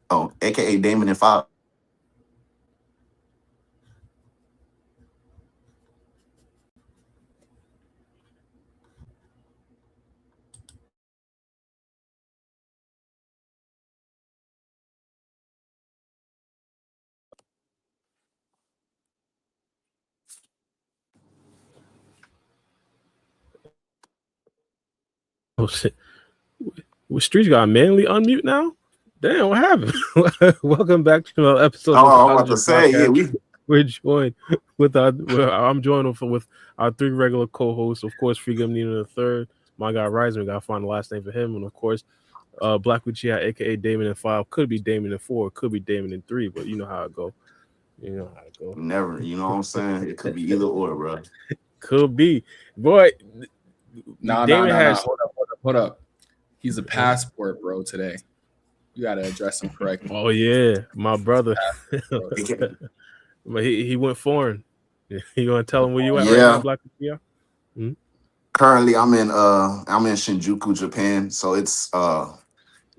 Oh, aka Damon and Five. Oh shit. With Streets got manly unmute now? Damn, what happened? Welcome back to another episode of the Oh, I'm about to Positive say, yeah, Podcast. we We're joined I'm joined with our three regular co-hosts, of course, Freegum Nina the third. My guy Ryzen, we gotta find the last name for him, and of course, Black Uchiha, aka Damon and Five, could be Damon and Four, could be Damon and Three, but you know how it go. You know how it go. never, you know what I'm saying? It could be either or, bro. Could be, boy. Nah. Damon has. Hold up. He's a passport, bro. Today, you gotta address him correctly. Oh yeah, my brother. Bro. But he went foreign. You gonna tell him where you at right Yeah. now, Black Uchiha? Currently, I'm in Shinjuku, Japan. So it's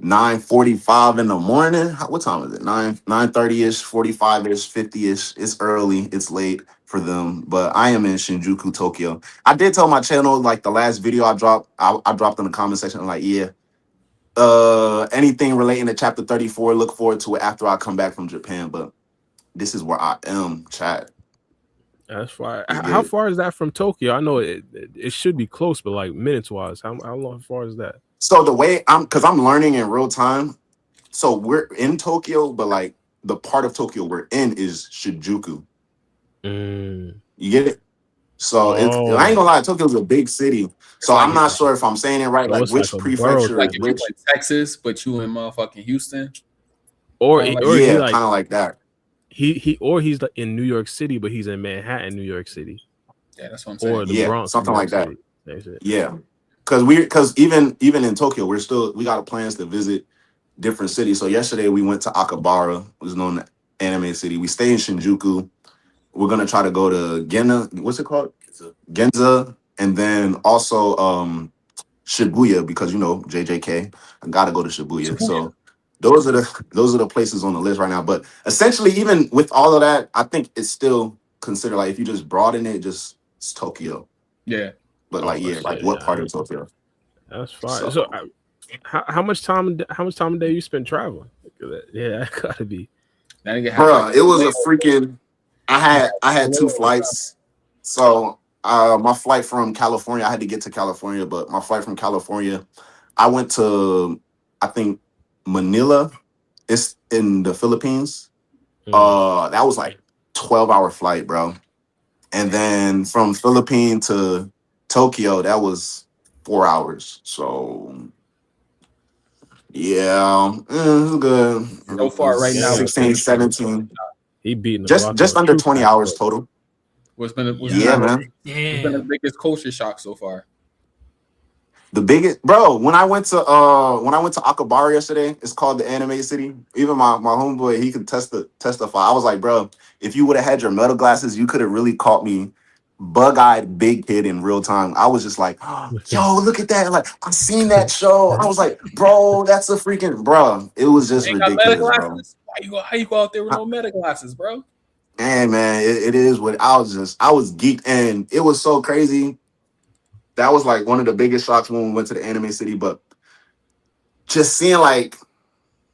9:45 in the morning. What time is it? 9:30 ish, 45 ish, 50 ish. It's early. It's late for them, but I am in Shinjuku, Tokyo. I did tell my channel like the last video I dropped. I dropped in the comment section like, yeah, anything relating to chapter 34, look forward to it after I come back from Japan. But this is where I am, chat. That's far. You get How it? far is that from Tokyo? I know it should be close, but like minutes wise, how long far is that? So the way because I'm learning in real time. So we're in Tokyo, but like the part of Tokyo we're in is Shinjuku. Mm. You get it? So I ain't gonna lie, Tokyo's a big city. So like I'm not sure if I'm saying it right. So Like it's which like a prefecture borough is Like if you which? in Texas, but you in motherfucking Houston. Or Kinda like- or he Yeah, like kind of like that. he's like in New York City, but he's in Manhattan, New York City, Yeah, that's what I'm saying. or the Yeah, Bronx, something New like York that. City. That's it. Yeah, because even in Tokyo, we got plans to visit different cities. So yesterday we went to Akihabara, which is known as anime city. We stay in Shinjuku. We're gonna try to go to Gena. What's it called? Genza, and then also Shibuya because you know JJK. I gotta go to Shibuya. So those are the places on the list right now. But essentially, even with all of that, I think it's still considered like if you just broaden it, just it's Tokyo. Yeah. But like yeah, like what part of Tokyo? That's fine. So how much time a day you spend traveling? Yeah, that gotta be. That nigga have Bruh, like it was a freaking. I had two flights. So my flight from California, I had to get to California, but my flight from California, I went to I think Manila. It's in the Philippines. That was like 12-hour flight, bro. And then from Philippines to Tokyo, that was 4 hours. So yeah, it was good. So far right now, 16, 17. He beating the Just under 20 hours total. What's been Yeah, man. what's been the biggest culture shock so far? The biggest, bro. When I went to Akihabara yesterday, it's called the Anime City. Even my homeboy, he could testify. I was like, bro, if you would have had your metal glasses, you could have really caught me bug-eyed big kid in real time. I was just like, yo, look at that. Like, I seen that show. I was like, bro, that's a freaking bro. It was just Ain't got meta ridiculous, bro. glasses? How you go out there with no meta glasses, bro? And man, it is what I was geeked, and it was so crazy. That was like one of the biggest shocks when we went to the anime city. But just seeing like,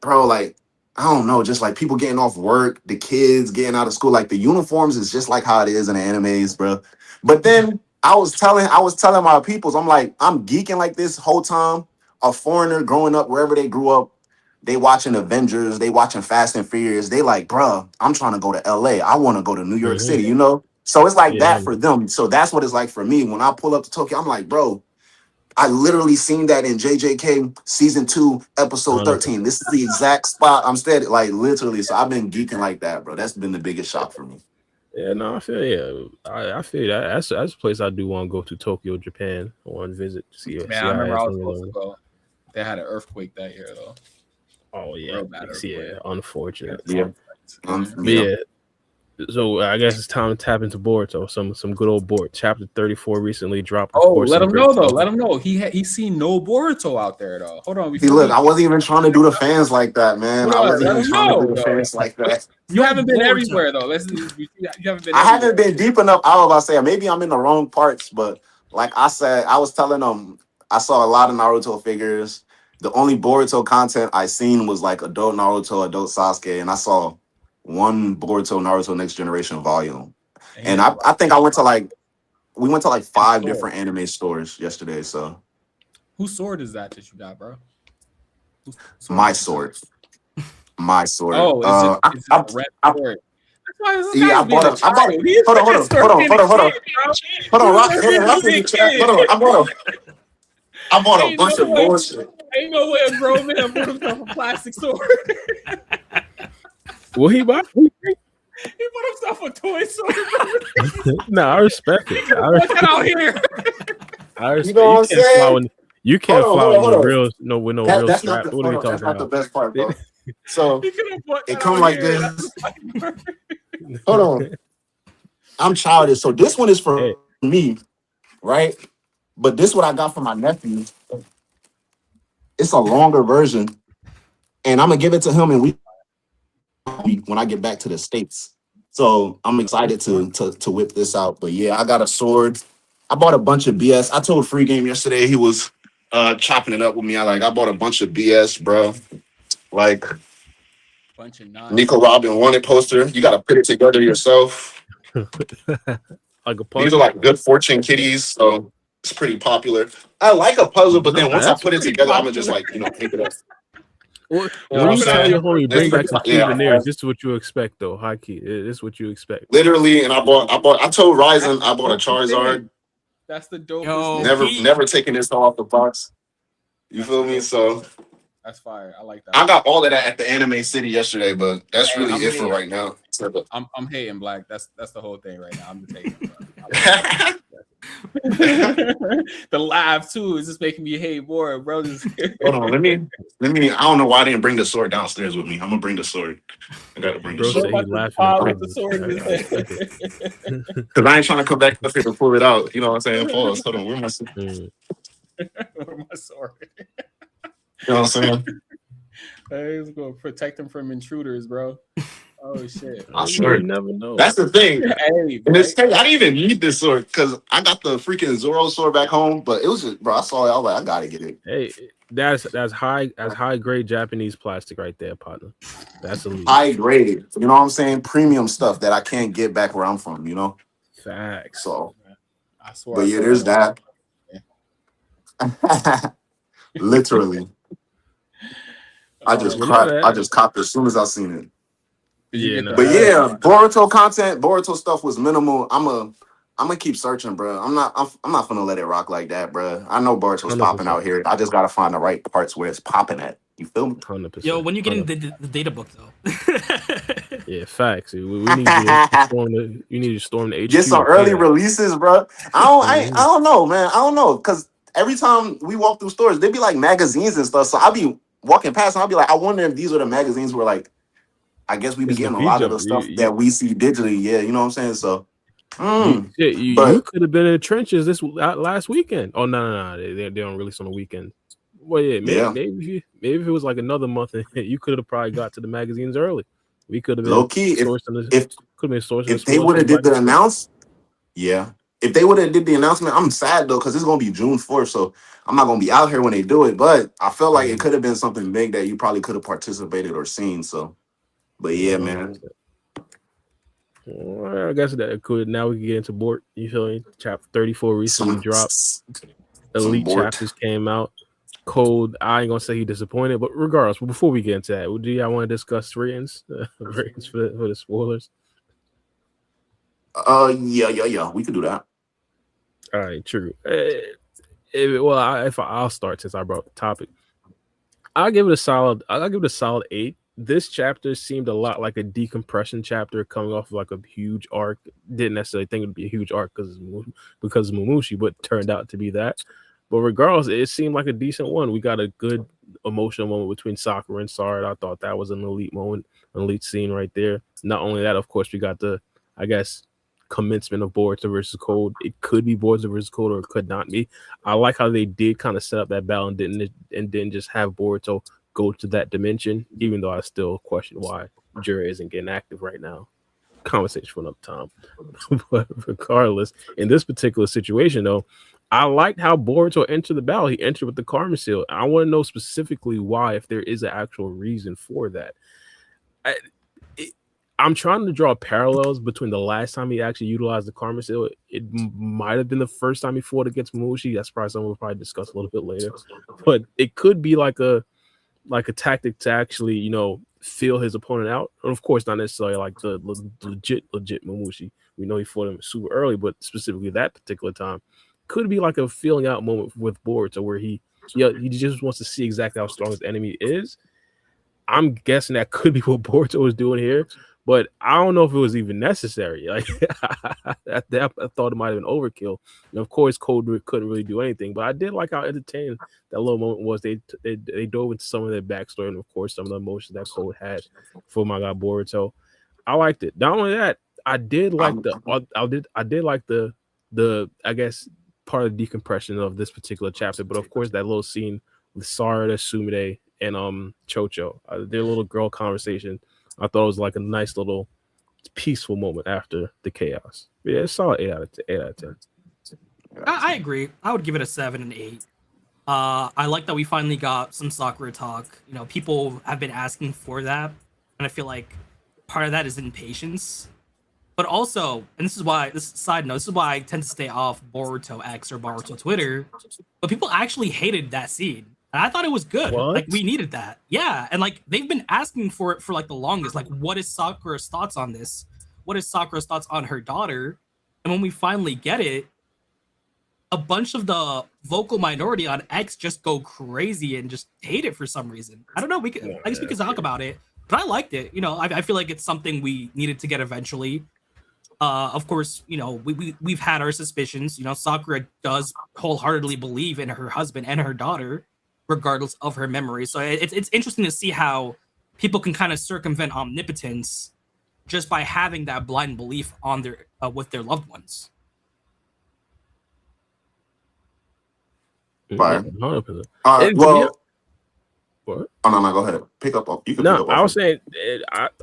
bro, like I don't know, just like people getting off work, the kids getting out of school, like the uniforms is just like how it is in the animes, bro. But then I was telling my peoples, I'm like, I'm geeking like this whole time. A foreigner growing up wherever they grew up, they watching Avengers, they watching Fast and Furious. They like, bro, I'm trying to go to LA. I want to go to New York City, you know? So it's like that for them. So that's what it's like for me. When I pull up to Tokyo, I'm like, bro, I literally seen that in JJK season 2, episode 13. This is the exact spot I'm steady, like literally. So I've been geeking like that, bro. That's been the biggest shock for me. Yeah, no, I feel I feel that. That's a place I do want to go to, Tokyo, Japan. I want to visit. See Man, see I remember I was how supposed to go. They had an earthquake that year though. Oh yeah, Real bad yeah, earthquake. unfortunate. Yeah. Yeah, So I guess it's time to tap into Boruto. Some good old Boruto. Chapter 34 recently dropped. Of Oh, course, let some him great know though. stuff. Let him know. He's seen no Boruto out there though. Hold on, See, before look, we I wasn't even trying to do the fans like that, man. hold I on, wasn't let even him trying to do know the though. fans like that. You No haven't been Boruto. everywhere though. You haven't been I everywhere. haven't been deep enough. I was about to say maybe I'm in the wrong parts, but like I said, I was telling them I saw a lot of Naruto figures. The only Boruto content I seen was like adult Naruto, adult Sasuke, and I saw one Boruto Naruto Next Generation volume. And he And didn't I like think I went to like we went to like his 5 sword. different anime stores yesterday. So Whose sword is that you got, bro? Whose my did you got? sword, my sword. Oh, is it a red I, sword? That's why this yeah, guy's being a I bought child. He's hold on, hold freaking on, hold sword on, being a hold on, hold on, kid, bro. hold on, He's rock, a hold on, real rock in the big chat. kid. I bought a Ain't no bunch of way. bullshit. Ain't no way a grown man bought himself a plastic sword. Will he buy? He bought himself a toy sword. No, I respect it. What's that out here? I You respect. know You what I'm can't fly saying? with you Hold can't on, fly hold with on, hold on. with no real That's not strap. the What are hold you on. That's talking not the about? best part, bro. So He could have bought it that come out like here. this. Hold on. I'm childish. So this one is Hey, for me, right? But this what I got for my nephew. It's a longer version, and I'm gonna give it to him, and when I get back to the States. So I'm excited to whip this out. But yeah, I got a sword. I bought a bunch of BS. I told Free Game yesterday he was chopping it up with me. I bought a bunch of BS, bro. Like Bunch of Nico nonsense. Robin wanted poster. You gotta put it together yourself. like a These are puzzle. like good fortune kitties, so it's pretty popular. I like a puzzle, but No, then once I that's put it Pretty together, I'm gonna just popular. like pick it up. what, You know when what I'm you tell saying? your homie It's bring pretty, back some yeah. souvenirs. This is what you expect, though. High key, this is what you expect. Literally, and I told That's Ryzen the I bought a dopest thing. Charizard. That's the dopest Yo, thing. Never taking this off the box. You That's feel the me? dopest. So That's fire. I like that I one. got all of that at the Anime City yesterday, but that's Hey, really I'm it for hating. right now. I'm hating Black. That's the whole thing right now. I'm just hating, bro. The laugh too is just making me hate more, bro. Hold on, let me. I don't know why I didn't bring the sword downstairs with me. I'm gonna bring the sword. I gotta bring the Bro Bro said sword he about to laughing at pile with the Kobu. sword in his I respect it. hand. because I ain't trying to come back up here to pull it out. You know what I'm saying? Pause. Hold on, where my? You Mm. With my sword. know what I'm saying? Hey, it's gonna protect him from intruders, bro. Oh shit. I You swear. never know. That's the thing. Hey, And it's right? crazy. I didn't even need this sword because I got the freaking Zoro sword back home. But it was just, bro. I saw it. I was like, I gotta get it. Hey, that's high grade Japanese plastic right there, partner. That's elite. High grade. You know what I'm saying? Premium stuff that I can't get back where I'm from. You know. Facts. So, I swore but I yeah, saw that. there's that. Literally, I just You know cried. I that. just copped it as soon as I seen it. Did you Yeah, get no, the But that yeah, Boruto content, Boruto stuff was minimal. I'm gonna keep searching, bro. I'm not gonna let it rock like that, bro. I know Boruto's popping 100%. out here. I just gotta find the right parts where it's popping at. You feel me? 100%. yo, when you getting 100%. the data book though? Yeah, facts. We need you to storm the. You need to storm the Get HQ some and clear early that. releases, bro. I Mhm. don't know, man. I don't know, cause every time we walk through stores, they be like magazines and stuff. So I'll be walking past and I'll be like, I wonder if these are the magazines where like I guess we be It's the getting a V lot of the jump. stuff that we see digitally. Yeah, you know what I'm saying? So You but could have been in the trenches this last weekend. Oh no, they don't release on the weekend. Well, yeah, yeah, maybe if it was like another month, you could have probably got to the magazines early. We could have low been key, sourcing the if could have been sourcing the if they spoilers would for the have did Black the History. announce, yeah. If they would have did the announcement, I'm sad though, because it's gonna be June 4th. So I'm not gonna be out here when they do it. But I felt like it Mhm. could have been something big that you probably could have participated or seen. So but Yeah, yeah, man. 100%. Well, I guess that could. Now we can get into Bort. You feel me? Chapter 34 recently Some dropped. some Elite Bort. chapters came out. Cold. I ain't gonna say he disappointed, but regardless, before we get into that, do y'all want to discuss ratings? Ratings for the spoilers. Yeah. We could do that. All right, true. I'll start since I brought up the topic. I'll give it a solid. I'll give it a solid 8. This chapter seemed a lot like a decompression chapter coming off of like a huge arc. Didn't necessarily think it'd be a huge arc because of Mumushi, but turned out to be that. But regardless, it seemed like a decent one. We got a good emotional moment between Sakura and Sarada. I thought that was an elite moment, an elite scene right there. Not only that, of course, we got the, I guess, commencement of Boruto versus Code. It could be Boruto versus Code, or it could not be. I like how they did kind of set up that battle and didn't just have Boruto go to that dimension, even though I still question why Jura isn't getting active right now. Conversation for another time. But regardless, in this particular situation, though, I liked how Boruto entered the battle. He entered with the Karma Seal. I want to know specifically why, if there is an actual reason for that. I'm trying to draw parallels between the last time he actually utilized the Karma Seal. It might have been the first time he fought against Mushi. That's probably something we'll probably discuss a little bit later. But it could be like a tactic to actually, feel his opponent out. And of course, not necessarily like the legit Mamushi. We know he fought him super early, but specifically that particular time could be like a feeling out moment with Boruto where he just wants to see exactly how strong his enemy is. I'm guessing that could be what Boruto was doing here, but I don't know if it was even necessary. Like I thought it might have been overkill. And of course, Kobu couldn't really do anything, but I did like how entertaining that little moment was. They dove into some of their backstory and of course some of the emotions that Kobu had for my guy Boruto. I liked it. Not only that, I did like the I guess part of the decompression of this particular chapter, but of course that little scene with Sarada, Sumire, and Chocho, their little girl conversation, I thought it was like a nice little peaceful moment after the chaos. Yeah, it's solid 8 out of 10. I agree. I would give it a 7 and 8. I like that we finally got some Sakura talk. People have been asking for that, and I feel like part of that is impatience. But also, and this is why I tend to stay off Boruto X or Boruto Twitter, but people actually hated that scene. And I thought it was good. What? Like, we needed that. Yeah, and like they've been asking for it for like the longest. Like, what is Sakura's thoughts on this? What is Sakura's thoughts on her daughter? And when we finally get it, a bunch of the vocal minority on X just go crazy and just hate it for some reason. I don't know. I guess we could talk about it, but I liked it. I feel like it's something we needed to get eventually. Of course, we've had our suspicions. Sakura does wholeheartedly believe in her husband and her daughter, regardless of her memory. So it's interesting to see how people can kind of circumvent omnipotence just by having that blind belief on their with their loved ones. Fire. 100%. Well, what? Oh no, go ahead. Pick up. You can. No, I was saying,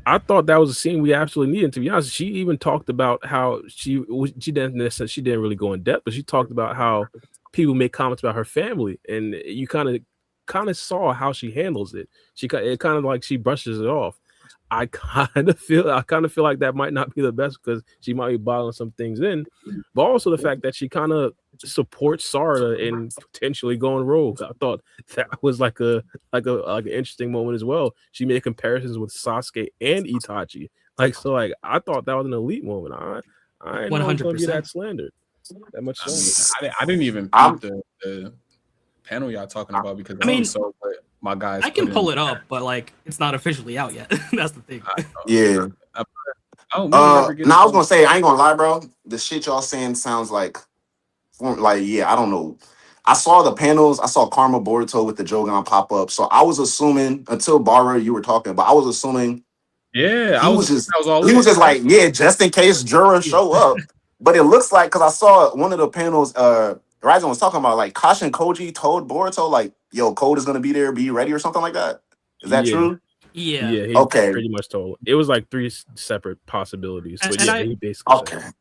I thought that was a scene we absolutely needed. To be honest, she even talked about how she didn't really go in depth, but she talked about how people make comments about her family, and you kind of saw how she handles it. It kind of like she brushes it off. I kind of feel like that might not be the best because she might be bottling some things in, but also the fact that she kind of supports Sarada in potentially going rogue. I thought that was like an interesting moment as well. She made comparisons with Sasuke and Itachi. I thought that was an elite moment. I ain't 100% gonna be that slandered. That much slander. I didn't even peep the panel y'all talking about because my guys. I can pull it up, but like it's not officially out yet. That's the thing. Yeah. I was gonna say, I ain't gonna lie, bro. The shit y'all saying sounds like I don't know. I saw the panels. I saw Karma Boruto with the Jogan pop up. So I was assuming until Bara you were talking, but I was assuming. Yeah, he was just like, just in case Jura show up. But it looks like because I saw one of the panels. Ryzen was talking about like Kashin Koji told Boruto like, "Yo, Code is gonna be there. Be ready," or something like that. Is that true? Yeah. He okay. Pretty much told. It was like 3 separate possibilities. But he basically said.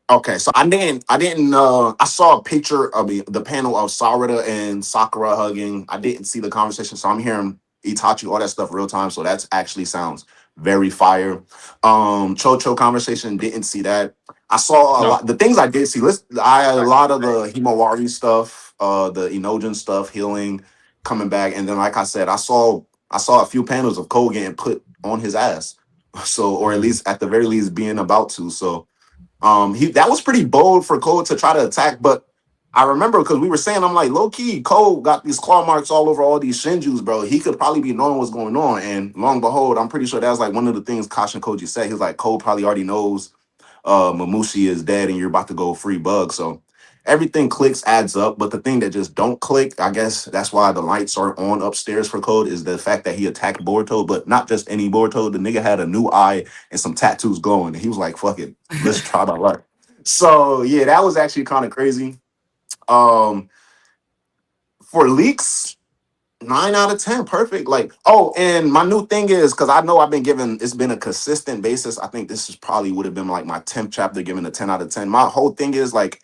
Okay, so I didn't I saw a picture of the panel of Sarada and Sakura hugging. I didn't see the conversation, so I'm hearing Itachi, all that stuff real time. So that actually sounds very fire. Chocho conversation, didn't see that. I saw a lot. The things I did see, a lot of the Himawari stuff, the Inogen stuff, healing, coming back, and then like I said, I saw a few panels of Code getting put on his ass. So, or at least at the very least being about to. So that was pretty bold for Code to try to attack, but I remember because we were saying, I'm like, low key, Code got these claw marks all over all these Shinjus, bro. He could probably be knowing what's going on. And long and behold, I'm pretty sure that was like one of the things Kashin Koji said. He's like, Code probably already knows Mamushi is dead and you're about to go free bug. So everything clicks, adds up. But the thing that just don't click, I guess that's why the lights are on upstairs for Code, is the fact that he attacked Boruto, but not just any Boruto. The nigga had a new eye and some tattoos glowing. And he was like, fuck it, let's try my luck. So yeah, that was actually kind of crazy. Um, for leaks, 9 out of 10, perfect. Like, oh, and my new thing is, because I know I've been given, it's been a consistent basis. I think this is probably would have been like my 10th chapter, given a 10 out of 10. My whole thing is like,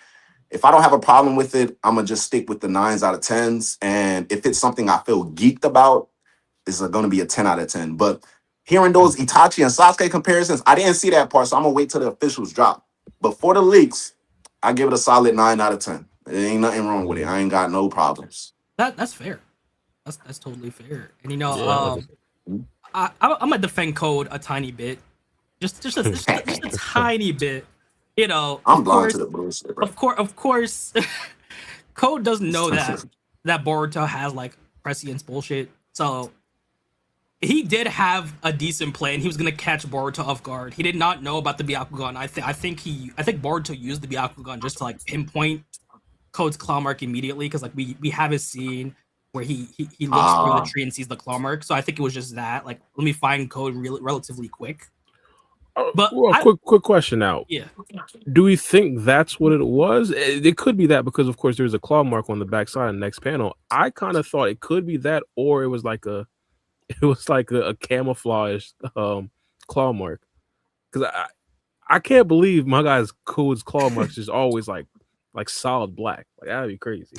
if I don't have a problem with it, I'm gonna just stick with the 9s out of 10s. And if it's something I feel geeked about, it's gonna be a 10 out of 10. But hearing those Itachi and Sasuke comparisons, I didn't see that part, so I'm gonna wait till the officials drop. But for the leaks, I give it a solid 9 out of 10. There ain't nothing wrong with it. I ain't got no problems. That's fair. That's totally fair. And you know, Yeah. I'm gonna defend Code a tiny bit, just a tiny bit. You know, I'm of blind course, to the bullshit, bro. of course, Code doesn't know that Boruto has like prescience bullshit. So he did have a decent plan. He was gonna catch Boruto off guard. He did not know about the Byakugan. I think Boruto used the Byakugan just to like pinpoint Code's claw mark immediately, because like we have a scene where he looks through the tree and sees the claw mark. So I think it was just that. Like, let me find Code relatively quick. But quick question now. Yeah. Do we think that's what it was? It could be that, because of course there's a claw mark on the backside of the next panel. I kind of thought it could be that, or it was like a camouflage claw mark. Because I can't believe my guy's Code's claw marks is always like solid black. Like, that'd be crazy.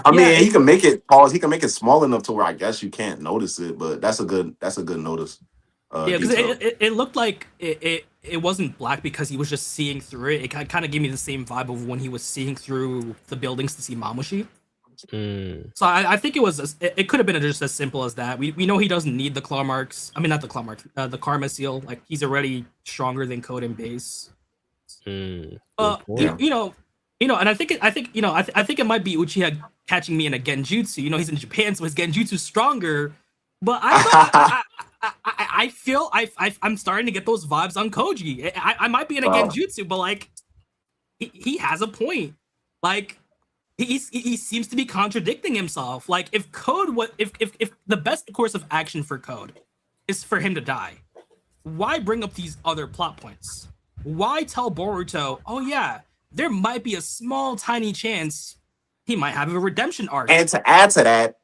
I mean, he can make it pause. He can make it small enough to where I guess you can't notice it, but that's a good notice. Yeah, because it looked like it wasn't black because he was just seeing through it. It kind of gave me the same vibe of when he was seeing through the buildings to see Mamushi. So I think it could have been just as simple as that. We know he doesn't need the claw marks. I mean, not the claw mark, the karma seal. Like, he's already stronger than Code in base. You know, and I think it might be Uchiha catching me in a genjutsu. You know, he's in Japan, so his genjutsu's stronger. But I feel I'm starting to get those vibes on Koji. I might be in a genjutsu, but like he has a point. Like, he seems to be contradicting himself. Like, if the best course of action for Code is for him to die, why bring up these other plot points? Why tell Boruto, oh yeah, there might be a small tiny chance he might have a redemption arc? And to add to that,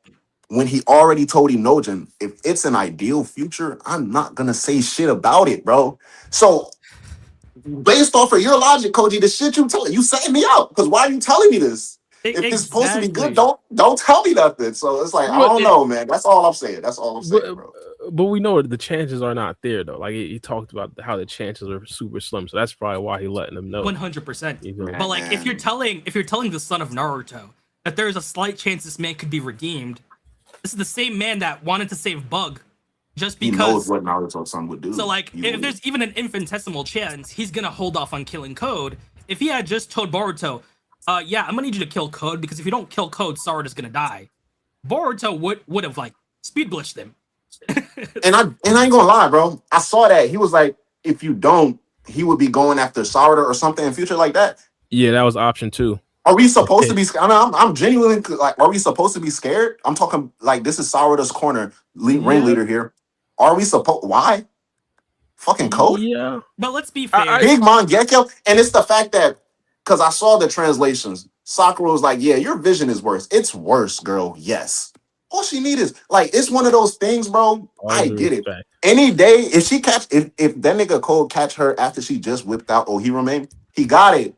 when he already told Inojin, if it's an ideal future, I'm not gonna say shit about it, bro. So based off of your logic, Koji, the shit you setting me out. Because why are you telling me this? If it's supposed to be good, don't tell me nothing. So it's like, I don't know, man. That's all I'm saying. Bro. But we know the chances are not there, though. Like, he talked about how the chances are super slim, so that's probably why he's letting them know. 100%. But like, if you're telling the son of Naruto that there's a slight chance this man could be redeemed, this is the same man that wanted to save Bug just because he knows what Naruto's son would do. So like, if there's even an infinitesimal chance, he's gonna hold off on killing Code. If he had just told Boruto, yeah, I'm gonna need you to kill Code, because if you don't kill Code, Sarada's gonna die, Boruto would have like speed glitched him. and I ain't gonna lie, bro. I saw that he was like, if you don't, he would be going after Sarada or something in future like that. Yeah, that was option 2. Are we supposed to be? I'm genuinely like, are we supposed to be scared? I'm talking like, this is Sarada's corner, ringleader here. Are we supposed? Why? Fucking Code. Yeah, but let's be fair. Big Mangekyo, and it's the fact that, because I saw the translations, Sakura was like, yeah, your vision is worse. It's worse, girl. Yes. All she needs is, like, it's one of those things, bro. I get it. Any day, if that nigga Code catch her after she just whipped out Ohirame, he got it.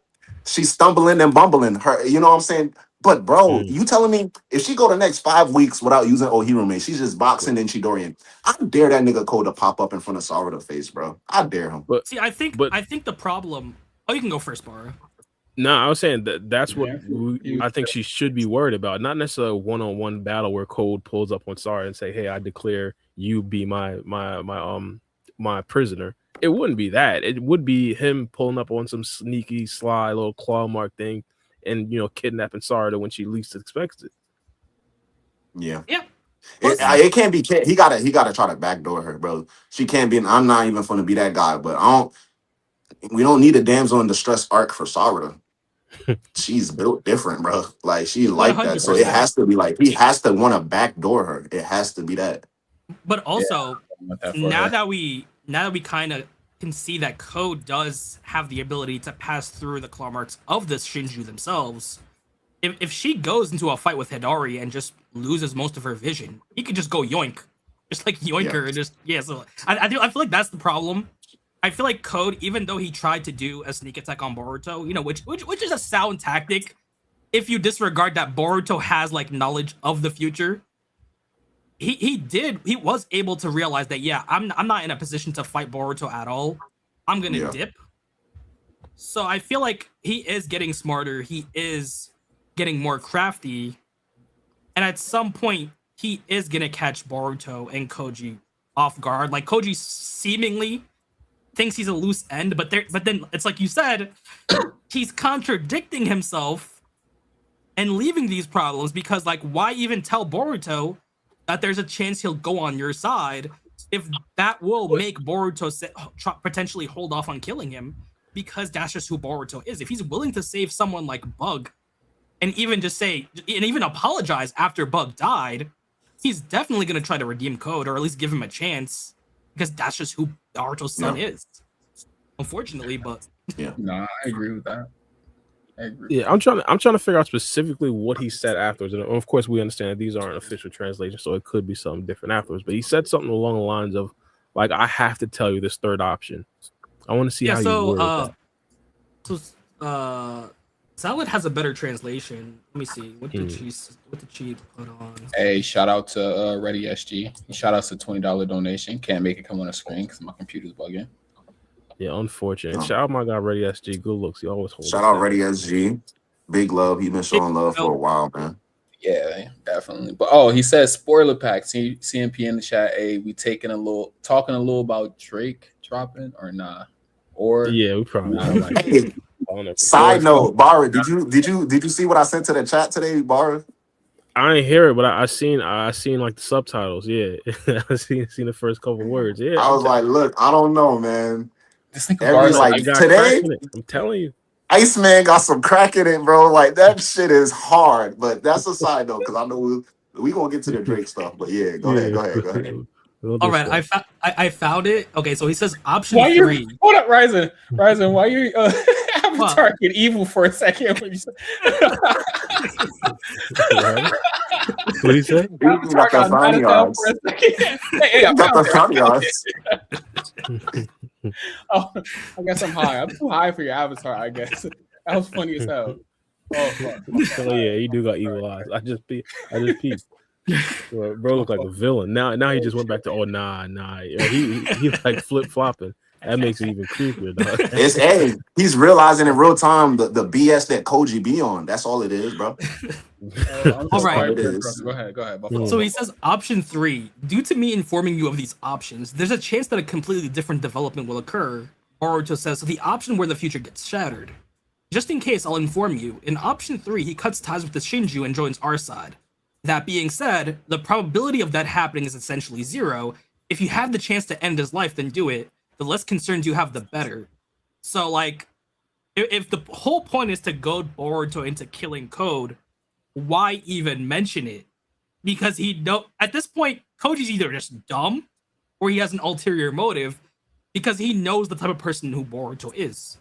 She's stumbling and bumbling. Her, you know what I'm saying? But bro, you telling me if she go the next 5 weeks without using Ohirame, she's just boxing and Chidorian. I dare that nigga Code to pop up in front of Sarada's face, bro. I dare him. But see, I think the problem. Oh, you can go first, Bora. No, I was saying that's what I think she should be worried about. Not necessarily a one-on-one battle where Code pulls up on Sarada and say, "Hey, I declare you be my prisoner." It wouldn't be that. It would be him pulling up on some sneaky, sly little claw mark thing, and kidnapping Sarada when she least expects it. Yeah. Yeah. It can't be. He gotta try to backdoor her, bro. She can't be. I'm not even gonna be that guy. But we don't need a damsel in distress arc for Sarada. she's built different, bro. Like she like that, so it 100%. has to be like he has to want to backdoor her. It has to be that. But also, I want that for now her. that we kind of can see that Code does have the ability to pass through the claw marks of the Shinju themselves, if she goes into a fight with Hidari and just loses most of her vision, he could just go yoink, just like yoink her and just So I feel like that's the problem. I feel like Code, even though he tried to do a sneak attack on Boruto, which is a sound tactic, if you disregard that Boruto has like knowledge of the future, he was able to realize that I'm not in a position to fight Boruto at all. I'm gonna dip. So I feel like he is getting smarter. He is getting more crafty, and at some point he is gonna catch Boruto and Koji off guard. Like Koji seemingly thinks he's a loose end, but then it's like you said, he's contradicting himself and leaving these problems because like why even tell Boruto that there's a chance he'll go on your side if that will make Boruto potentially hold off on killing him, because that's just who Boruto is. If he's willing to save someone like Bug and even just say and even apologize after Bug died, he's definitely going to try to redeem Code or at least give him a chance, because that's just who Naruto's son is. Unfortunately, but I agree with that. I agree. Yeah, I'm trying to figure out specifically what he said afterwards, and of course we understand that these aren't official translations, so it could be something different afterwards. But he said something along the lines of, like, I have to tell you this third option. I want to see how you word that. Salad has a better translation. Let me see. What did she put on? Hey, shout out to Ready SG. Shout out to $20 donation. Can't make it come on the screen because my computer's bugging. Yeah, unfortunate. Shout out my guy Ready SG. Good looks. He always holds. Shout out Ready SG. Big love. He's been showing love for a while, man. Yeah, definitely. But he says spoiler pack. See CMP in the chat. Hey, we talking a little about Drake dropping or nah? Or yeah, we probably not. Hey, side note, Bara, did you see what I sent to the chat today, Bara? I ain't hear it, but I seen like the subtitles. Yeah, I seen the first couple words. Yeah, I was like, look, I don't know, man. This nigga like today, I'm telling you, Iceman got some crack in it, bro. Like that shit is hard. But that's a side note because I know we gonna get to the Drake stuff. But yeah, go ahead. All right, I found it. Okay, so he says option 3. Hold up, Ryzen. Why you avatar get evil for a second? When you say... What do you say? Got the funny odds. Got the funny odds. Oh, I guess I'm high. I'm too high for your avatar, I guess. That was funny as hell. Oh, fuck. Oh yeah, he do got evil eyes. I just peeped. Bro looked like a villain. Now he just went back to nah. He like flip flopping. That makes it even creepier, dog. He's realizing in real time the BS that Koji be on. That's all it is, bro. All right. Go ahead. So he says option 3. Due to me informing you of these options, there's a chance that a completely different development will occur. Boruto says, so the option where the future gets shattered. Just in case, I'll inform you. In option 3, he cuts ties with the Shinju and joins our side. That being said, the probability of that happening is essentially 0. If you have the chance to end his life, then do it. The less concerns you have, the better. So, like, if the whole point is to goad Boruto into killing Code, why even mention it? Because at this point, Koji's either just dumb or he has an ulterior motive because he knows the type of person who Boruto is.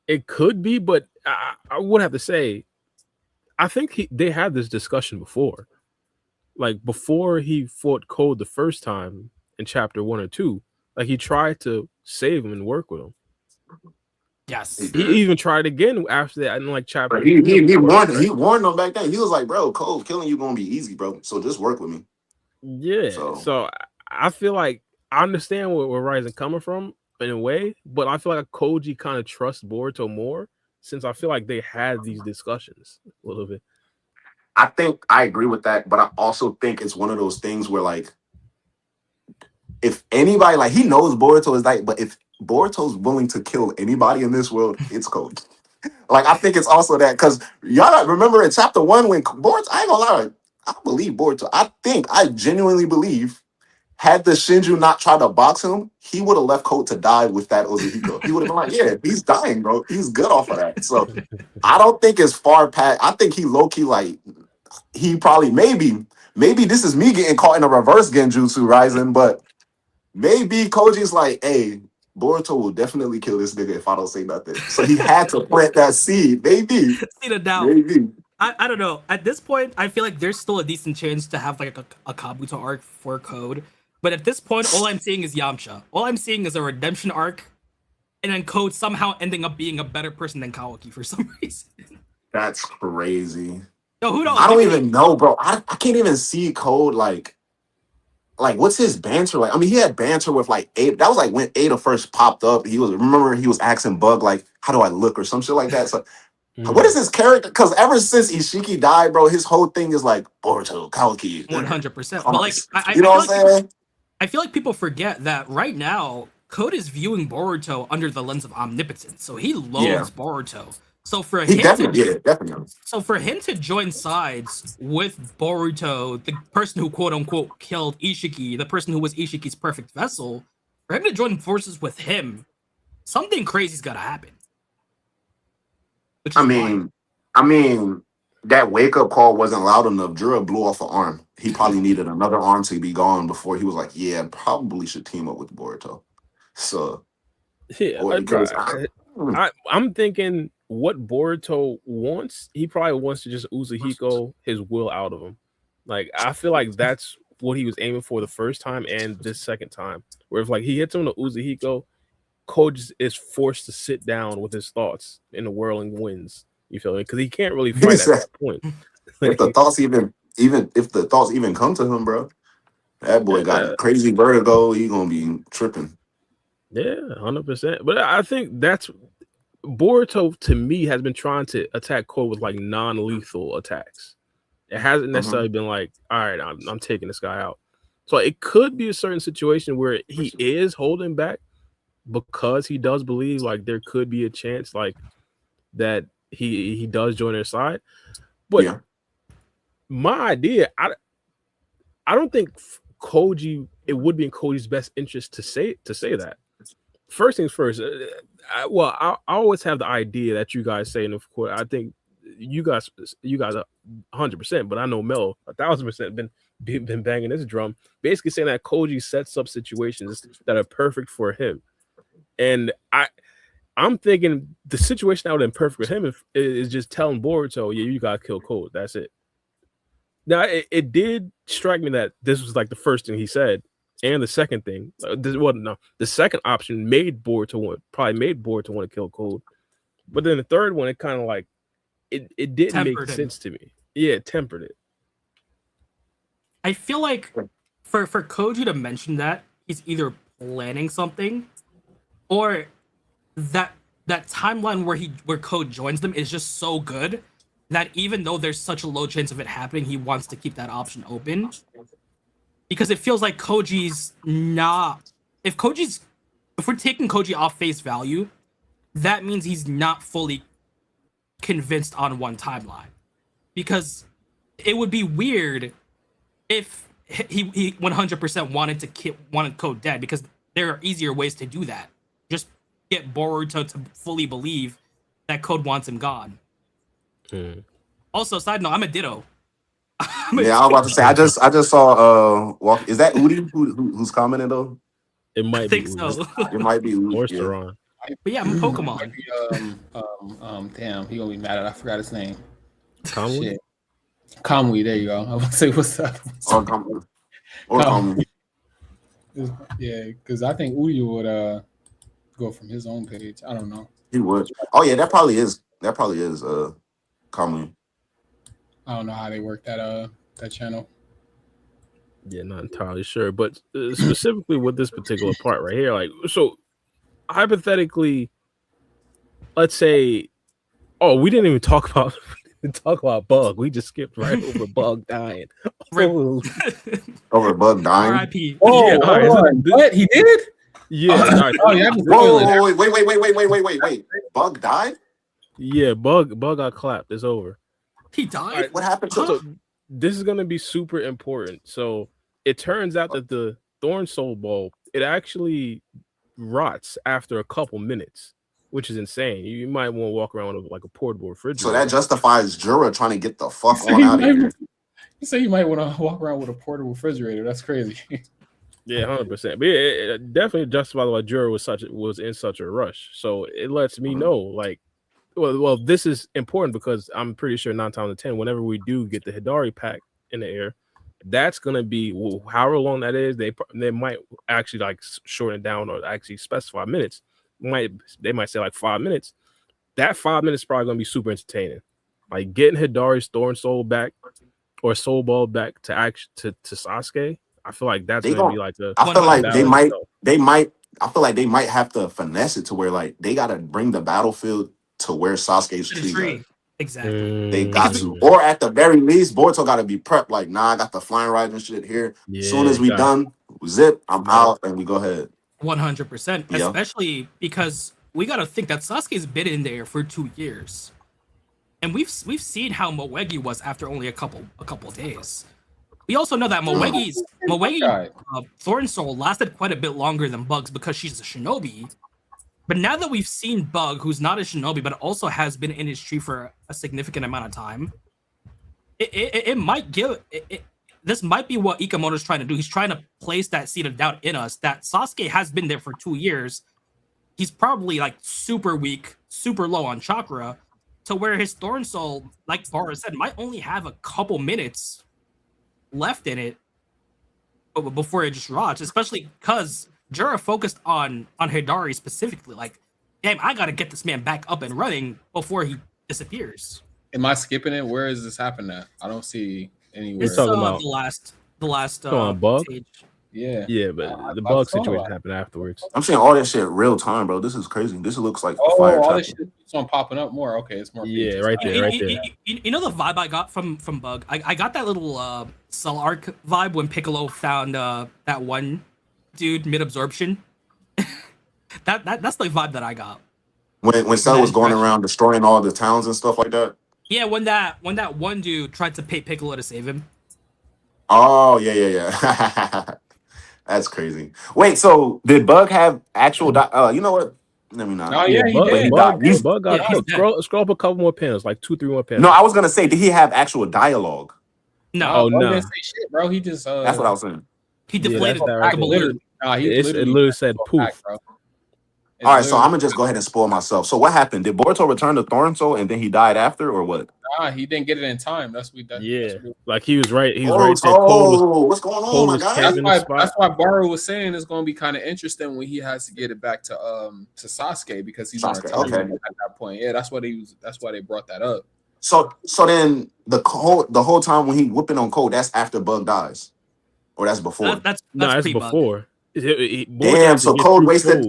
It could be, but I would have to say, I think they had this discussion before. Like, before he fought Code the first time in chapter 1 or 2, like, he tried to save him and work with him. Yes. He even tried again after that in like chapter. He warned them back then. He was like, bro, Code, killing you gonna be easy, bro. So just work with me. Yeah. So I feel like I understand where Ryzen coming from in a way, but I feel like Koji kind of trusts Boruto more since I feel like they had these discussions a little bit. I think I agree with that, but I also think it's one of those things where, like, if anybody, like, he knows Boruto is like, but if Boruto's willing to kill anybody in this world, it's Code. Like, I think it's also that, because y'all remember in chapter 1 when Boruto, I ain't gonna lie, I believe Boruto. I genuinely believe had the Shinju not tried to box him, he would have left Code to die with that Uzuhiko. He would have been like, yeah, he's dying, bro. He's good off of that. So I don't think it's far past. I think he low key like he probably maybe this is me getting caught in a reverse genjutsu rising, but maybe Koji's like, hey, Boruto will definitely kill this nigga if I don't say nothing. So he had to plant that seed. Maybe. See the doubt. Maybe. I don't know. At this point, I feel like there's still a decent chance to have like a Kabuto arc for Code. But at this point, all I'm seeing is Yamcha. All I'm seeing is a redemption arc, and then Code somehow ending up being a better person than Kawaki for some reason. That's crazy. No, who knows? I don't even know, bro. I can't even see Code like what's his banter like? I mean, he had banter with like Ada. That was like when Ada first popped up. He was asking Bug like, how do I look or some shit like that. So what is his character? Because ever since Ishiki died, bro, his whole thing is like Boruto, Kawaki. 100%. But like, you know what I'm saying? I feel like people forget that right now, Code is viewing Boruto under the lens of omnipotence. So he loathes Boruto. So for him definitely. So for him to join sides with Boruto, the person who quote unquote killed Ishiki, the person who was Ishiki's perfect vessel, for him to join forces with him, something crazy's gotta happen. I mean, that wake up call wasn't loud enough. Jura blew off an arm. He probably needed another arm to be gone before he was like, yeah, probably should team up with Boruto. So yeah, I'm thinking what Boruto wants, he probably wants to just Uzuhiko his will out of him. Like, I feel like that's what he was aiming for the first time and this second time. Where if like he hits him to Uzuhiko, Koji is forced to sit down with his thoughts in the whirling winds. You feel me? Because he can't really fight at that point. If the thoughts even come to him, bro, that boy got crazy vertigo. He gonna be tripping. Yeah, 100%. But I think that's Boruto to me has been trying to attack Code with like non-lethal attacks. It hasn't necessarily been like, all right, I'm taking this guy out. So it could be a certain situation where he is holding back because he does believe like there could be a chance like that he does join their side. But my idea, I don't think Koji, it would be in Koji's best interest to say that. First things first, I always have the idea that you guys say, and of course, I think you guys are 100%, but I know Mel 1,000% been banging this drum, basically saying that Koji sets up situations that are perfect for him. And I'm thinking the situation that would have been perfect for him is just telling Boruto, yeah, you gotta kill Code. That's it. Now, it did strike me that this was like the first thing he said, and the second thing, the second option probably made Boruto want to kill Code, but then the third one, it kind of like it didn't make sense to me. Yeah, it tempered it. I feel like for Koji to mention that, he's either planning something, or that timeline where Code joins them is just so good that even though there's such a low chance of it happening, he wants to keep that option open. Because it feels like Koji's not... If we're taking Koji off face value, that means he's not fully convinced on one timeline. Because it would be weird if he 100% wanted Code dead, because there are easier ways to do that. Just get Boruto to fully believe that Code wants him gone. Also, side note, I'm a Ditto. I was about to say, I just saw is that Udi who's commenting though? It might be so. It might be Udi. Or Saran. But yeah, I'm a Pokemon. Damn, he gonna be mad at I forgot his name. Kamui? Kamui, there you go. I was gonna say what's up. Or Kamui. Yeah, because I think Udi would go from his own page. I don't know. He would. Oh yeah, that probably is Kamui. I don't know how they work that channel. Yeah, not entirely sure, but specifically with this particular part right here, like, so hypothetically, let's say, we didn't even talk about Bug. We just skipped right over Bug dying. Over Bug dying. R.I.P. Oh, yeah, what he did? Yeah. Whoa, wait. Bug died? Yeah, Bug got clapped. It's over. He died? Right, what happened to this is gonna be super important. So it turns out that the Thorn Soul Ball, it actually rots after a couple minutes, which is insane. You might want to walk around with like a portable refrigerator. So that justifies Jura trying to get the fuck So on you out of might- here. You say you might want to walk around with a portable refrigerator. That's crazy. Yeah, 100%. But it definitely justifies why Jura was in such a rush. So it lets me know, like, well, this is important because I'm pretty sure 9 times out of 10, whenever we do get the Hidari pack in the air, that's gonna be however long that is. They might actually like shorten it down or actually specify minutes. They might say like 5 minutes. That 5 minutes is probably gonna be super entertaining. Like getting Hidari's Thorn Soul back or Soul Ball back to Sasuke. I feel like that's gonna be like the. I feel like they itself. might. I feel like they might have to finesse it to where like they gotta bring the battlefield to where Sasuke's tree is. Exactly. They got to, or at the very least, Boruto got to be prepped. Like, nah, I got the flying ride and shit here. As soon as we done, zip, I'm out, and we go ahead. 100%, especially because we got to think that Sasuke's been in there for 2 years, and we've seen how Moegi was after only a couple days. We also know that Moegi's Thorn Soul lasted quite a bit longer than Bug's because she's a shinobi. But now that we've seen Bug, who's not a shinobi, but also has been in his tree for a significant amount of time, it might give... This might be what Ikamoto's trying to do. He's trying to place that seed of doubt in us that Sasuke has been there for 2 years. He's probably like super weak, super low on chakra, to where his Thorn Soul, like Bara said, might only have a couple minutes left in it before it just rots, especially because Jura focused on Hidari specifically. Like, damn, I gotta get this man back up and running before he disappears. Am I skipping it? Where is this happening at? I don't see anywhere. It's the last Bug? stage. Yeah, but the Bug situation happened afterwards. I'm seeing all that shit real time, bro. This is crazy. This looks like fire. All this shit keeps on popping up more. Okay, it's more. Yeah, right there. You know the vibe I got from Bug? I got that little Cell Arc vibe when Piccolo found that one dude mid-absorption. That's the vibe that I got. When Cell was going around destroying all the towns and stuff like that. Yeah, when that one dude tried to pay Piccolo to save him. Oh yeah. That's crazy. Wait, so did Bug have actual? You know what? Let me not. Oh yeah, Bug got killed. Scroll up a couple more panels, like 2-3 more panels. No, I was gonna say, did he have actual dialogue? No, no. Didn't say shit, bro. He just. That's what I was saying. He deflated the balloon. It literally said poof. Bro. All right, so I'm gonna just go ahead and spoil myself. So what happened? Did Boruto return to Thorn Soul and then he died after, or what? Nah, he didn't get it in time. Like he was right. He was right there. What's going on, my guy? That's why Baru was saying it's going to be kind of interesting when he has to get it back to Sasuke because he's on a time at that point. Yeah, that's why they brought that up. So then the whole time when he whooping on Code, that's after Bug dies, or that's before? That's before. Damn, so Code wasted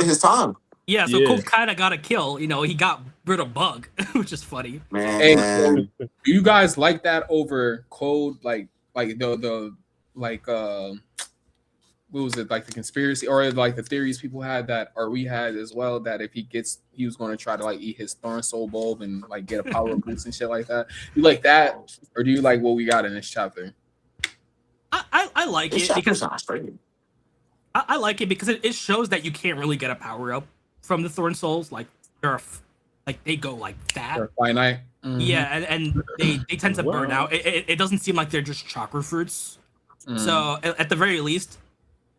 his time. Yeah, so Code kind of got a kill. You know, he got rid of Bug, which is funny. Man, hey, do you guys like that over Code? Like the what was it, like the conspiracy or like the theories people had that, or we had as well, that if he was going to try to like eat his Thorn Soul bulb and like get a power boost and shit like that. You like that, or do you like what we got in this chapter? I like it because I like it because it shows that you can't really get a power up from the Thorn Souls. Like they go like that. They're finite. Mm-hmm. Yeah, and they tend to burn out. It doesn't seem like they're just chakra fruits. So at the very least,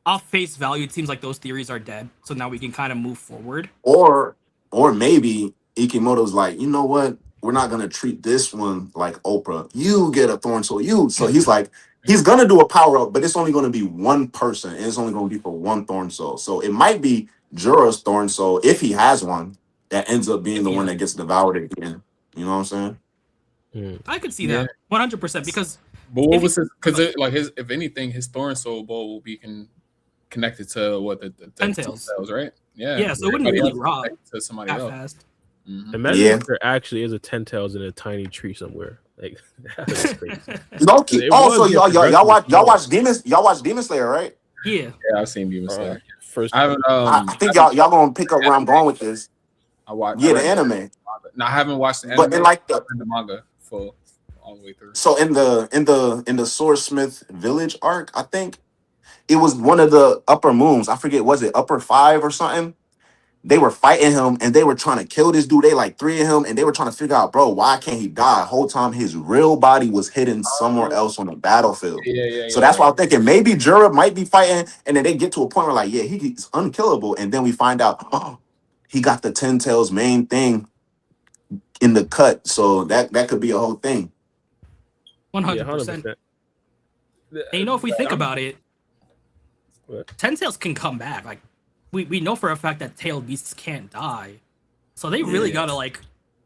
off face value, it seems like those theories are dead. So now we can kind of move forward. Or maybe Ikimoto's like, you know what? We're not gonna treat this one like Oprah. You get a Thorn Soul. So he's like, he's gonna do a power up, but it's only gonna be one person, and it's only gonna be for one Thorn Soul. So it might be Jura's Thorn Soul, if he has one, that ends up being the one that gets devoured again. You know what I'm saying? I could see that 100% because. But what was his? Because if anything, his Thorn Soul bowl will be connected to what the Tails, right? Yeah. Yeah, so it wouldn't really rot to somebody that else. fast. Mm-hmm. Imagine if there actually is a 10 tails in a tiny tree somewhere. Like that's crazy. Also, y'all watch Demon Slayer, right? Yeah, I've seen Demon Slayer. First, I think y'all gonna pick up where I'm going with this. The anime. No, I haven't watched the But anime. in like the manga full all the way through. So in the Swordsmith Village arc, I think It was one of the upper moons. I forget, was it upper 5 or something? They were fighting him and they were trying to kill this dude. They like 3 of him and they were trying to figure out, bro, why can't he die? Whole time his real body was hidden somewhere else on the battlefield. So that's why I'm thinking maybe Jura might be fighting, and then they get to a point where like, yeah, he's unkillable, and then we find out, oh, he got the Ten Tails main thing in the cut, so that could be a whole thing. 100%. And you know, if we think about it, Ten Tails can come back. Like we know for a fact that tailed beasts can't die, so they really gotta like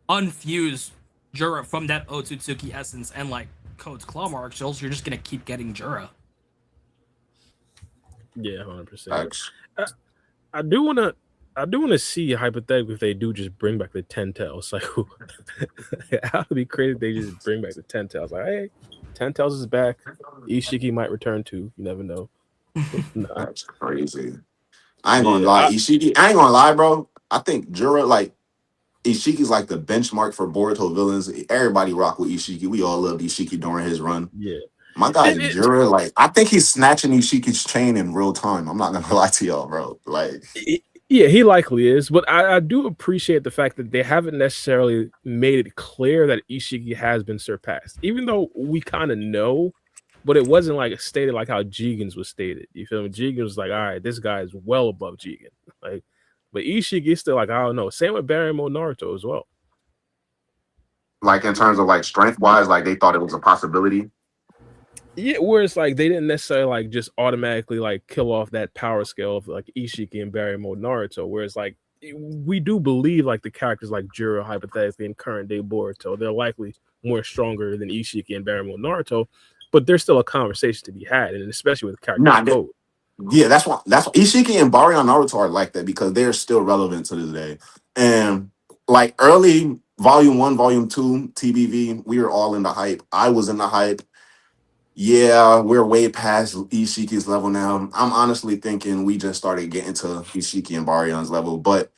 unfuse Jura from that Otsutsuki essence and like Code's claw marks, or else you're just gonna keep getting Jura. Yeah, 100%. I do wanna see hypothetically if they do just bring back the Ten Tails. Like, how would be crazy if they just bring back the Ten Tails? Like, hey, Ten Tails is back. Ishiki might return too. You never know. That's crazy. I ain't gonna lie, Ishiki. I ain't gonna lie, bro. I think Jura, like, Ishiki's like the benchmark for Boruto villains. Everybody rock with Ishiki. We all loved Ishiki during his run. Yeah. My guy Jura, like, I think he's snatching Ishiki's chain in real time. I'm not gonna lie to y'all, bro. Like, yeah, he likely is, but I do appreciate the fact that they haven't necessarily made it clear that Ishiki has been surpassed, even though we kind of know, but it wasn't like stated like how Jigen's was stated. You feel me? Jigen was like, all right, this guy is well above Jigen. Like, but Ishiki is still like, I don't know. Same with Barrymore Naruto as well. Like in terms of like strength wise, like they thought it was a possibility. Yeah, where it's like they didn't necessarily like just automatically like kill off that power scale of like Ishiki and Barrymore Naruto, where it's like we do believe like the characters like Jura hypothetically in current day Boruto, they're likely more stronger than Ishiki and Barrymore Naruto, but there's still a conversation to be had, and especially with characters Code. Yeah, that's why Ishiki and Barrymore Naruto are like that because they're still relevant to this day. And like early volume 1, volume 2, TBV, we were all in the hype. I was in the hype. Yeah, we're way past Ishiki's level now. I'm honestly thinking we just started getting to Ishiki and Barion's level. But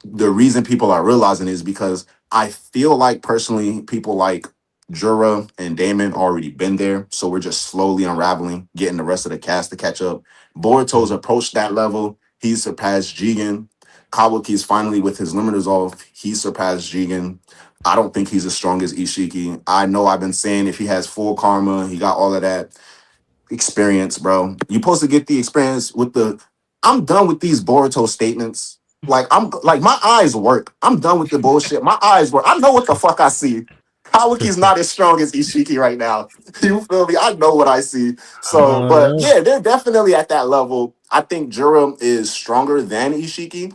the reason people are realizing is because I feel like personally people like Jura and Damon already been there. So we're just slowly unraveling, getting the rest of the cast to catch up. Boruto's approached that level. He's surpassed Jigen. Kawaki's finally with his limiters off. He surpassed Jigen. I don't think he's as strong as Ishiki. I know I've been saying if he has full karma, he got all of that experience, bro. You're supposed to get the experience with the. I'm done with these Boruto statements. Like I'm like my eyes work. I'm done with the bullshit. My eyes work. I know what the fuck I see. Kawaki's not as strong as Ishiki right now. You feel me? I know what I see. So, but yeah, they're definitely at that level. I think Jura is stronger than Ishiki.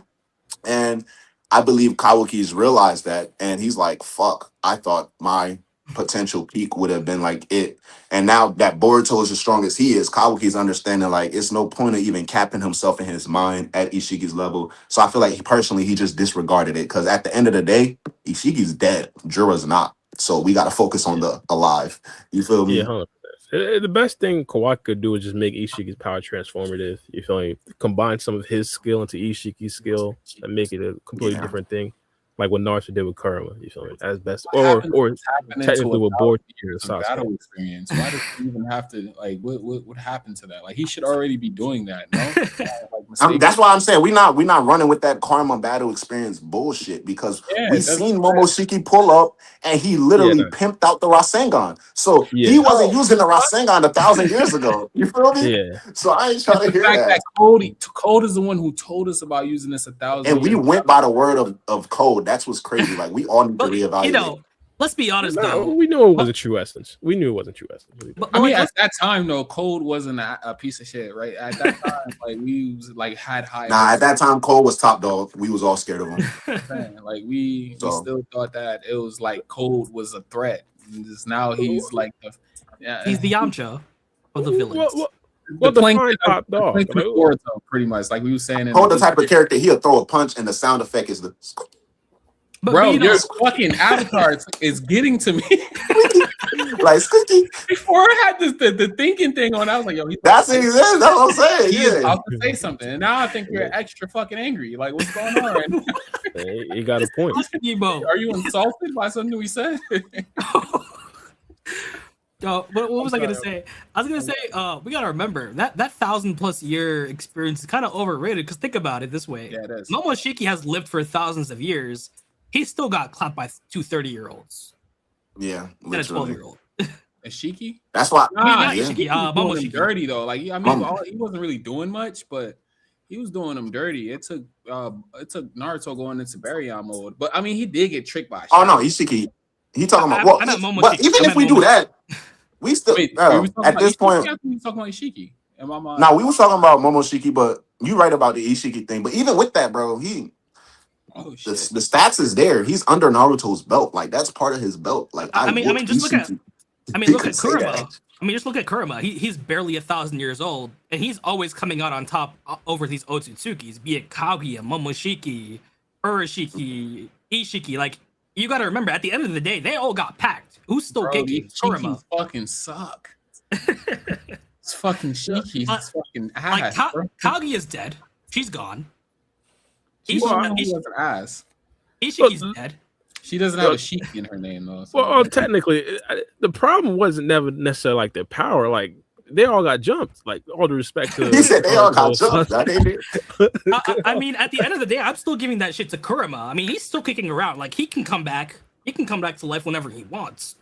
And I believe Kawaki's realized that, and he's like, fuck, I thought my potential peak would have been like it. And now that Boruto is as strong as he is, Kawaki's understanding like it's no point of even capping himself in his mind at Ishiki's level. So I feel like he just disregarded it because at the end of the day, Ishiki's dead. Jura's not. So we got to focus on the alive. You feel me? Yeah, the best thing Kawaki could do is just make Ishiki's power transformative. You feel me? Combine some of his skill into Ishiki's skill and make it a completely different thing, like what Naruto did with Kurama. You feel me? As best, or technically with Boruto battle experience. Why does he even have to like? What happened to that? Like he should already be doing that. No, that's why I'm saying we're not running with that karma battle experience bullshit because we seen Momoshiki pull up and he literally pimped out the Rasengan. So he wasn't using the Rasengan 1,000 years ago. You feel me? Yeah. So I ain't trying to hear that. Code is the one who told us about using this 1,000. And we went by the word of Code. That's what's crazy. Like we all need to reevaluate. You know, let's be honest though. We knew it wasn't true essence. We knew it wasn't true essence. But I mean, at that time though, Code wasn't a piece of shit, right? At that time, like we was like had high. Nah, at that time, Code was top dog. We was all scared of him. Like we still thought that it was like Code was a threat. And just now he's like he's the Yamcha of the villains. Well, the fine top dog, pretty much like we were saying. Hold the type of character he'll throw a punch and the sound effect is the. But bro, your fucking avatar is getting to me. Like squeaky. Before I had the thinking thing on, I was like, yo, that's it. That's what I'm saying. He is about to say something, and now I think you're extra fucking angry. Like, what's going on? Right now? He got a point. Are you insulted by something we said? what was I gonna say? I was gonna say, we gotta remember that 1,000+ year experience is kind of overrated. Because think about it this way: Yeah, it is. Momoshiki has lived for thousands of years. He still got clapped by two 30-year-olds Yeah, and a literally. 12-year-old. Ishiki? That's why. I mean, Nah, not yeah. Ishiki, he was doing him Momoshiki. dirty though. Like I mean, Momo. he wasn't really doing much, but he was doing him dirty. It took Naruto going into Baryon mode, but I mean, he did get tricked by. Oh no, Ishiki. He talking about I meant Momoshiki. but even I if we meant do that, we still Wait, at this point. I think we talking about Ishiki. Am I mind? Now we was talking about Momoshiki, but you right about the Ishiki thing. But even with that, bro, Oh the shit. stats is there. He's under Naruto's belt. Like that's part of his belt. Like I mean, just look at. Ishiki. I mean, He look could at say Kurama. that. I mean, just look at Kurama. He's barely 1,000 years old, and he's always coming out on top over these Otsutsukis, be it Kaguya, Momoshiki, Urashiki, Ishiki. Like, you got to remember, at the end of the day, they all got packed. Who's still kicking? These Kurama. Shikis fucking suck. It's fucking Shikis. It's fucking ass. Like, bro. Kaguya's dead. She's gone. She Ishiki's has an ass. dead. She doesn't have a Shiki in her name though. So. Well, technically, the problem wasn't never necessarily like their power. Like they all got jumped. Like all due respect to He said they all got jumped. That ain't it. I mean, at the end of the day, I'm still giving that shit to Kurama. I mean, he's still kicking around. Like, he can come back. He can come back to life whenever he wants.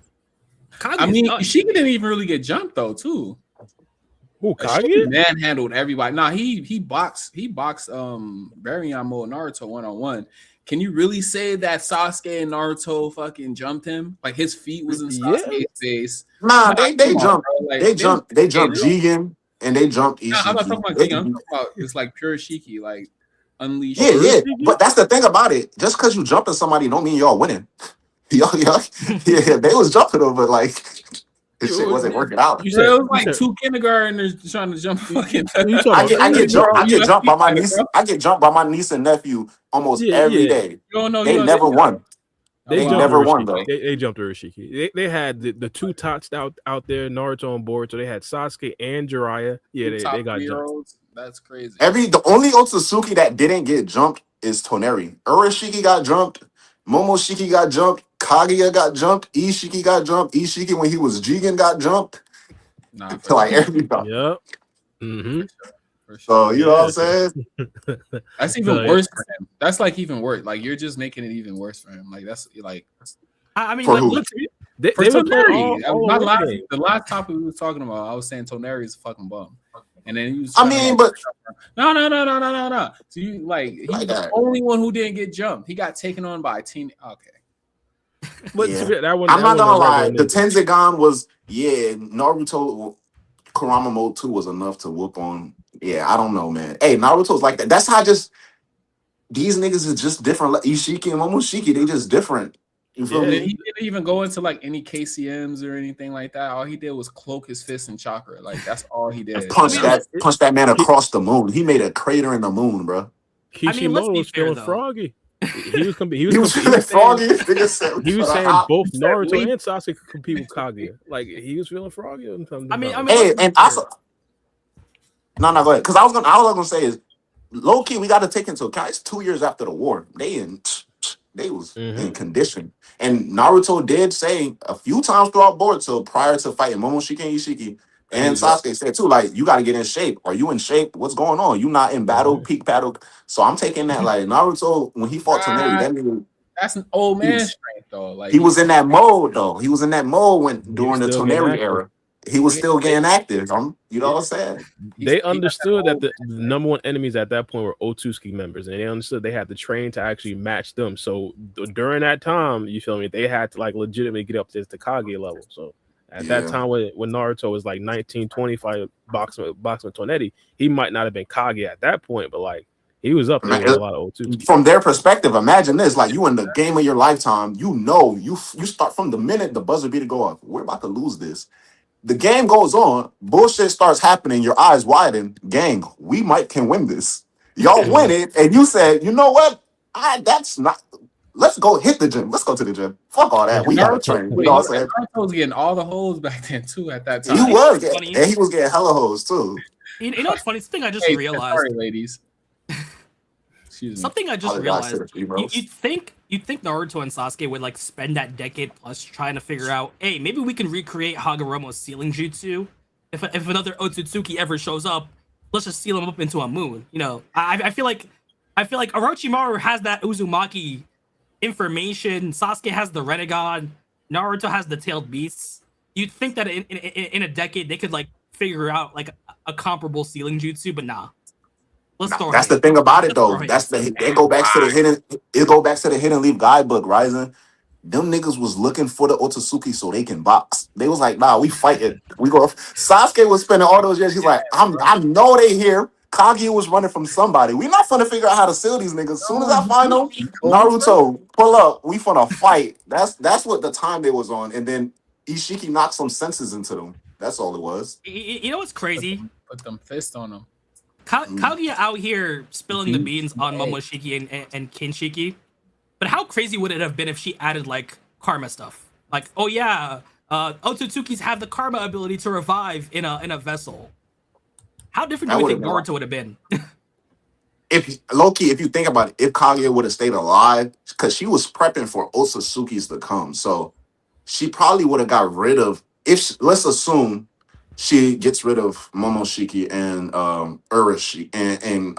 Kaguya's I mean, done. Shiki didn't even really get jumped though, too. Who Shiki Kage? manhandled everybody. Nah, he boxed Baryon mode Naruto 1-on-1. Can you really say that Sasuke and Naruto fucking jumped him? Like his feet was in Sasuke's face. Nah, they jumped. Like, They jumped Jigen and they jumped Ishiki. Nah, I'm not talking about Jigen. I'm talking about it's like pure Shiki, like unleashed. Yeah. But that's the thing about it. Just because you jumping somebody don't mean y'all winning. Yeah, they was jumping them, but like this shit wasn't working out. You Bro, said, it was like two kindergartners trying to jump fucking. I get jumped by my niece. I get jumped by my niece and nephew almost every day. They never won. They never won though. They jumped Urashiki. They had the two tots out there, Naruto on board, so they had Sasuke and Jiraiya. Yeah, they got jumped. That's crazy. The only Otsutsuki that didn't get jumped is Toneri. Urashiki got jumped. Momoshiki got jumped. Kaguya got jumped. Ishiki got jumped. Ishiki, when he was Jigen, got jumped. Nah, like everybody. Yep. Mm-hmm. For sure. So you know what I'm saying? That's even worse for him. That's like even worse. Like you're just making it even worse for him. Like that's like. I mean, for like, who? look, They For were playing Toneri, the last topic we were talking about, I was saying Toneri is a fucking bum. And then you. I mean, but no. So you like he's like the that. only one who didn't get jumped. He got taken on by a teen. Okay. But Yeah. that one, I'm not gonna lie. The ten. Tenzigan was Naruto Kurama Mode 2 was enough to whoop on. Yeah, I don't know, man. Hey, Naruto's like that. That's how these niggas is just different. Like Ishiki and Momoshiki, they just different. You feel me? He didn't even go into like any KCMs or anything like that. All he did was cloak his fist in chakra. Like that's all he did. Punch that man across the moon. He made a crater in the moon, bro. Kishimoto be was fair, feeling though. froggy. He was feeling froggy. He was saying both Naruto and Sasuke could compete with Kaguya. Like he was feeling froggy. Hey, and also, no, go ahead. Because I was gonna say is low key. We got to take into account. It's 2 years after the war. They was in condition. And Naruto did say a few times throughout Boruto prior to fighting Momoshiki and Ishiki and Sasuke said too, like, you got to get in shape. Are you in shape? What's going on? You not in battle, peak battle. So I'm taking that like Naruto when he fought Toneri. That's an old man strength though. Like he was in that mode though. He was in that mode during the Toneri era. He was still getting active. You know what I'm saying? They understood that the number one enemies at that point were Otsutsuki members, and they understood they had to train to actually match them. So during that time, you feel me? They had to like legitimately get up to the Kage level. So at that time, when Naruto was like 19, 25, boxing with Toneri, he might not have been Kage at that point, but like he was up there with a lot of Otsutsuki. From their perspective, imagine this: like you in the game of your lifetime. You start from the minute the buzzer beater go off. We're about to lose this. The game goes on, bullshit starts happening, your eyes widen. Gang, we can win this. Y'all win it, and you said, you know what? That's not. Let's go hit the gym. Let's go to the gym. Fuck all that. We gotta train. You know what I'm saying? Naruto was getting all the holes back then too. At that time, he was, and he was getting hella hoes too. You know what's funny? Something I just realized. Sorry, ladies. Something I just realized. You'd you'd think Naruto and Sasuke would like spend that decade plus trying to figure out, hey, maybe we can recreate Hagoromo's sealing jutsu. If another Otsutsuki ever shows up, let's just seal him up into a moon. You know, I feel like Orochimaru has that Uzumaki information. Sasuke has the Renegon. Naruto has the tailed beasts. You'd think that in a decade they could like figure out like a comparable sealing jutsu, but nah. Let's throw That's hands. the thing about it, Let's throw though. hands. That's the it go back to the hidden. It go back to the hidden leaf guidebook, Ryzen. Them niggas was looking for the Otsutsuki so they can box. They was like, nah, we fighting. We go. Sasuke was spending all those years. He's like, I know they here. Kage was running from somebody. We not finna figure out how to seal these niggas. As soon as I find them, Naruto, pull up. We finna fight. That's what the time they was on. And then Ishiki knocked some senses into them. That's all it was. You know what's crazy? Put them fists on them. Kaguya out here spilling the beans on Momoshiki and Kinshiki. But how crazy would it have been if she added like karma stuff? Like, oh yeah, Otsutsukis have the karma ability to revive in a vessel. How different do you think Boruto would have been? If Loki, if you think about it, if Kaguya would have stayed alive, because she was prepping for Otsutsukis to come, so she probably would have got rid of. Let's assume she gets rid of Momoshiki and Urashi and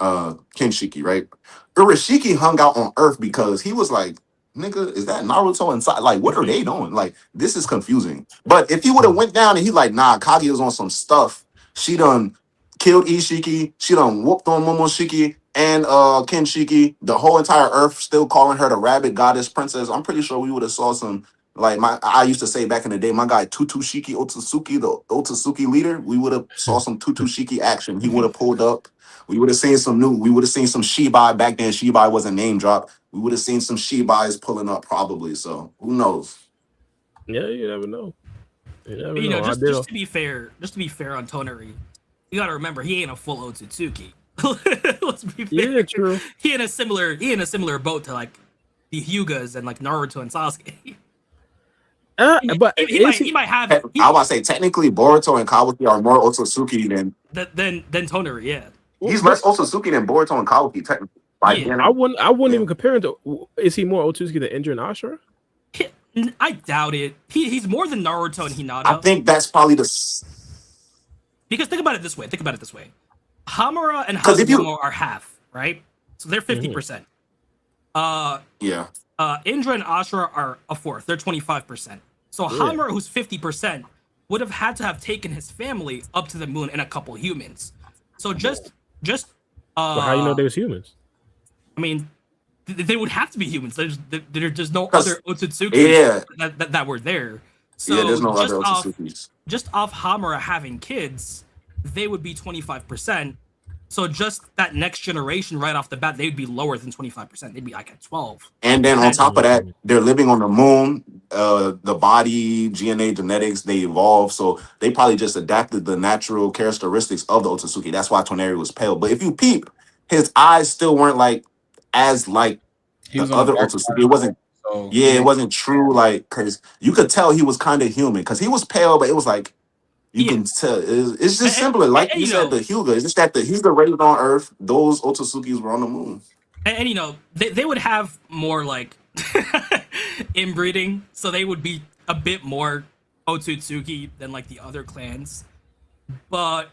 Kinshiki, right? Urashiki hung out on Earth because he was like, nigga, is that Naruto inside? Like, what are they doing? Like, this is confusing. But if he would have went down and he like, nah, Kaguya's on some stuff. She done killed Ishiki. She done whooped on Momoshiki and Kinshiki. The whole entire Earth still calling her the rabbit goddess princess. I'm pretty sure we would have saw some. Like I used to say back in the day, my guy Tutushiki Otsutsuki, the Otsutsuki leader, we would have saw some Tutushiki action. He would have pulled up. We would have seen some Shibai back then. Shibai was a name drop. We would have seen some Shibais pulling up probably. So who knows? Yeah, you never know. You know, just to be fair on Toneri, you gotta remember he ain't a full Otsutsuki. Let's be fair. Yeah, true. He in a similar boat to like the Hyugas and like Naruto and Sasuke. But he might have. I want to say technically Boruto and Kawaki are more Otsutsuki than Toneri. Yeah, he's less Otsutsuki than Boruto and Kawaki technically. I wouldn't even compare him to. Is he more Otsutsuki than Indra and Ashura? I doubt it. He's more than Naruto and Hinata. I think that's probably because think about it this way. Hamura and Hazumo are half, right? So they're 50%. Yeah. Indra and Ashura are a fourth. They're 25%. So Hamura, who's 50%, would have had to have taken his family up to the moon and a couple humans. So just. Well, how you know they was humans? I mean, they would have to be humans. There's no other Otsutsuki that were there. So there's no other Otsutsukis. Just off Hamura having kids, they would be 25%. So just that next generation right off the bat, they'd be lower than 25%. They'd be like at 12. And then on top of that, they're living on the moon. The body, DNA, genetics, they evolve. So they probably just adapted the natural characteristics of the Otsutsuki. That's why Toneri was pale. But if you peep, his eyes still weren't like as like the other Otsutsuki. It wasn't. So, it wasn't true. Like, because you could tell he was kind of human because he was pale, but it was like. You can tell it's just simpler. Like you said, the Hyuga. It's just that the Hyuga raised on Earth, those Otsutsuki's were on the moon. And you know, they would have more like inbreeding, so they would be a bit more Otsutsuki than like the other clans. But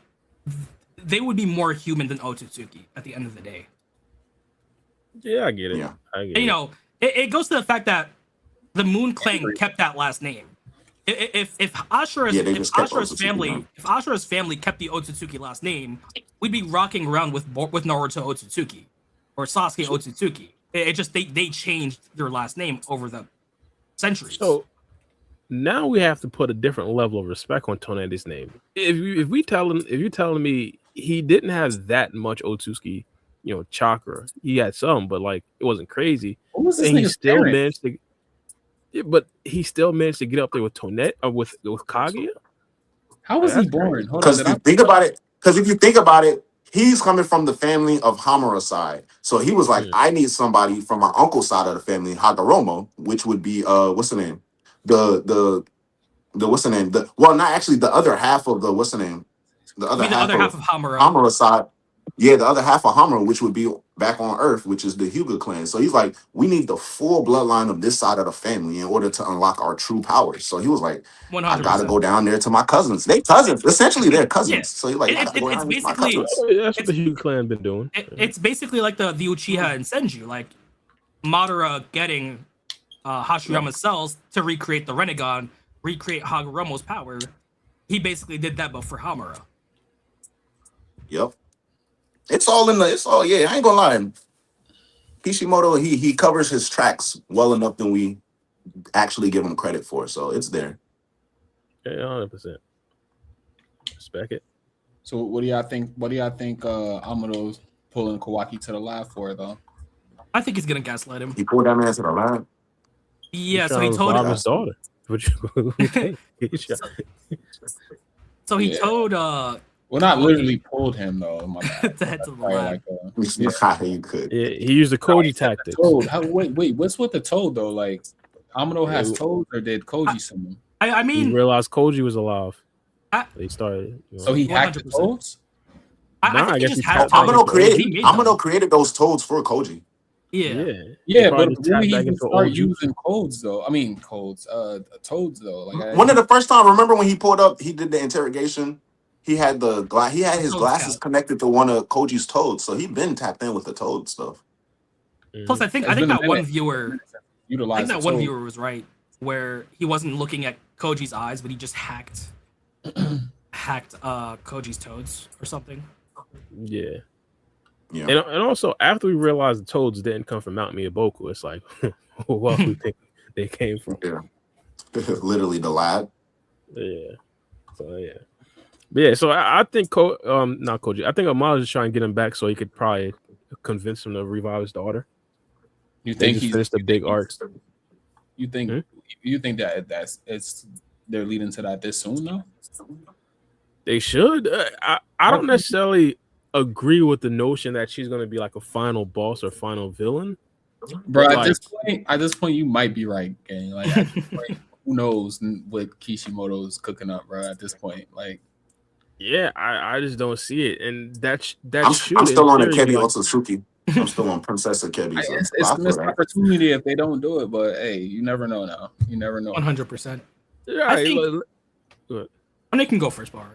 they would be more human than Otsutsuki at the end of the day. Yeah, I get it. Yeah. You know, it goes to the fact that the Moon Clan kept that last name. If Ashura's family kept the Otsutsuki last name, we'd be rocking around with Naruto Otsutsuki or Sasuke Otsutsuki. It just they changed their last name over the centuries. So now we have to put a different level of respect on Toneri's name. If you're telling me he didn't have that much Otsutsuki, chakra, he had some, but like it wasn't crazy. What was this and he nigga's still parent? managed to. Yeah, but he still managed to get up there with Tonet or with Kaguya. How was he born? Because if you think about it, he's coming from the family of Hamura's side. So he was like, I need somebody from my uncle's side of the family, Hagoromo, which would be what's the name? The what's the name? The other half of the other half of Hamura. Hamura's side. Yeah, the other half of Hamura, which would be back on Earth, which is the Hyuga clan. So he's like, we need the full bloodline of this side of the family in order to unlock our true powers. So he was like, I gotta 100%. go down there to my cousins. They cousins, essentially they're cousins. Yeah. So he's like, I gotta go down there to my basically- cousins. That's what the Hyuga clan been doing. It's basically like the Uchiha and Senju, like Madara getting Hashirama's cells to recreate the Rinnegan, recreate Hagoromo's power. He basically did that, but for Hamura. Yep. It's all in the. It's all. Yeah, I ain't gonna lie. Kishimoto, he covers his tracks well enough than we actually give him credit for. So it's there. Yeah, 100%. Respect it. So what do y'all think? What do y'all think? Amado's pulling Kawaki to the lab for though. I think he's gonna gaslight him. He pulled that man to the line. Yeah, so trying he to told rob him. his daughter. What you think? So he Yeah. told Well, not literally pulled him though. My bad. to head to the Probably lab. like, You could. Yeah, he used the Koji tactics. Toad. Wait. What's with the toad though? Like, Amado has toads, or did Koji summon? I He mean, realized Koji was alive. I- They started. You know. So he hacked the 100%. toads. I Nah, I think he guess just he has tapped to. back into Amado created those toads for Koji. Yeah. Yeah, probably but just when tapped he back can into start old using codes though. I mean codes, toads though. Like One of the first time, remember when he pulled up, he did the interrogation. He had he had his Toad glasses scout. connected to one of Koji's toads, so he'd been tapped in with the toad stuff. Plus, I think It's been a that one minute. viewer, utilize that the one toad. viewer was right, where he wasn't looking at Koji's eyes, but he just hacked Koji's toads or something. Yeah. Yeah. And also, after we realized the toads didn't come from Mount Miyaboku, it's like, well, we think they came from. Yeah. Literally the lab. Yeah. So yeah. But yeah, so I think not Koji. I think Amado is trying to get him back so he could probably convince him to revive his daughter. You They think just he's finished the big arc. You think you think that's they're leading to that this soon though? They should. I don't necessarily agree with the notion that she's going to be like a final boss or final villain. Bro, Like- at this point, you might be right, gang. Like, at this point, who knows what Kishimoto's cooking up, bro? At this point, like, Yeah, I just don't see it, and that I'm should. still on in Akebi theory, like, Otsutsuki. I'm still on Princess Akebi. So it's I a feel missed that. opportunity if they don't do it. But hey, you never know now. You never know. 100%. yeah, think- And they can go first, Bar.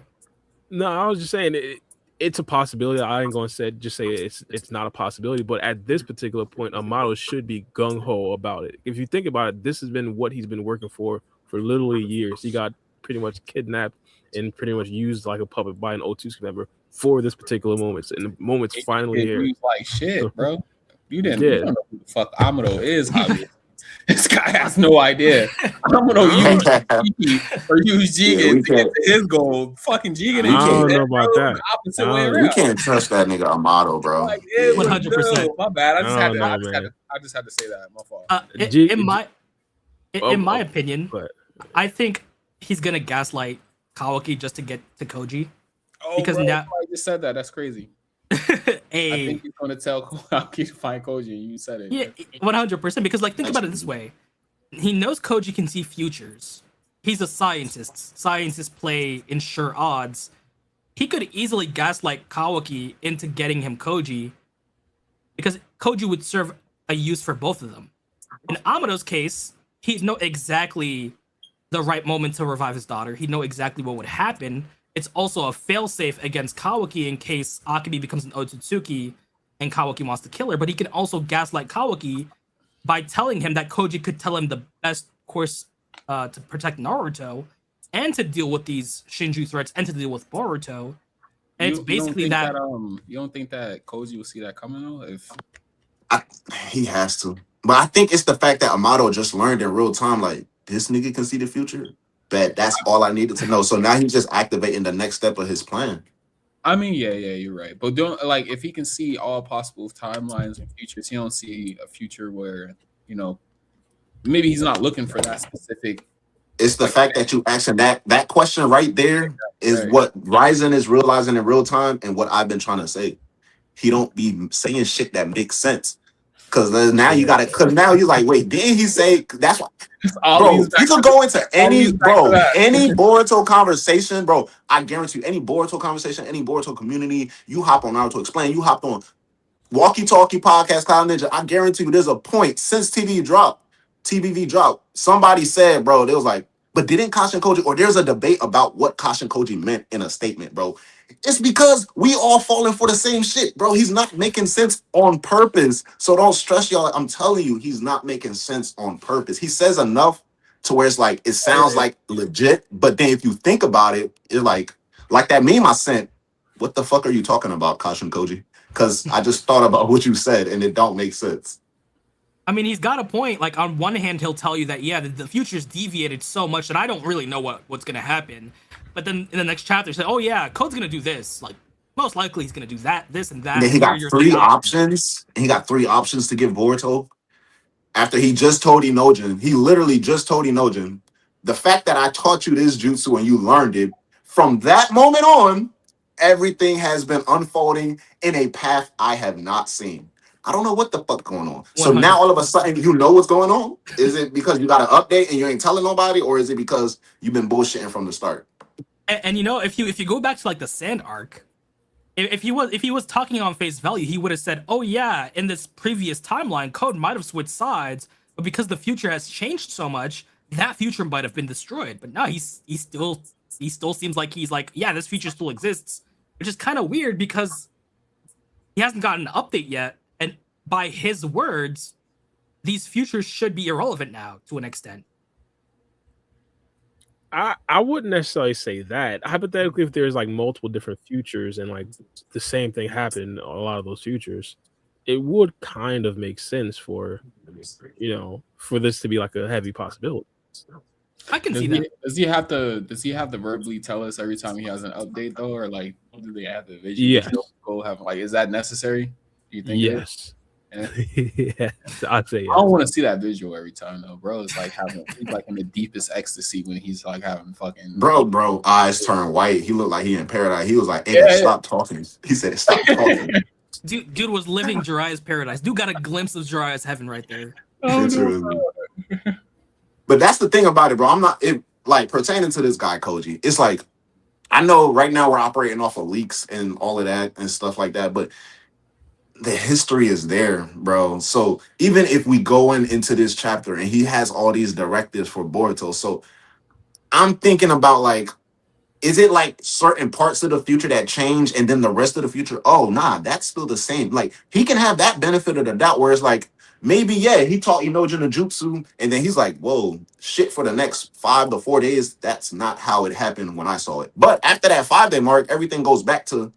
no, I was just saying it's a possibility. I ain't gonna say it's not a possibility, but at this particular point, Amado should be gung ho about it. If you think about it, this has been what he's been working for literally years. He got pretty much kidnapped and pretty much used like a puppet by an Otsuki member for this particular moment. And the moment's finally here. He's like, shit, bro. You don't Yeah. know who the fuck Amado is. Javi. This guy has no idea. Amado use Jigen or use Yeah, Jigen we to get can't- to his goal. Fucking Jigen and I don't Jigen, know about bro, that. the opposite I way don't- around. We can't trust that nigga Amado, bro. Like, yeah, 100%. My bad. I just had to. I don't know, I just had to say that. My fault. In my opinion, But I think he's gonna gaslight Kawaki just to get to Koji. Oh, because bro, now- I just said that. That's crazy. I A think he's gonna tell Kawaki to find Koji. And you said it. yeah, 100%. Because like, think about it this way: he knows Koji can see futures. He's a scientist. Scientists play ensure odds. He could easily gaslight Kawaki into getting him Koji, because Koji would serve a use for both of them. In Amado's case, he'd know exactly the right moment to revive his daughter. He'd know exactly what would happen. It's also a failsafe against Kawaki in case Akibi becomes an Otsutsuki and Kawaki wants to kill her. But he can also gaslight Kawaki by telling him that Koji could tell him the best course to protect Naruto and to deal with these Shinju threats and to deal with Boruto. And it's basically that. You don't think that Koji will see that coming though? If He has to. But I think it's the fact that Amado just learned in real time, like, this nigga can see the future. That's all I needed to know. So now he's just activating the next step of his plan. I mean, yeah, you're right. But don't like if he can see all possible timelines and futures, he don't see a future where maybe he's not looking for that specific. It's the fact that you asking that question right there is Right. what Ryzen is realizing in real time and what I've been trying to say. He don't be saying shit that makes sense. Cause now you gotta. Cause now you're like, wait, didn't he say? That's why, bro. You could go into any Boruto conversation, bro. I guarantee you, any Boruto conversation, any Boruto community, you hop on Naruto Explain, you hopped on Walkie Talkie Podcast, Cloud Ninja, I guarantee you there's a point since TBV dropped, somebody said, bro, they was like, but didn't Kashin Koji, or there's a debate about what Kashin Koji meant in a statement, bro. It's because we all falling for the same shit, bro. He's not making sense on purpose. So don't stress y'all. I'm telling you, he's not making sense on purpose. He says enough to where it's like, it sounds like legit, but then if you think about it, it's like that meme I sent, what the fuck are you talking about, Kashin Koji? Because I just thought about what you said and it don't make sense. I mean, he's got a point. Like, on one hand, he'll tell you that, yeah, the future's deviated so much that I don't really know what's going to happen. But then in the next chapter, say, oh, yeah, Code's going to do this. Like, most likely he's going to do that, this, and that. And then he got three options. He got three options to give Boruto. After he just told Inojin, he literally just told Inojin, the fact that I taught you this jutsu and you learned it, from that moment on, everything has been unfolding in a path I have not seen. I don't know what the fuck going on. 100%. So now all of a sudden you know what's going on? Is it because you got an update and you ain't telling nobody, or is it because you've been bullshitting from the start? And you know, if you go back to like the Sand arc, if he was talking on face value, he would have said, "Oh yeah, in this previous timeline, Code might have switched sides, but because the future has changed so much, that future might have been destroyed." But now he still seems like he's like, "Yeah, this future still exists," which is kind of weird because he hasn't gotten an update yet. And by his words, these futures should be irrelevant now to an extent. I wouldn't necessarily say that. Hypothetically, if there's like multiple different futures and like the same thing happened in a lot of those futures, it would kind of make sense for, you know, for this to be like a heavy possibility. I can see that. Does he have to verbally tell us every time he has an update though, or like do they have the vision? Yes. Go have like, is that necessary? Do you think? Yes. Yeah, I'd say yes. I don't want to see that visual every time though, bro. It's like he's like in the deepest ecstasy when he's like having fucking bro eyes turn white. He looked like he in paradise. He was like, "Hey, stop talking." He said, "Stop talking." Dude was living Jiraiya's paradise. Dude got a glimpse of Jiraiya's heaven right there. Oh, no. But that's the thing about it, bro. I'm not like pertaining to this guy Koji. It's like, I know right now we're operating off of leaks and all of that and stuff like that, but the history is there, bro. So even if we go into this chapter and he has all these directives for Boruto, so I'm thinking about like, is it like certain parts of the future that change and then the rest of the future, oh nah, that's still the same. Like he can have that benefit of the doubt where it's like, maybe yeah, he taught Inojin the jutsu and then he's like, whoa, shit, for the next 5 to 4 days, that's not how it happened when I saw it. But after that 5-day mark, everything goes back to,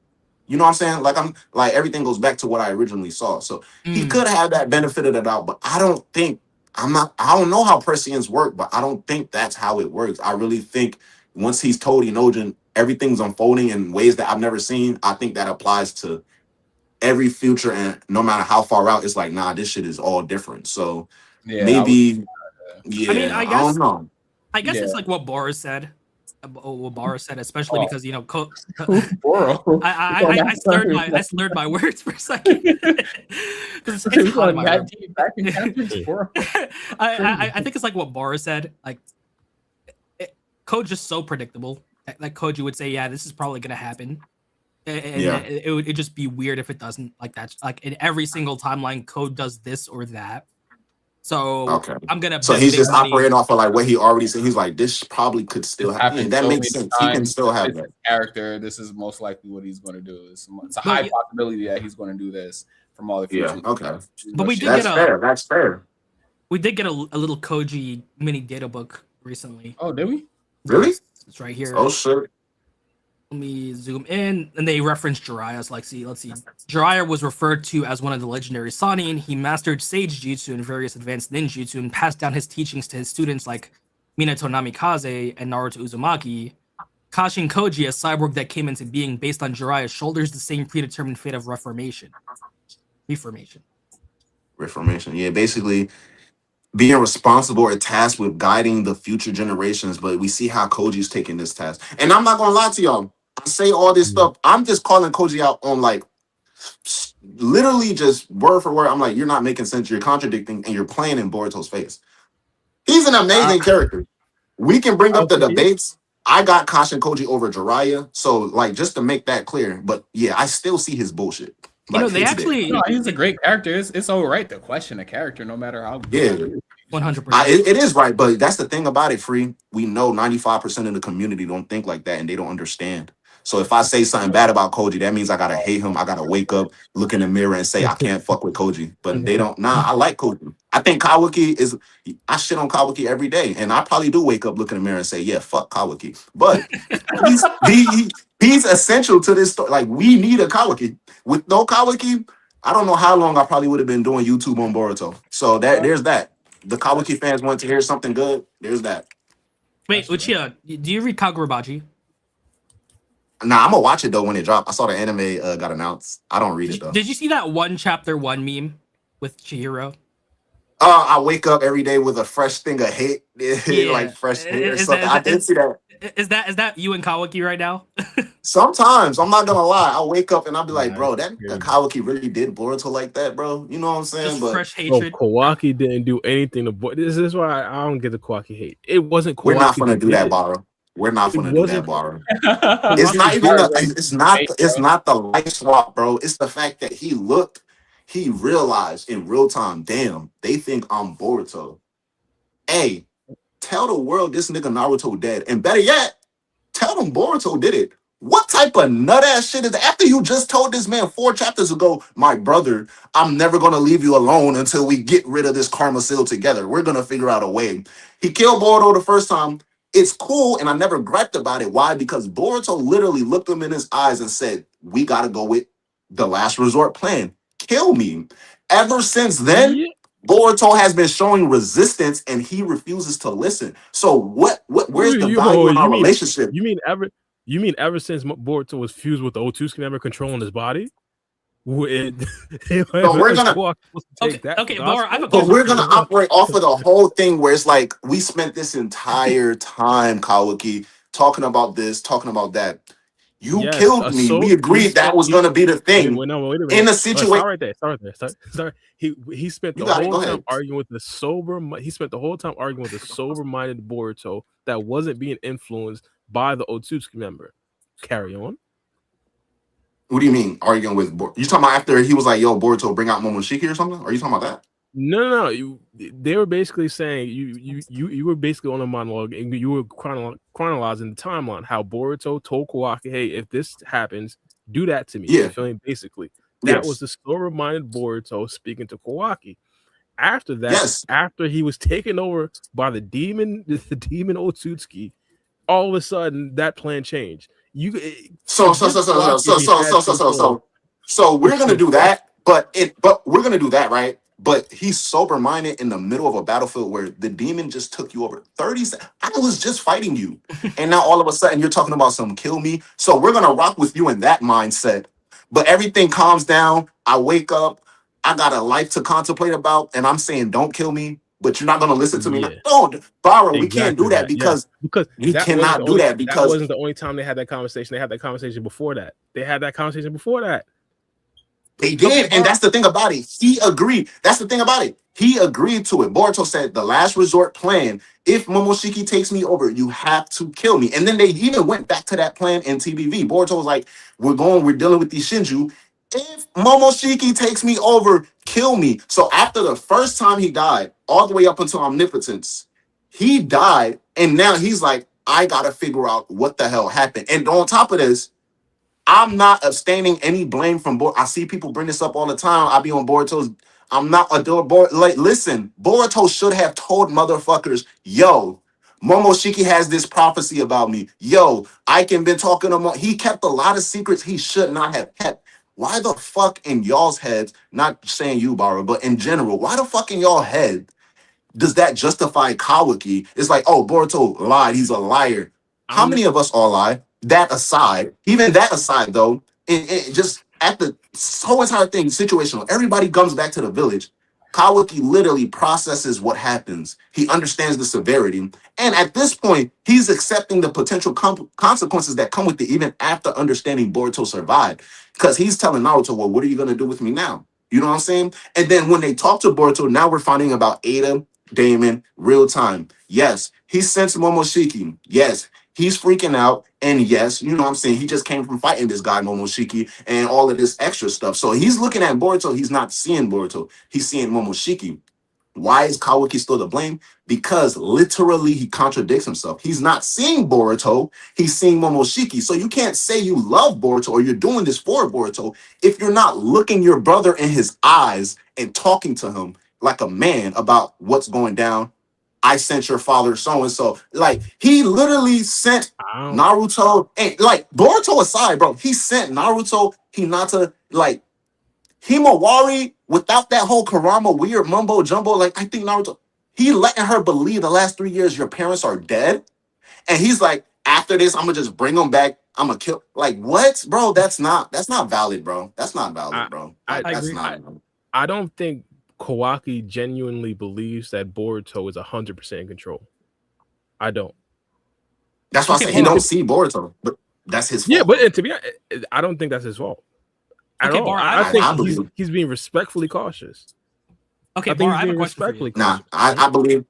you know what I'm saying? Like I'm like everything goes back to what I originally saw. So he could have that benefit of the doubt, but I don't know how prescience work, but I don't think that's how it works. I really think once he's told Inojin everything's unfolding in ways that I've never seen, I think that applies to every future, and no matter how far out, it's like, nah, this shit is all different. So yeah, maybe I mean, I don't know. I guess it's like what Boris said. Especially because you know, I slurred my words for a second. Because it's hot in my room. I think it's like what Boris said. Like, Code's just so predictable. Like Koji would say, "Yeah, this is probably gonna happen," and it'd just be weird if it doesn't. Like that's like in every single timeline, Code does this or that. So okay. I'm gonna. So he's just operating off of like what he already said. He's like, this probably could still happen. That makes sense. He can still have that character. This is most likely what he's going to do. It's a high possibility that he's going to do this from all the future. Yeah. Okay. But we did that's fair. We did get a little Koji mini data book recently. Oh, did we? Really? It's right here. Oh shit. Let me zoom in, and they reference Jiraiya. So let's see. Jiraiya was referred to as one of the legendary Sannin. He mastered Sage Jutsu and various advanced ninjutsu and passed down his teachings to his students like Minato Namikaze and Naruto Uzumaki. Kashin Koji, a cyborg that came into being based on Jiraiya, shoulders the same predetermined fate of reformation. Yeah, basically being responsible or tasked with guiding the future generations. But we see how Koji's taking this task. And I'm not going to lie to y'all. I say all this stuff. I'm just calling Koji out on like literally just word for word. I'm like, you're not making sense. You're contradicting and you're playing in Boruto's face. He's an amazing character. We can bring up the debates. I got Kashin Koji over Jiraiya. So like, just to make that clear. But yeah, I still see his bullshit. Like they it's there. actually No, he's a great character. It's all right to question a character, no matter how Yeah. good. 100%. It is right, but that's the thing about it, Free. We know 95% of the community don't think like that and they don't understand. So if I say something bad about Koji, that means I gotta hate him. I gotta wake up, look in the mirror, and say I can't fuck with Koji. But they don't. Nah, I like Koji. I think Kawaki is. I shit on Kawaki every day, and I probably do wake up, look in the mirror, and say, yeah, fuck Kawaki. But he's essential to this story. Like we need a Kawaki. With no Kawaki, I don't know how long I probably would have been doing YouTube on Boruto. So there's that. The Kawaki fans want to hear something good. There's that. Wait, Uchiha, do you read Kagurabachi? Nah, I'm gonna watch it though when it dropped. I saw the anime got announced. I don't read it though. Did you see that one chapter one meme with Chihiro? I wake up every day with a fresh thing of hate, Yeah. like fresh hate or Is something. that- I did see that. Is that you and Kawaki right now? Sometimes I'm not gonna lie. I wake up and I'll be like, Nah, bro, it's that crazy. Kawaki really did Boruto like that, bro. You know what I'm saying? Just But fresh Bro, hatred. Kawaki didn't do anything to This is why I don't get the Kawaki hate. It wasn't Kawaki. we're not gonna do that, did. Bara. We're not It gonna do wasn't- that, Bara. It's not even it's not the life swap, bro. It's the fact that he realized in real time, damn, they think I'm Boruto. Hey, tell the world this nigga Naruto dead. And better yet, tell them Boruto did it. What type of nut ass shit is that? After you just told this man 4 chapters ago, my brother, I'm never gonna leave you alone until we get rid of this karma seal together. We're gonna figure out a way. He killed Boruto the first time. It's cool, and I never griped about it. Why? Because Boruto literally looked him in his eyes and said, we gotta go with the last resort plan. Kill me. Ever since then, Yeah. Boruto has been showing resistance and he refuses to listen. So where's the value in our relationship? You mean ever since Boruto was fused with the Otsuki member controlling his body? We're gonna- Okay, Bora, I have a But question. we're gonna operate off of the whole thing where it's like we spent this entire time, Kawaki, talking about this, talking about that. You Yes, killed me. We agreed that was gonna be the thing. Wait a minute. In a Start situation. right there. Start right there. Start. He spent You the got it, whole go time ahead. arguing with the sober. He spent the whole time arguing with the sober-minded Boruto that wasn't being influenced by the Otsuki member. Carry on. What do you mean arguing with you talking about after he was like, yo, Boruto, bring out Momoshiki or something? Are you talking about that? No. They were basically saying you were basically on a monologue and you were chronologizing the timeline. How Boruto told Kawaki, "Hey, if this happens, do that to me." Yeah. You feel me? Basically, that Yes. was the sober-minded Boruto speaking to Kawaki. After that, Yes. after he was taken over by the demon Otsutsuki, all of a sudden that plan changed. So we're gonna do that, but we're gonna do that, right? But he's sober-minded in the middle of a battlefield where the demon just took you over 30 seconds. I was just fighting you. And now all of a sudden you're talking about some kill me. So we're gonna rock with you in that mindset. But everything calms down. I wake up, I got a life to contemplate about, and I'm saying don't kill me, but you're not gonna listen to me. Yeah. Don't borrow. We can't do that because we that cannot do that because that wasn't the only time they had that conversation. They had that conversation before that. They did, and that's the thing about it. He agreed. That's the thing about it. He agreed to it. Boruto said the last resort plan. If Momoshiki takes me over, you have to kill me. And then they even went back to that plan in TBV. Boruto was like, we're dealing with these Shinju. If Momoshiki takes me over, kill me. So after the first time he died, all the way up until Omnipotence, he died, and now he's like, I gotta figure out what the hell happened. And on top of this, I'm not abstaining any blame from Boruto. I see people bring this up all the time. I be on Boruto's. I'm not a Boruto. Like, listen, Boruto should have told motherfuckers, yo, Momoshiki has this prophecy about me. Yo, Ike been talking about. He kept a lot of secrets he should not have kept. Why the fuck in y'all's heads, not saying you, Bara, but in general, why the fuck in y'all head does that justify Kawaki? It's like, oh, Boruto lied. He's a liar. How many of us all lie? That aside, even that aside, though, it just at the whole entire thing, situational. Everybody comes back to the village. Kawaki literally processes what happens. He understands the severity. And at this point, he's accepting the potential consequences that come with it, even after understanding Boruto survived. Because he's telling Naruto, well, what are you going to do with me now? You know what I'm saying? And then when they talk to Boruto, now we're finding about Ada, Damon, real time. Yes, he sensed Momoshiki. Yes, He's freaking out. And yes, you know what I'm saying? He just came from fighting this guy, Momoshiki, and all of this extra stuff. So he's looking at Boruto. He's not seeing Boruto. He's seeing Momoshiki. Why is Kawaki still to blame? Because literally he contradicts himself. He's not seeing Boruto, he's seeing Momoshiki. So you can't say you love Boruto or you're doing this for Boruto if you're not looking your brother in his eyes and talking to him like a man about what's going down. I sent your father so and so. Like he literally sent Naruto and like Boruto aside, bro. He sent Naruto, Hinata, like Himawari without that whole Karama weird mumbo jumbo. Like I think Naruto, he letting her believe the last 3 years your parents are dead, and he's like, after this, I'm gonna just bring them back. I'm gonna kill. Like what, bro? That's not valid, bro. That's not valid, bro. I That's agree. not. I don't think Kawaki genuinely believes that Boruto is 100% in control. I don't. That's why I say he don't see Boruto, but that's his fault. Yeah, but to be honest, I don't think that's his fault at all. I think he's being respectfully cautious. Okay, Bar, I have a question for you. Nah, I believe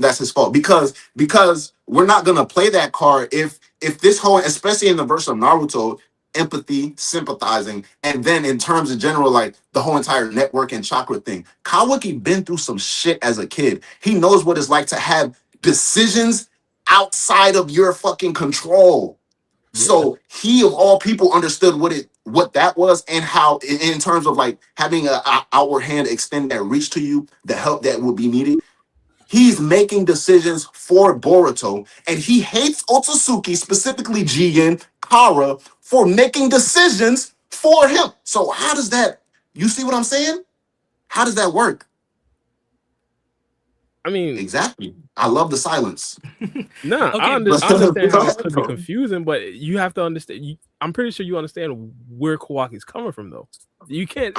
that's his fault because we're not gonna play that card if this whole, especially in the verse of Naruto, empathy, sympathizing, and then in terms of general, like the whole entire network and chakra thing. Kawaki been through some shit as a kid. He knows what it's like to have decisions outside of your fucking control. Yeah. So he of all people understood what that was and how in terms of like having an outward hand extend that reach to you, the help that would be needed. He's making decisions for Boruto, and he hates Otsutsuki, specifically Jigen, Kara, for making decisions for him. So how does that, you see what I'm saying? How does that work? I mean, exactly. I love the silence. No, okay, I understand how this could be confusing, but you have to understand. I'm pretty sure you understand where Kawaki's coming from, though. You can't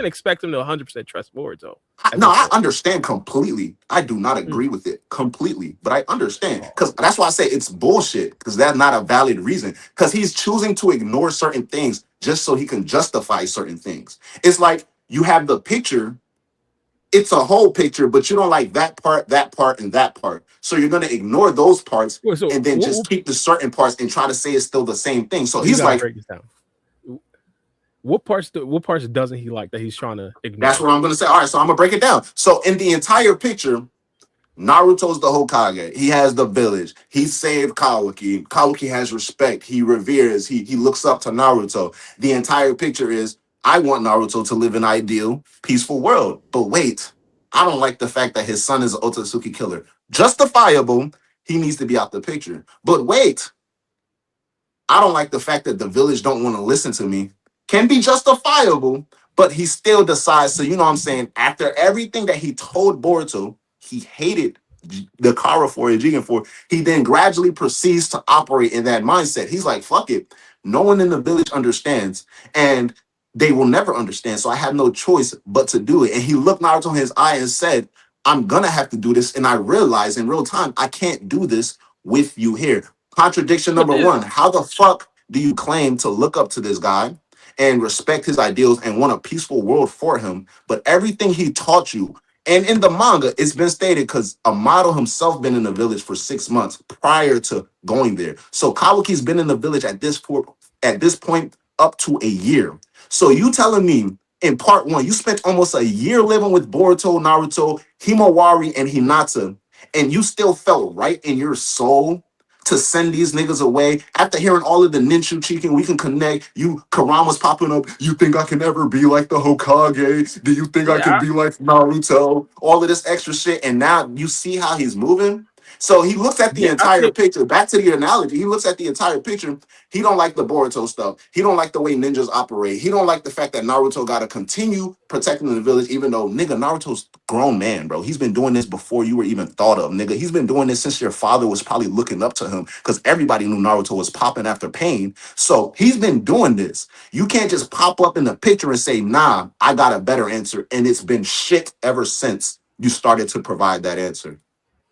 expect him to 100% trust Boruto. I understand completely. I do not agree with it completely, but I understand because that's why I say it's bullshit because that's not a valid reason because he's choosing to ignore certain things just so he can justify certain things. It's like you have the picture. It's a whole picture, but you don't like that part, and that part. So you're going to ignore those parts and then just keep the certain parts and try to say it's still the same thing. So he's like, break this down. What parts doesn't he like that he's trying to ignore? That's what I'm going to say. All right, so I'm going to break it down. So in the entire picture, Naruto's the Hokage. He has the village. He saved Kawaki. Kawaki has respect. He reveres. He looks up to Naruto. The entire picture is, I want Naruto to live an ideal, peaceful world. But wait, I don't like the fact that his son is an Otsutsuki killer. Justifiable, he needs to be out the picture. But wait, I don't like the fact that the village don't want to listen to me. Can be justifiable, but he still decides. So you know what I'm saying? After everything that he told Boruto, he hated the Kara for it, Jigen for, he then gradually proceeds to operate in that mindset. He's like, fuck it. No one in the village understands. And they will never understand. So I have no choice but to do it. And he looked Naruto in his eye and said, I'm going to have to do this. And I realized in real time, I can't do this with you here. Contradiction number one. How the fuck do you claim to look up to this guy and respect his ideals and want a peaceful world for him? But everything he taught you, and in the manga, it's been stated because Amado himself been in the village for 6 months prior to going there. So Kawaki's been in the village at this point up to a year. So you telling me in part one, you spent almost a year living with Boruto, Naruto, Himawari, and Hinata, and you still felt right in your soul to send these niggas away after hearing all of the ninchuriki, we can connect. You, Kurama's popping up. You think I can ever be like the Hokage? Do you think I can be like Naruto? All of this extra shit, and now you see how he's moving. So he looks at the entire picture. Back to the analogy, he looks at the entire picture. He don't like the Boruto stuff. He don't like the way ninjas operate. He don't like the fact that Naruto got to continue protecting the village, even though, nigga, Naruto's grown man, bro. He's been doing this before you were even thought of, nigga. He's been doing this since your father was probably looking up to him because everybody knew Naruto was popping after pain. So he's been doing this. You can't just pop up in the picture and say, nah, I got a better answer. And it's been shit ever since you started to provide that answer.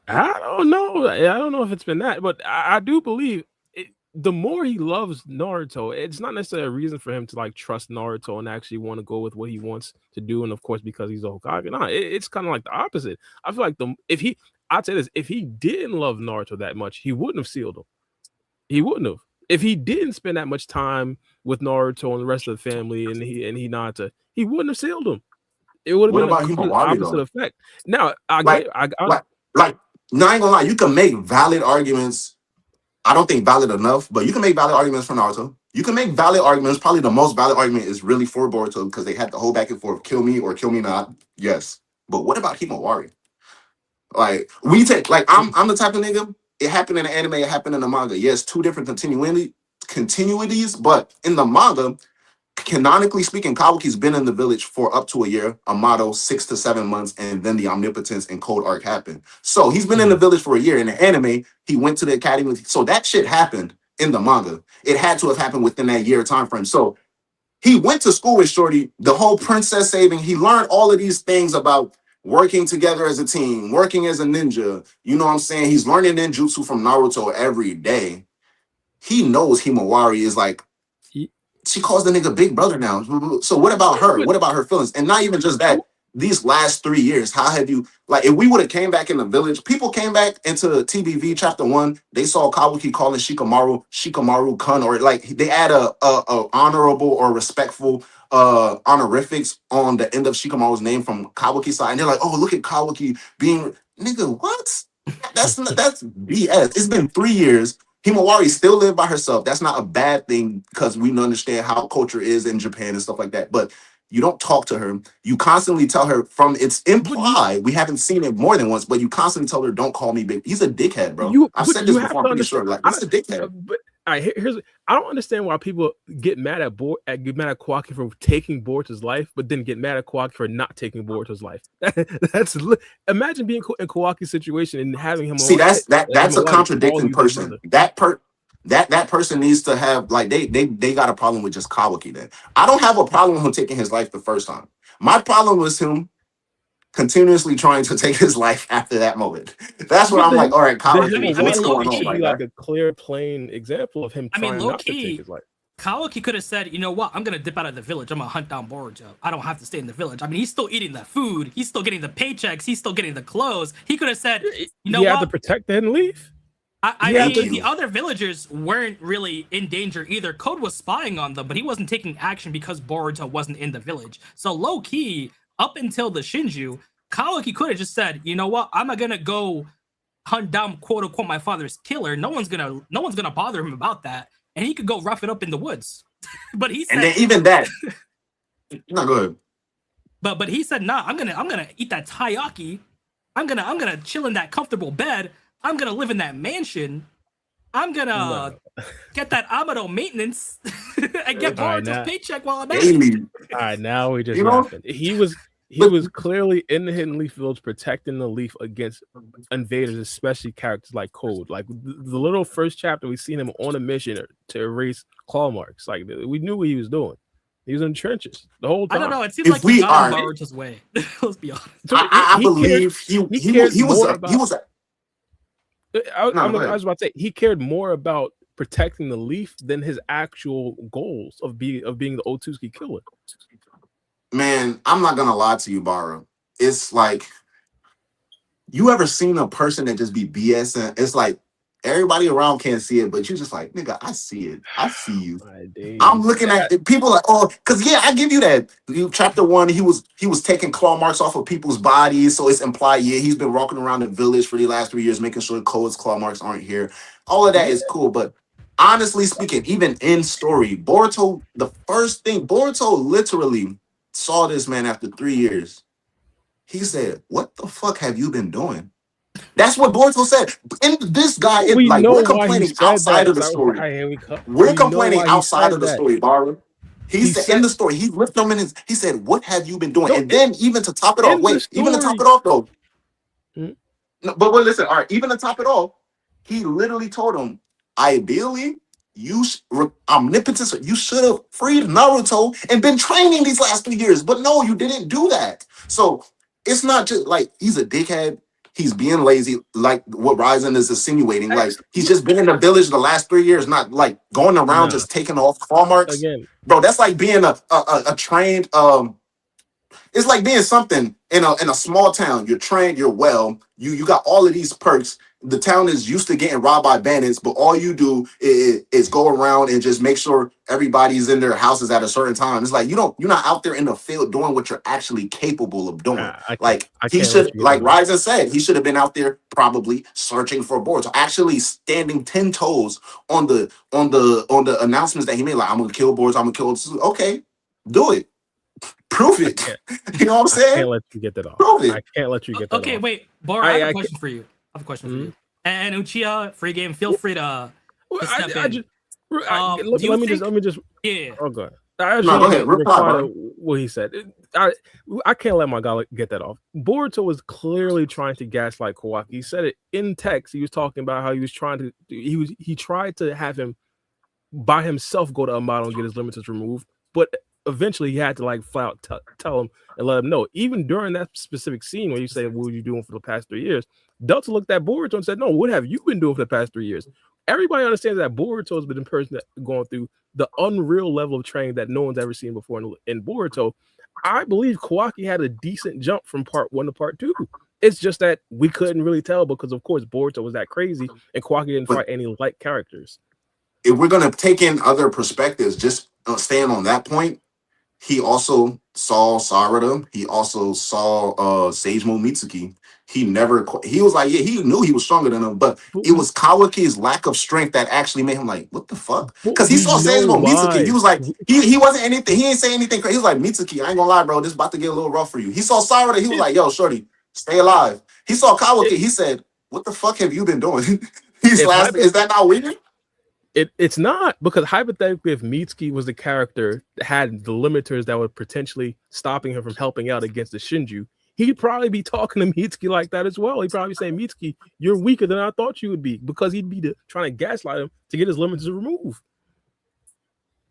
I don't know. I don't know if it's been that, but I do believe the more he loves Naruto, it's not necessarily a reason for him to like trust Naruto and actually want to go with what he wants to do. And of course, because he's a Hokage, it's kind of like the opposite. I feel like I'd say this: if he didn't love Naruto that much, he wouldn't have sealed him. He wouldn't have. If he didn't spend that much time with Naruto and the rest of the family, and Hinata, he wouldn't have sealed him. It would have What been about a complete Himawari opposite though? effect. Now, I Like, get, I like, no, I ain't gonna lie. You can make valid arguments. I don't think valid enough, but you can make valid arguments for Naruto. You can make valid arguments. Probably the most valid argument is really for Boruto because they had the whole back and forth, kill me or kill me not. Yes, but what about Himawari? Like we take, like I'm the type of nigga. It happened in the anime. It happened in the manga. Yes, two different continuities, but in the manga, canonically speaking, Kawaki's been in the village for up to a year, Amato 6 to 7 months, and then the Omnipotence and Cold Arc happened. So he's been in the village for a year. In the anime, he went to the academy. So that shit happened in the manga. It had to have happened within that year time frame. So he went to school with Shorty, the whole princess saving. He learned all of these things about working together as a team, working as a ninja. You know what I'm saying? He's learning ninjutsu from Naruto every day. He knows Himawari is like, she calls the nigga big brother now. So what about her? What about her feelings? And not even just that. These last 3 years, how have you, like, if we would have came back in the village, people came back into TBV chapter 1, they saw Kawaki calling Shikamaru kun, or like they add a honorable or respectful honorifics on the end of Shikamaru's name from Kawaki's side, and they're like, oh, look at Kawaki being, nigga, what? That's BS. It's been 3 years. Himawari still lived by herself. That's not a bad thing because we understand how culture is in Japan and stuff like that. But you don't talk to her. You constantly tell her from it's implied. We haven't seen it more than once, but you constantly tell her, "Don't call me big." He's a dickhead, bro. I've said this before. I'm pretty sure. Like, he's a dickhead. But here's I don't understand why people get mad at Kawaki for taking Boruto's life, but then get mad at Kawaki for not taking Boruto's life. That's imagine being in Kawaki's situation and having him. See, that's a contradicting person. That person needs to have, like, they got a problem with just Kawaki. Then I don't have a problem with him taking his life the first time. My problem was him continuously trying to take his life after that moment. That's what I'm like. All right, Kawaki, what's going on? Like a clear, plain example of him trying not to take his life. Kawaki could have said, you know what, I'm going to dip out of the village. I'm going to hunt down Boruto. I don't have to stay in the village. I mean, he's still eating the food. He's still getting the paychecks. He's still getting the clothes. He could have said, you know what? He had to protect that and leave. I mean, the other villagers weren't really in danger either. Code was spying on them, but he wasn't taking action because Boruto wasn't in the village. So low-key, up until the Shinju, Kawaki could have just said, you know what, I'm not going to go hunt down, quote-unquote, my father's killer. No one's gonna bother him about that. And he could go rough it up in the woods. But he said, and then even that. No, go ahead. But he said, nah, I'm gonna eat that taiyaki. I'm gonna chill in that comfortable bed. I'm gonna live in that mansion. I'm gonna get that Amado maintenance and get Boruto's paycheck while I'm at it. All right, now we just laughing. He was clearly in the Hidden Leaf Village protecting the leaf against invaders, especially characters like Code. Like the little first chapter, we seen him on a mission to erase claw marks. Like we knew what he was doing. He was in the trenches the whole time. I don't know. It seems like he got Boruto's way. Let's be honest. So I believe he was. I was about to say he cared more about protecting the leaf than his actual goals of being the Otsuki killer. Man, I'm not gonna lie to you, Bara. It's like, you ever seen a person that just be BSing? It's like everybody around can't see it, but you just like, nigga, I see it. I see you. I'm looking at it. People like, oh, because I give you that. Chapter 1, he was taking claw marks off of people's bodies, so it's implied, he's been walking around the village for the last 3 years, making sure Code's claw marks aren't here. All of that is cool, but honestly speaking, even in story, Boruto literally saw this man after 3 years. He said, what the fuck have you been doing? That's what Boruto said. And this guy is like, we're complaining outside of the story. We're complaining outside of the story, Bara. He said in the story, he lifted him in his, he said, what have you been doing? And then even to top it off, though. No, but listen, all right, even to top it off, he literally told him, ideally, Omnipotence, you should have freed Naruto and been training these last 3 years. But no, you didn't do that. So it's not just like he's a dickhead. He's being lazy, like what Ryzen is insinuating. Like he's just been in the village the last 3 years, not like going around just taking off claw marks. Again, bro, that's like being a trained it's like being something in a small town. You're trained, you're well, you got all of these perks. The town is used to getting robbed by bandits, but all you do is go around and just make sure everybody's in their houses at a certain time. It's like you're not out there in the field doing what you're actually capable of doing. Like I he can't let should, you get like that off. Ryzen said, he should have been out there probably searching for boards, actually standing 10 toes on the announcements that he made. Like, I'm gonna kill boards, I'm gonna kill. Okay, do it. Prove I it. can't. You know what I'm I saying? can't let you get that off. Prove it. I can't let you get that Okay, off. wait, Bora, I have I a question for you. I have a question for Mhm. you. And Uchiha, free game, feel free to step in. Just, Do you let me think- just. Yeah. Oh god. I just No, go want ahead. to Reply, reply bro. to what he said. I can't let my guy get that off. Boruto was clearly trying to gaslight Kawaki. He said it in text. He was talking about how he was trying to. He tried to have him by himself go to Amato and get his limiters removed, but eventually he had to like flat out tell him and let him know. Even during that specific scene where you say, "What were you doing for the past 3 years?" Delta looked at Boruto and said, "No, what have you been doing for the past 3 years?" Everybody understands that Boruto has been the person that going through the unreal level of training that no one's ever seen before in Boruto. I believe Kawaki had a decent jump from part 1 to part 2. It's just that we couldn't really tell because, of course, Boruto was that crazy and Kawaki didn't But fight any light characters. if we're gonna take in other perspectives, just staying on that point, he also saw Sarada. He also saw Seijimo Mitsuki. He was like, yeah, he knew he was stronger than him, but it was Kawaki's lack of strength that actually made him like, what the fuck? Because he saw Seijimo Mitsuki. He was like, he wasn't anything, he didn't say anything crazy. He was like, Mitsuki, I ain't gonna lie, bro, this is about to get a little rough for you. He saw Sarada, he was like, yo, shorty, stay alive. He saw Kawaki, he said, what the fuck have you been doing? Is that not weird? It's not, because hypothetically, if Mitsuki was the character that had the limiters that were potentially stopping him from helping out against the Shinju, he'd probably be talking to Mitsuki like that as well. He'd probably say, Mitsuki, you're weaker than I thought you would be, because he'd be trying to gaslight him to get his limiters removed.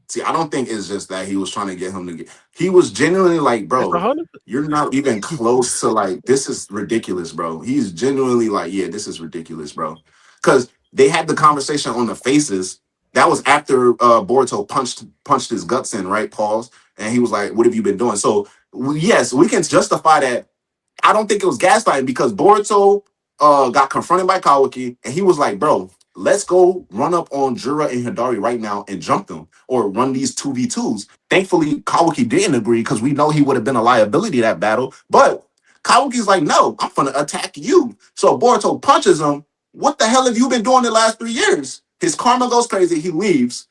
See, I don't think it's just that he was trying to get him to get. He was genuinely like, bro, you're not even close to like, this is ridiculous, bro. He's genuinely like, yeah, this is ridiculous, bro. Because they had the conversation on the faces. That was after Boruto punched his guts in, right? Pause. And he was like, what have you been doing? So, yes, we can justify that. I don't think it was gaslighting because Boruto got confronted by Kawaki and he was like, bro, let's go run up on Jura and Hidari right now and jump them or run these 2v2s. Thankfully, Kawaki didn't agree because we know he would have been a liability that battle. But Kawaki's like, no, I'm going to attack you. So Boruto punches him. What the hell have you been doing the last 3 years? His karma goes crazy. He leaves.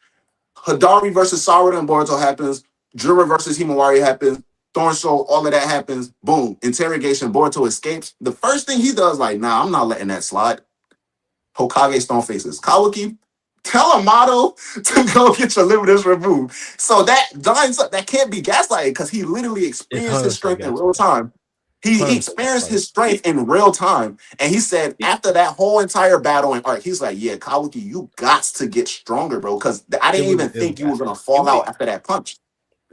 Hidari versus Sarada and Boruto happens. Jura versus Himawari happens. Thorn Soul, all of that happens. Boom. Interrogation. Boruto escapes. The first thing he does, like, nah, I'm not letting that slide. Hokage Stone Faces. Kawaki, tell Amato to go get your limiters removed. So that lines up. That can't be gaslighting because he literally experienced his strength in real time. He experienced his strength in real time. And he said after that whole entire battle and arc, he's like, yeah, Kawaki, you got to get stronger, bro. Because I didn't even think you were going to fall out after that punch.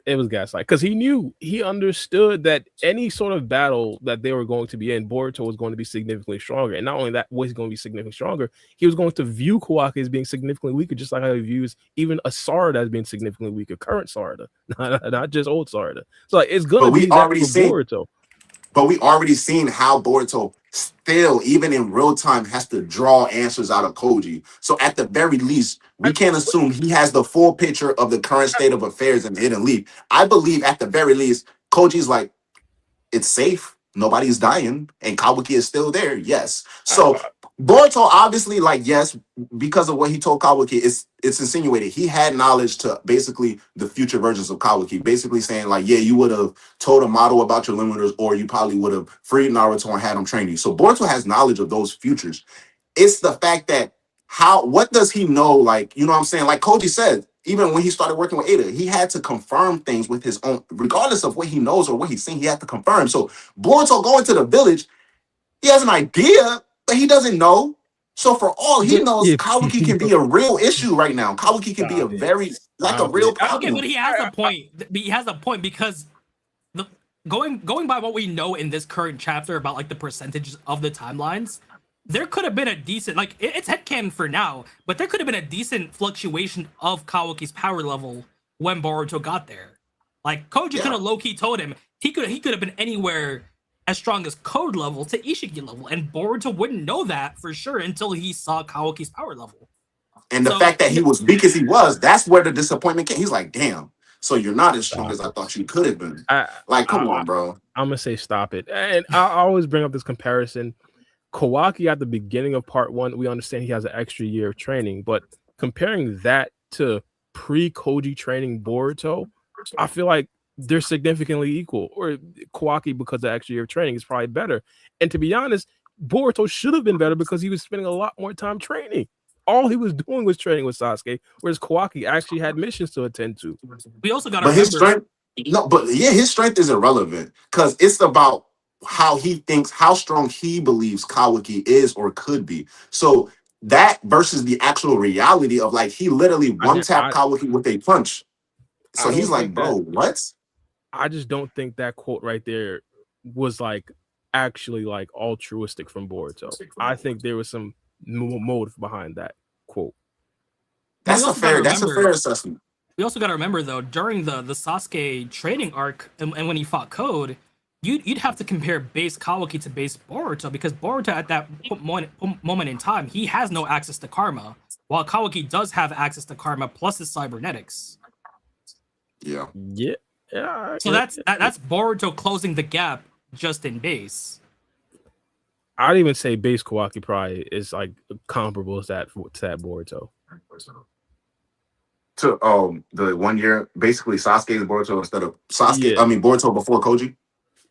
It was gaslight because he understood that any sort of battle that they were going to be in, Boruto was going to be significantly stronger. And not only that, was going to be significantly stronger, he was going to view Kawaki as being significantly weaker, just like how he views even a Sarada as being significantly weaker, current Sarada, not just old Sarada. So like, it's going to be that for Boruto. But we already seen how Boruto still, even in real time, has to draw answers out of Koji. So at the very least, we can't assume he has the full picture of the current state of affairs in Hidden Leaf. I believe at the very least, Koji's like, it's safe. Nobody's dying. And Kawaki is still there. Yes. So Boruto obviously, like, yes, because of what he told Kawaki, it's insinuated he had knowledge to basically the future versions of Kawaki, basically saying like, yeah, you would have told Amato about your limiters, or you probably would have freed Naruto and had him train you. So Boruto has knowledge of those futures. It's the fact that what does he know? Like, you know what I'm saying? Like Koji said, even when he started working with Ada, he had to confirm things with his own, regardless of what he knows or what he's seen, he had to confirm. So Boruto going to the village, he has an idea, but he doesn't know. So for all he knows, Kawaki can be a real issue right now. Kawaki can be a very a real problem. Okay, but he has a point. He has a point because going by what we know in this current chapter about like the percentages of the timelines, there could have been a decent, like, it's headcanon for now, but there could have been a decent fluctuation of Kawaki's power level when Boruto got there. Like, Koji could have low-key told him, he could have been anywhere as strong as Code level to Ishiki level, and Boruto wouldn't know that for sure until he saw Kawaki's power level. And the So- fact that he was weak as he was, that's where the disappointment came. He's like, damn, so you're not as strong as I thought you could have been. Like, come on, bro. I'm gonna say stop it. And I always bring up this comparison. Kawaki at the beginning of part 1, we understand he has an extra year of training, but comparing that to pre-Koji training Boruto, I feel like they're significantly equal. Or Kawaki, because of the extra year of training, is probably better. And to be honest, Boruto should have been better because he was spending a lot more time training. All he was doing was training with Sasuke, whereas Kawaki actually had missions to attend to. We also got to But remember. his strength, no, but yeah, his strength is irrelevant because it's about how he thinks, how strong he believes Kawaki is or could be. So that versus the actual reality of like he literally one-tapped Kawaki with a punch. So he's like, bro, what? I just don't think that quote right there was like actually like altruistic from Boruto. I think there was some motive behind that quote. That's a fair assessment. We also got to remember though, during the Sasuke training arc and when he fought Code, you'd have to compare base Kawaki to base Boruto, because Boruto at that moment in time, he has no access to karma, while Kawaki does have access to karma plus his cybernetics. Yeah. So that's Boruto closing the gap just in base. I'd even say base Kawaki probably is like comparable to that Boruto. To the 1 year, basically Sasuke's Boruto instead of Sasuke. Yeah. I mean Boruto before Koji.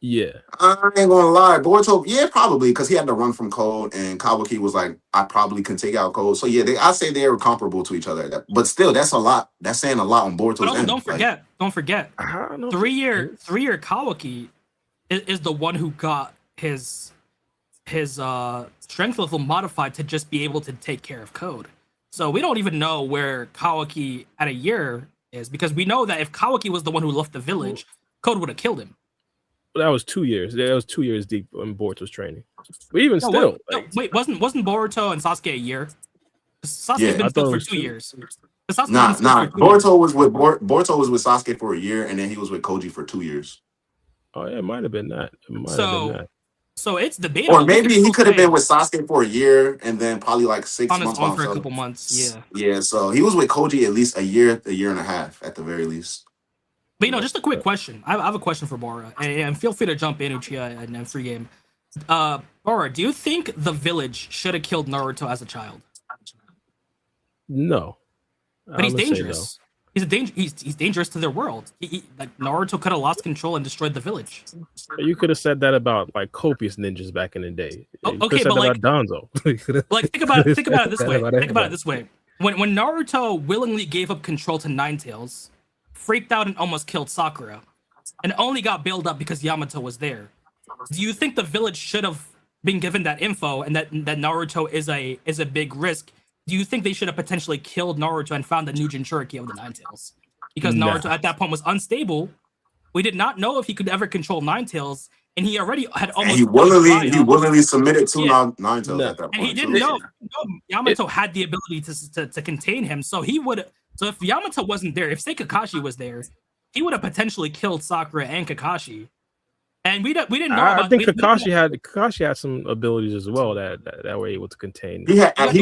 Yeah, I ain't gonna lie, Boruto. Yeah, probably because he had to run from Code, and Kawaki was like, I probably can take out Code. So yeah, I say they were comparable to each other. But still, that's a lot. That's saying a lot on Boruto's end. Don't forget. 3-year Kawaki is the one who got his strength level modified to just be able to take care of Code. So we don't even know where Kawaki at a year is, because we know that if Kawaki was the one who left the village, Code would have killed him. That was 2 years. That was 2 years deep in Boruto's training. But even still, wasn't Boruto and Sasuke a year? Sasuke's been still for 2 years. Nah. Boruto was with Sasuke for a year, and then he was with Koji for 2 years. Oh yeah, it might have been that. So it's debatable. Or maybe he could have been with Sasuke for a year, and then probably like 6 months on his own for a couple months. Yeah. So he was with Koji at least a year and a half at the very least. But just a quick question. I have a question for Bora, and feel free to jump in, Uchiha, and free game. Bora, do you think the village should have killed Naruto as a child? No, but he's dangerous. No. He's dangerous to their world. Like Naruto could have lost control and destroyed the village. You could have said that about like copious ninjas back in the day. Okay, but like Danzo. Like think about it this way. Think about it this way. When Naruto willingly gave up control to Ninetales, freaked out and almost killed Sakura, and only got bailed up because Yamato was there. Do you think the village should have been given that info and that Naruto is a big risk? Do you think they should have potentially killed Naruto and found the new jinchuriki of the Ninetales? Because Naruto at that point was unstable. We did not know if he could ever control Ninetales, and he already had almost. And he willingly submitted to Ninetales at that point. And he didn't know Yamato had the ability to contain him, so he would. So if Yamato wasn't there, if say Kakashi was there, he would have potentially killed Sakura and Kakashi. And we didn't know. I think Kakashi had some abilities as well that were able to contain. He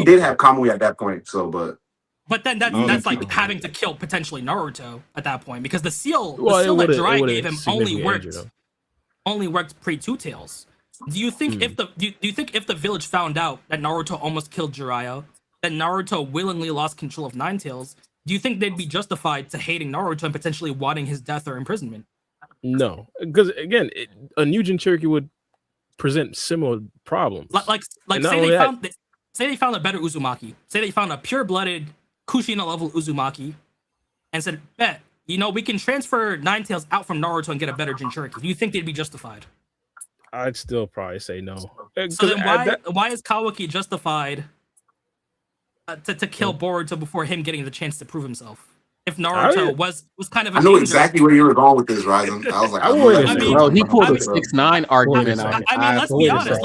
did have Kamui at that point. So, but then that's like having to kill potentially Naruto at that point, because the seal that Jiraiya gave him only worked pre Two Tails. Do you think if the village found out that Naruto almost killed Jiraiya, that Naruto willingly lost control of Ninetales, do you think they'd be justified to hating Naruto and potentially wanting his death or imprisonment? No, because again, a new jinchuriki would present similar problems. Like say they found a better Uzumaki. Say they found a pure-blooded Kushina level Uzumaki, and said, "Bet we can transfer Ninetales out from Naruto and get a better jinchuriki." Do you think they'd be justified? I'd still probably say no. So then why is Kawaki justified to kill Boruto before him getting the chance to prove himself? If Naruto was kind of, I know exactly where you were going with this, Ryzen. I was like, he pulled a 6'9" argument. Let's be honest.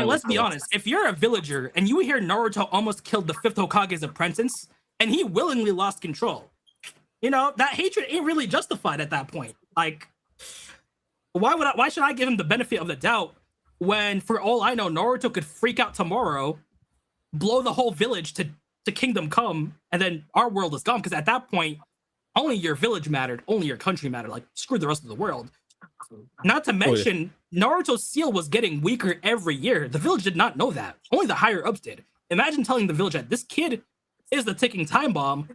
Let's be honest. If you're a villager and you hear Naruto almost killed the 5th Hokage's apprentice, and he willingly lost control, that hatred ain't really justified at that point. Like, why should I give him the benefit of the doubt when, for all I know, Naruto could freak out tomorrow, blow the whole village to Kingdom Come, and then our world is gone? Because at that point, only your village mattered, only your country mattered. Like, screw the rest of the world. Not to mention, Naruto's seal was getting weaker every year. The village did not know that. Only the higher ups did. Imagine telling the village that this kid is the ticking time bomb.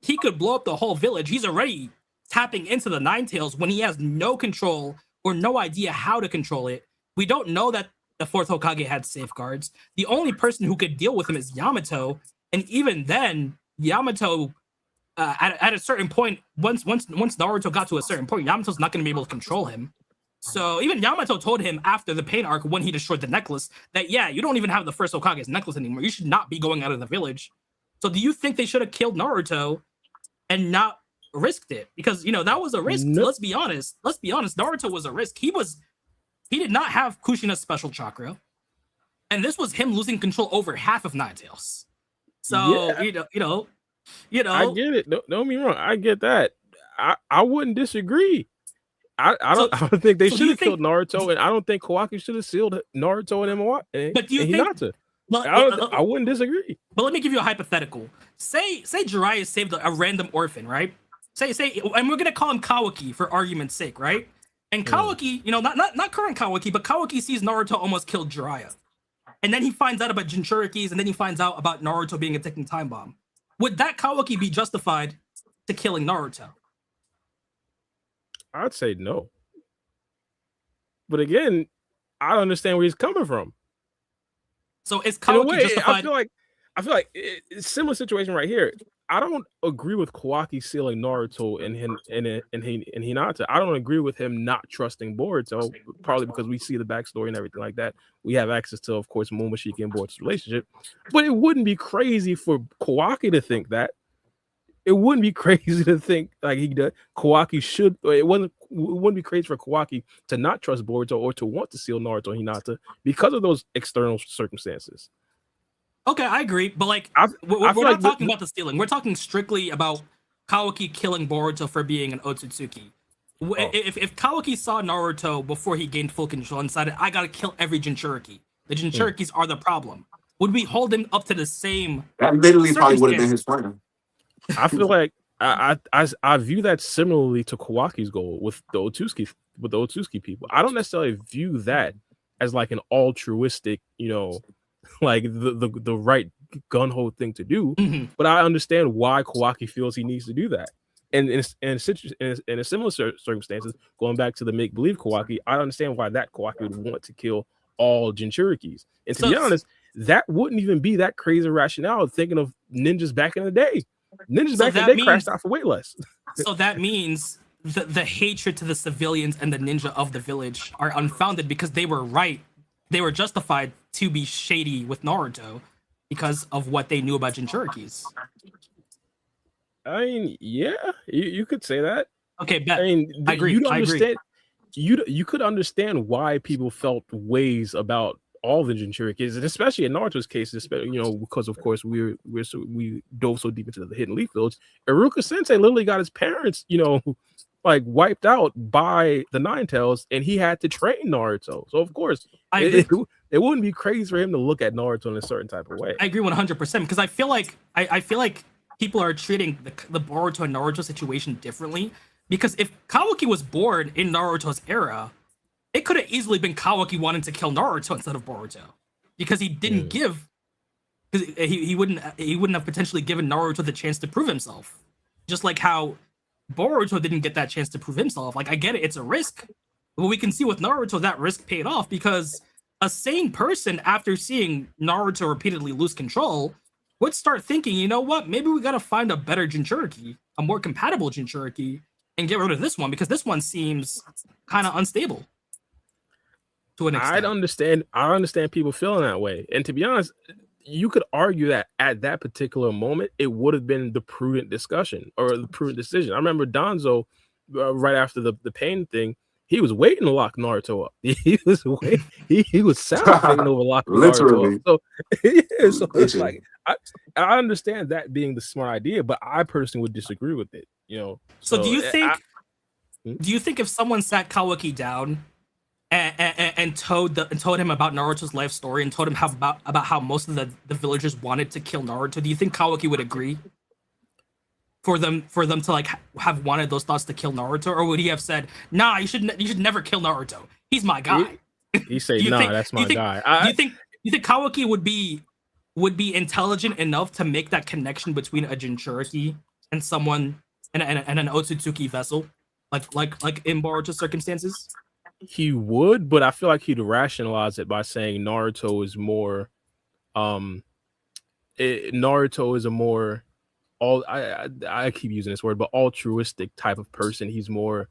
He could blow up the whole village. He's already tapping into the Nine Tails when he has no control or no idea how to control it. We don't know that the fourth Hokage had safeguards. The only person who could deal with him is Yamato. And even then, Yamato, at a certain point, once Naruto got to a certain point, Yamato's not going to be able to control him. So even Yamato told him after the pain arc, when he destroyed the necklace, that, yeah, you don't even have the first Hokage's necklace anymore. You should not be going out of the village. So do you think they should have killed Naruto and not risked it? Because, you know, that was a risk. No. Let's be honest. Naruto was a risk. He did not have Kushina's special chakra. And this was him losing control over half of Nine Tails. So, Yeah. you know. I get it. Don't get me wrong. I get that. I wouldn't disagree. I don't think they should have killed Naruto, and I don't think Kawaki should have sealed Naruto and Hinata. But do you think Hinata. Well, I wouldn't disagree. But let me give you a hypothetical. Say Jiraiya saved a random orphan, right? Say, and we're gonna call him Kawaki for argument's sake, right? And Kawaki, you know, not current Kawaki, but Kawaki sees Naruto almost killed Jiraiya, and then he finds out about jinchurikis, and then he finds out about Naruto being a ticking time bomb. Would that Kawaki be justified to killing Naruto? I'd say no. But again, I don't understand where he's coming from. So is Kawaki justified? I feel like it's a similar situation right here. I don't agree with Kawaki sealing Naruto and Hinata. I don't agree with him not trusting Boruto, probably because we see the backstory and everything like that. We have access to, of course, Momoshiki and Boruto's relationship. But it wouldn't be crazy for Kawaki to think that. It wouldn't be crazy to think like Kawaki should. Or it wouldn't be crazy for Kawaki to not trust Boruto or to want to seal Naruto and Hinata because of those external circumstances. Okay, I agree, but like we're not talking about the stealing. We're talking strictly about Kawaki killing Boruto for being an Otsutsuki. If Kawaki saw Naruto before he gained full control and decided, I gotta kill every Jinchuriki, the Jinchurikis are the problem, would we hold him up to the same? That literally probably would have been his plan. I feel like I view that similarly to Kawaki's goal with the Otsutsuki people. I don't necessarily view that as like an altruistic, you know, like the right gun-ho thing to do. But I understand why Kawaki feels he needs to do that. And in a similar circumstances, going back to the make-believe Kawaki, I understand why that Kawaki would want to kill all Jinchurikis. And to be honest, that wouldn't even be that crazy rationale thinking of ninjas back in the day. Ninjas back in the day crashed out for way less. So that means the hatred to the civilians and the ninja of the village are unfounded because they were right. They were justified to be shady with Naruto because of what they knew about Jinchurikis. I mean, yeah, you could say that. Okay, bet. I mean, I agree. You understand. You could understand why people felt ways about all the Jinchurikis, and especially in Naruto's case, you know, because of course we dove so deep into the Hidden Leaf Village. Iruka Sensei literally got his parents, you know, like wiped out by the Nine Tails, and he had to train Naruto. So of course, it wouldn't be crazy for him to look at Naruto in a certain type of way. I agree 100% because I feel like people are treating the Boruto and Naruto situation differently. Because if Kawaki was born in Naruto's era, it could have easily been Kawaki wanting to kill Naruto instead of Boruto, because he didn't give, because he wouldn't have potentially given Naruto the chance to prove himself, just like how Boruto didn't get that chance to prove himself. Like, I get it, it's a risk, but we can see with Naruto that risk paid off because a sane person, after seeing Naruto repeatedly lose control, would start thinking, you know what, maybe we gotta find a better Jinchuriki, a more compatible Jinchuriki, and get rid of this one because this one seems kind of unstable. To an extent. I understand people feeling that way. And to be honest, you could argue that at that particular moment, it would have been the prudent discussion or the prudent decision. I remember Danzo, right after the pain thing, he was waiting to lock Naruto up. He was salivating over locking literally. Naruto up. So, so it's like I understand that being the smart idea, but I personally would disagree with it. You know. So do you think? Do you think if someone sat Kawaki down and told him about Naruto's life story and told him about how most of the villagers wanted to kill Naruto, do you think Kawaki would agree? For them to like have wanted those thoughts to kill Naruto, or would he have said, "Nah, you should never kill Naruto. He's my guy." He say, "Nah, that's my guy." Do you think Kawaki would be intelligent enough to make that connection between a jinchuriki and someone and an Otsutsuki vessel, like in Boruto's circumstances? He would, but I feel like he'd rationalize it by saying Naruto is more, Naruto is a more I keep using this word, but altruistic type of person. He's more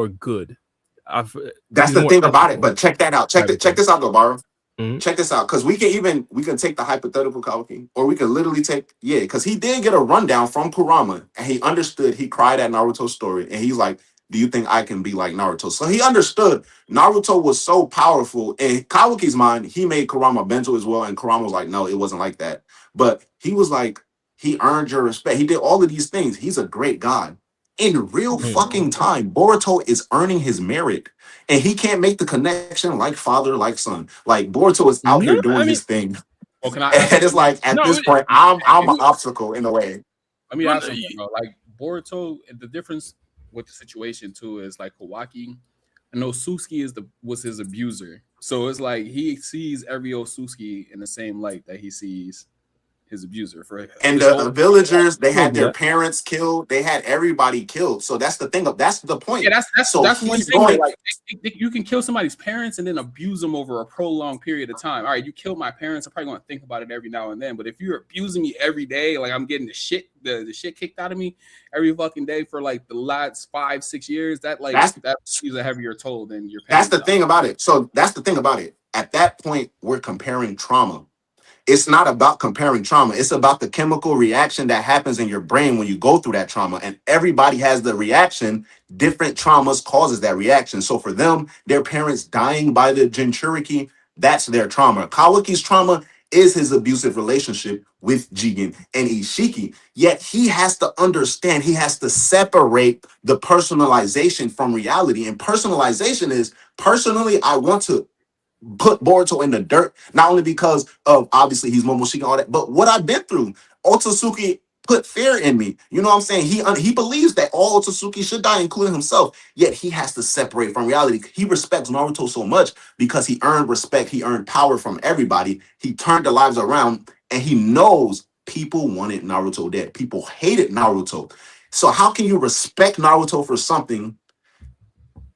good. That's the thing about it. But check that out. Check this out, though, Baro. Mm-hmm. Check this out, because we can take the hypothetical Kawaki, or we can literally take because he did get a rundown from Kurama, and he understood. He cried at Naruto's story, and he's like, "Do you think I can be like Naruto?" So he understood Naruto was so powerful in Kawaki's mind. He made Kurama bento as well, and Kurama was like, "No, it wasn't like that." But he was like, he earned your respect. He did all of these things. He's a great god. In real fucking time, Boruto is earning his merit, and he can't make the connection like father, like son. Like Boruto is out here doing his thing. Well, can I? And it's like at this point, I'm an obstacle in a way. Let me ask you, bro. Like Boruto, the difference with the situation too is like Kawaki. I know Susuke was his abuser, so it's like he sees every Otsutsuki in the same light that he sees his abuser. And the villagers, they had their parents killed, they had everybody killed. So that's the thing. That's the point. Yeah, that's one thing. Going, like, you can kill somebody's parents and then abuse them over a prolonged period of time. All right, you killed my parents. I'm probably going to think about it every now and then. But if you're abusing me every day, like I'm getting the shit kicked out of me every fucking day for like the last 5-6 years, that is a heavier toll than your parents. That's the thing about it. So that's the thing about it. At that point, we're comparing trauma. It's not about comparing trauma. It's about the chemical reaction that happens in your brain when you go through that trauma. And everybody has the reaction. Different traumas causes that reaction. So for them, their parents dying by the jinchuriki, that's their trauma. Kawaki's trauma is his abusive relationship with Jigen and Ishiki. Yet he has to understand, he has to separate the personalization from reality. And personalization is, personally, I want to put Boruto in the dirt, not only because of obviously he's Momoshiki and all that, but what I've been through. Otsutsuki put fear in me. You know what I'm saying? He believes that all Otsutsuki should die, including himself. Yet he has to separate from reality. He respects Naruto so much because he earned respect. He earned power from everybody. He turned their lives around, and he knows people wanted Naruto dead. People hated Naruto. So how can you respect Naruto for something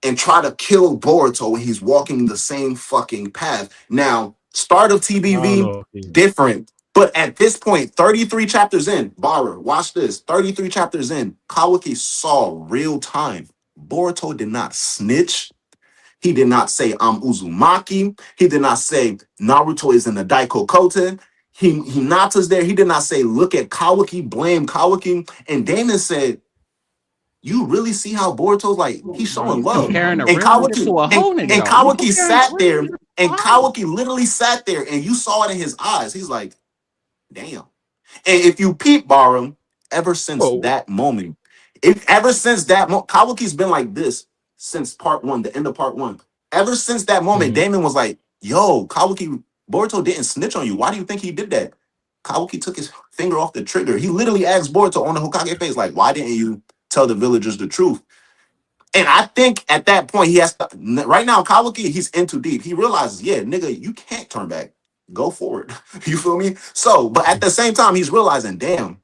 and try to kill Boruto when he's walking the same fucking path? Now, start of TBV, different. But at this point, 33 chapters in, Bara, watch this. 33 chapters in, Kawaki saw real time. Boruto did not snitch. He did not say, I'm Uzumaki. He did not say, Naruto is in the Daiko Koten. Hinata's there. He did not say, look at Kawaki, blame Kawaki. And Damon said, you really see how Boruto's like, he's showing love. And Kawaki sat there, and Kawaki literally sat there, and you saw it in his eyes. He's like, damn. And if you peep, Barum, ever since that moment, Kawaki's been like this since part one, the end of part one. Ever since that moment, Damon was like, yo, Kawaki, Boruto didn't snitch on you. Why do you think he did that? Kawaki took his finger off the trigger. He literally asked Boruto on the Hokage face, like, why didn't you tell the villagers the truth? And I think at that point, he has to, right now, Kawaki, he's in too deep. He realizes, yeah, nigga, you can't turn back. Go forward. You feel me? So, but at the same time, he's realizing, damn,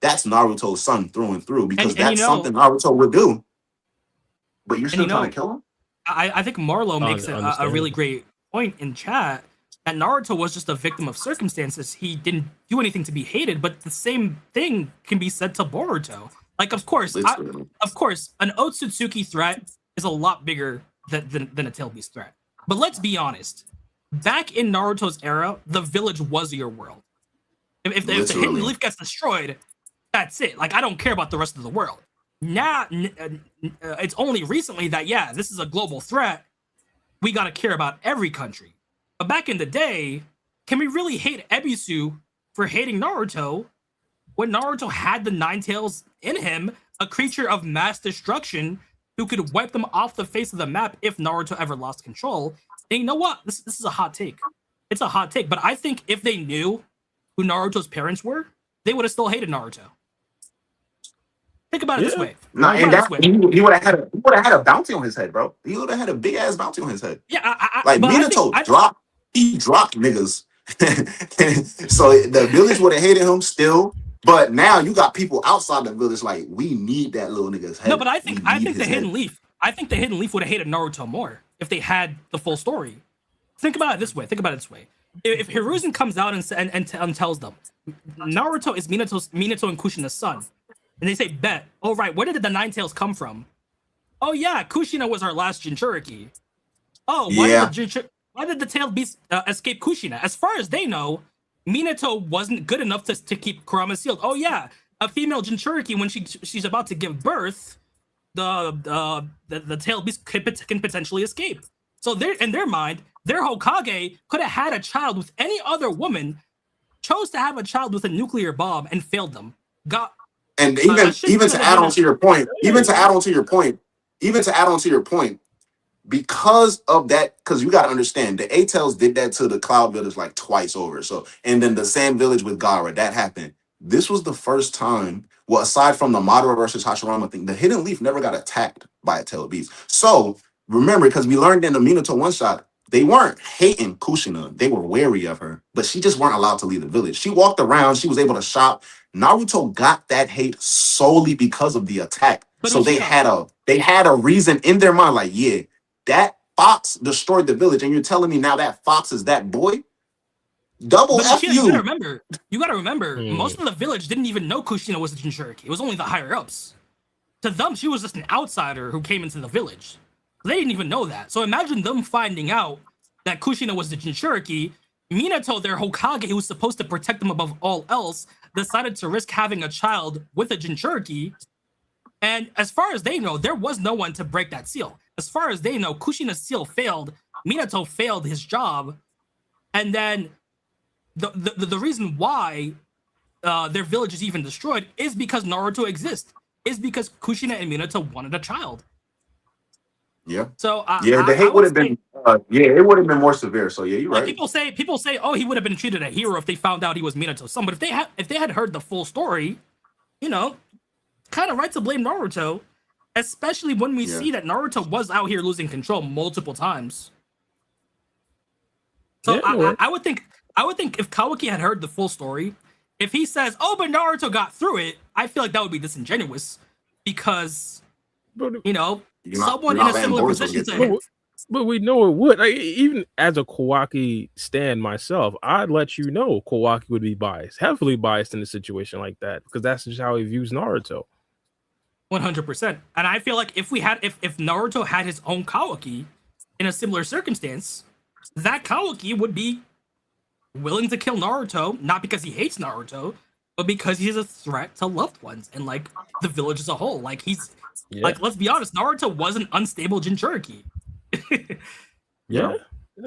that's Naruto's son through and through, because that's something Naruto would do. But you're still trying to kill him? I think Marlo makes a really great point in chat that Naruto was just a victim of circumstances. He didn't do anything to be hated, but the same thing can be said to Boruto. Like, of course, an Otsutsuki threat is a lot bigger than a Tail Beast threat. But let's be honest. Back in Naruto's era, the village was your world. If the hidden leaf gets destroyed, that's it. Like, I don't care about the rest of the world. Now, it's only recently that, yeah, this is a global threat. We got to care about every country. But back in the day, can we really hate Ebisu for hating Naruto when Naruto had the Nine Tails in him a creature of mass destruction who could wipe them off the face of the map if Naruto ever lost control. And you know what? This is a hot take. It's a hot take, but I think if they knew who Naruto's parents were, they would have still hated Naruto. Think about it this way. Nah, and that he would have had a bounty on his head, bro. He would have had a big ass bounty on his head. Yeah, like Minato dropped niggas. So the village would have hated him still. But now you got people outside the village like, we need that little nigga's head. No, but I think the Hidden Leaf would have hated Naruto more if they had the full story. Think about it this way. If Hiruzen comes out and tells them Naruto is Minato and Kushina's son, and they say, bet, oh right, where did the Nine Tails come from? Oh yeah, Kushina was our last Jinchuriki. Oh, why did the Tailed Beast escape Kushina? As far as they know, Minato wasn't good enough to keep Kurama sealed. Oh yeah, a female Jinchuriki, when she's about to give birth, the Tailed Beast can potentially escape. So in their mind, their Hokage could have had a child with any other woman, chose to have a child with a nuclear bomb, and failed them. And even to add on to your point, because of that, because you got to understand, the A-Tails did that to the Cloud Village like twice over. So, and then the Sand Village with Gaara, that happened. This was the first time, well, aside from the Madara versus Hashirama thing, the Hidden Leaf never got attacked by a Tailed Beast. So, remember, because we learned in the Minato one-shot, they weren't hating Kushina. They were wary of her, but she just weren't allowed to leave the village. She walked around. She was able to shop. Naruto got that hate solely because of the attack. But so they had a reason in their mind, like, yeah, that fox destroyed the village, and you're telling me now that fox is that boy? Double F you. You gotta remember, most of the village didn't even know Kushina was a Jinchuriki. It was only the higher ups. To them, she was just an outsider who came into the village. They didn't even know that. So imagine them finding out that Kushina was the Jinchuriki. Minato, their Hokage, who was supposed to protect them above all else, decided to risk having a child with a Jinchuriki. And as far as they know, there was no one to break that seal. As far as they know, Kushina's seal failed. Minato failed his job. And then the reason why their village is even destroyed is because Naruto exists. Is because Kushina and Minato wanted a child. Yeah. So the hate would have been it would have been more severe. So yeah, you're right. People say, oh, he would have been treated a hero if they found out he was Minato's son. But if they had heard the full story, you know, kind of right to blame Naruto, especially when we see that Naruto was out here losing control multiple times. So I would think if Kawaki had heard the full story, if he says, oh, but Naruto got through it, I feel like that would be disingenuous because, you know, someone in a similar position to him. But we know it would. Like, even as a Kawaki stan myself, I'd let you know Kawaki would be biased, heavily biased in a situation like that, because that's just how he views Naruto. 100%. And I feel like if Naruto had his own Kawaki in a similar circumstance, that Kawaki would be willing to kill Naruto, not because he hates Naruto, but because he's a threat to loved ones and like the village as a whole. Like like, let's be honest, Naruto was an unstable Jinchuriki.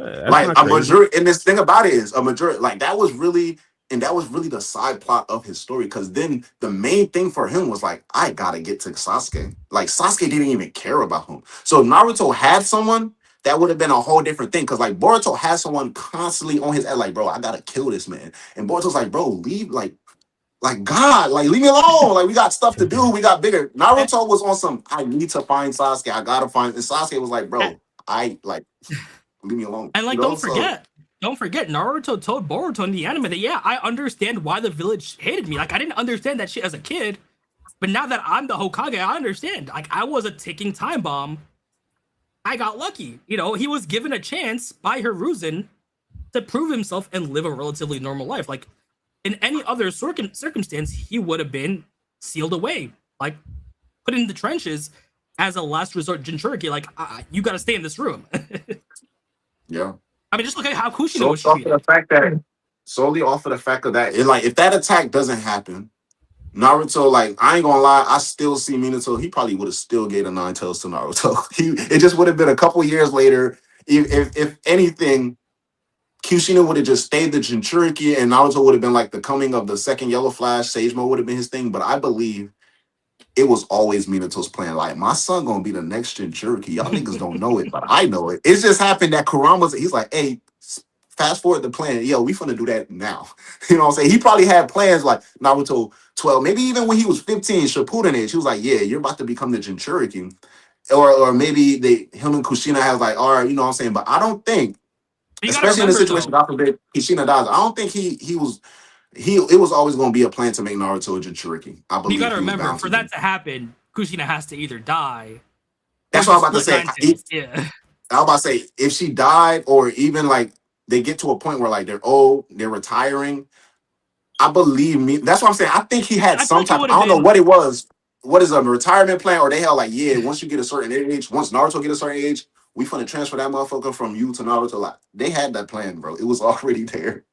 Like a majority, and this thing about it is a majority, like that was really the side plot of his story, because then the main thing for him was like, I gotta get to Sasuke. Like Sasuke didn't even care about him. So if Naruto had someone, that would have been a whole different thing. Because like Boruto has someone constantly on his head, like, bro, I gotta kill this man. And Boruto's like, bro, leave, like God, like leave me alone. Like we got stuff to do. We got bigger. Naruto was on some, I need to find Sasuke. I gotta find. And Sasuke was like, bro, leave me alone. And like, don't forget, Naruto told Boruto in the anime that, yeah, I understand why the village hated me. Like I didn't understand that shit as a kid, but now that I'm the Hokage, I understand. Like I was a ticking time bomb. I got lucky. You know, he was given a chance by Hiruzen to prove himself and live a relatively normal life. Like in any other circumstance, he would have been sealed away, like put in the trenches as a last resort Jinchuriki. Like you got to stay in this room. Yeah. I mean, just look at how Kushina was treated. Solely off of the fact of that, like if that attack doesn't happen, Naruto, like I ain't gonna lie, I still see Minato. He probably would have still gave a Nine Tails to Naruto. It just would have been a couple years later. If anything, Kushina would have just stayed the Jinchuriki, and Naruto would have been like the coming of the second Yellow Flash. Sage Mode would have been his thing. But I believe it was always Minato's plan. Like, my son gonna be the next jinchuriki. Y'all niggas don't know it, but I know it. It just happened that Kurama's, he's like, hey, fast forward the plan. Yo, we finna do that now. You know what I'm saying? He probably had plans like Naruto 12, maybe even when he was 15, Shippuden age. He was like, yeah, you're about to become the jinchuriki. Or maybe him and Kushina have like, all right, you know what I'm saying? But I don't think, You gotta especially in the remember situation, though. God forbid, Kushina dies, I don't think it was always going to be a plan to make Naruto a jinchuriki. I You believe gotta he was remember bound for to do. that to happen, Kushina has to either die or That's what just I'm about to split say. nine tails. Yeah. I was about to say, if she died, or even like they get to a point where like they're old, they're retiring, I believe me. That's what I'm saying. I think he had I feel some like it type. would I have don't know been. what it was. What is a retirement plan? Or they held like, yeah, once you get a certain age, once Naruto get a certain age, we finna transfer that motherfucker from you to Naruto. Like, they had that plan, bro. It was already there.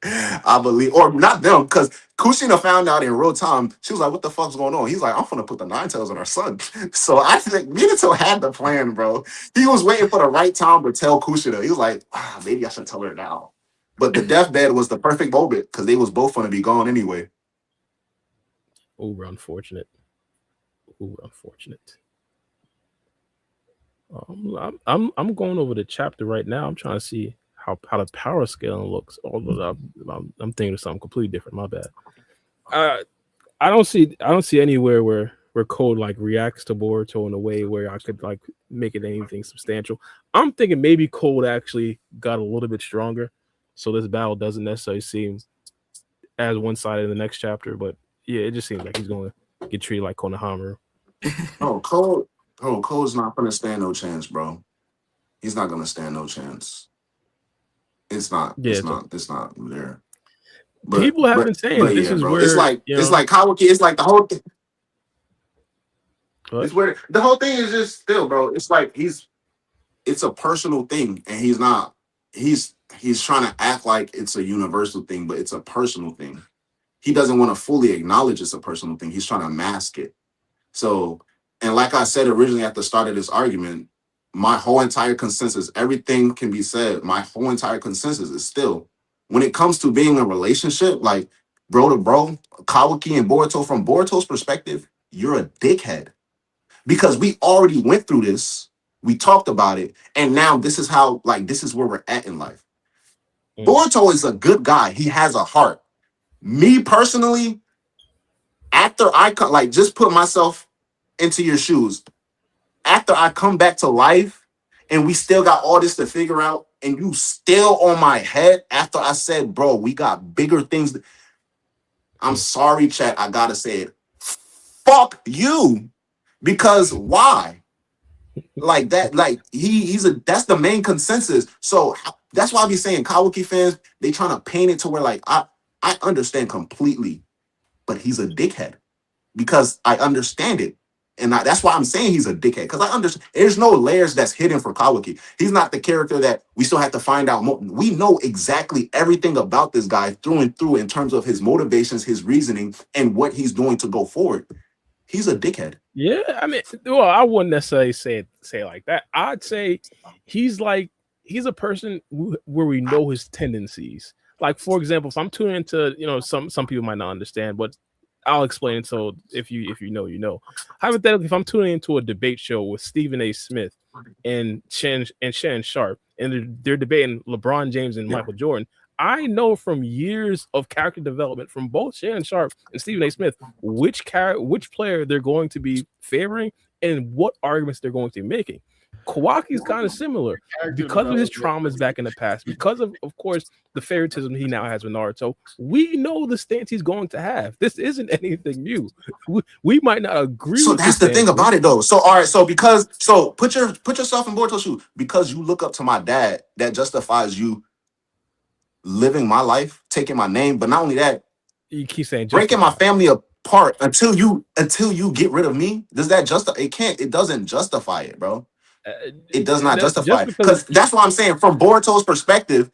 I believe, or not them, because Kushina found out in real time. She was like, "What the fuck's going on?" He's like, "I'm gonna put the nine tails on our son." So I think Minato had the plan, bro. He was waiting for the right time to tell Kushina. He was like, "Maybe I should tell her now." But the deathbed was the perfect moment because they was both gonna be gone anyway. Oh, unfortunate. Oh, unfortunate. I'm going over the chapter right now. I'm trying to see how the power scaling looks. Although I'm thinking of something completely different. My bad. I don't see anywhere where code like reacts to Boruto in a way where I could like make it anything substantial. I'm thinking maybe code actually got a little bit stronger, so this battle doesn't necessarily seem as one sided in the next chapter. But yeah, it just seems like he's going to get treated like Konohamaru. Cole's not gonna stand no chance, bro. He's not gonna stand no chance. It's not. Yeah, It's not. It's not there. But people have but been saying but this yeah, is bro. where It's like Kawaki. It's like the whole thing. What? It's where the whole thing is just still, bro. It's like it's a personal thing, and he's not. He's trying to act like it's a universal thing, but it's a personal thing. He doesn't want to fully acknowledge it's a personal thing. He's trying to mask it. So, and like I said originally at the start of this argument, my whole entire consensus, everything can be said. My whole entire consensus is still when it comes to being in a relationship, like bro to bro, Kawaki and Boruto, from Boruto's perspective, you're a dickhead because we already went through this. We talked about it, and now this is how, like, this is where we're at in life. Boruto is a good guy. He has a heart. Me personally, after I like just put myself into your shoes, after I come back to life and we still got all this to figure out, and you still on my head after I said, bro, we got bigger things. I'm sorry, chat. I gotta say it. Fuck you. Because why? Like that, like that's the main consensus. So that's why I be saying Kawaki fans, they trying to paint it to where like I understand completely, but he's a dickhead because I understand it. And that's why I'm saying he's a dickhead, because I understand there's no layers that's hidden for Kawaki. He's not the character that we still have to find out more. We know exactly everything about this guy through and through in terms of his motivations, his reasoning, and what he's doing to go forward. He's a dickhead. Yeah, I mean, well, I wouldn't necessarily say it like that. I'd say he's a person where we know his tendencies. Like, for example, if I'm tuning into, some people might not understand, but I'll explain it. So if you know, you know. Hypothetically, if I'm tuning into a debate show with Stephen A. Smith and Shannon Sharp, and they're debating LeBron James and Michael Jordan, I know from years of character development from both Shannon Sharp and Stephen A. Smith which player they're going to be favoring and what arguments they're going to be making. Kawaki is kind of similar because of his traumas back in the past, because of course, the favoritism he now has with Naruto. We know the stance he's going to have. This isn't anything new. We might not agree So with that's the thing about it, though. So all right, so put yourself in Boruto's shoes. Because you look up to my dad, that justifies you living my life, taking my name, but not only that, you keep saying breaking my justify. family apart until you get rid of me. Does that it doesn't justify it, bro. It does not justify it. Because that's what I'm saying. From Boruto's perspective,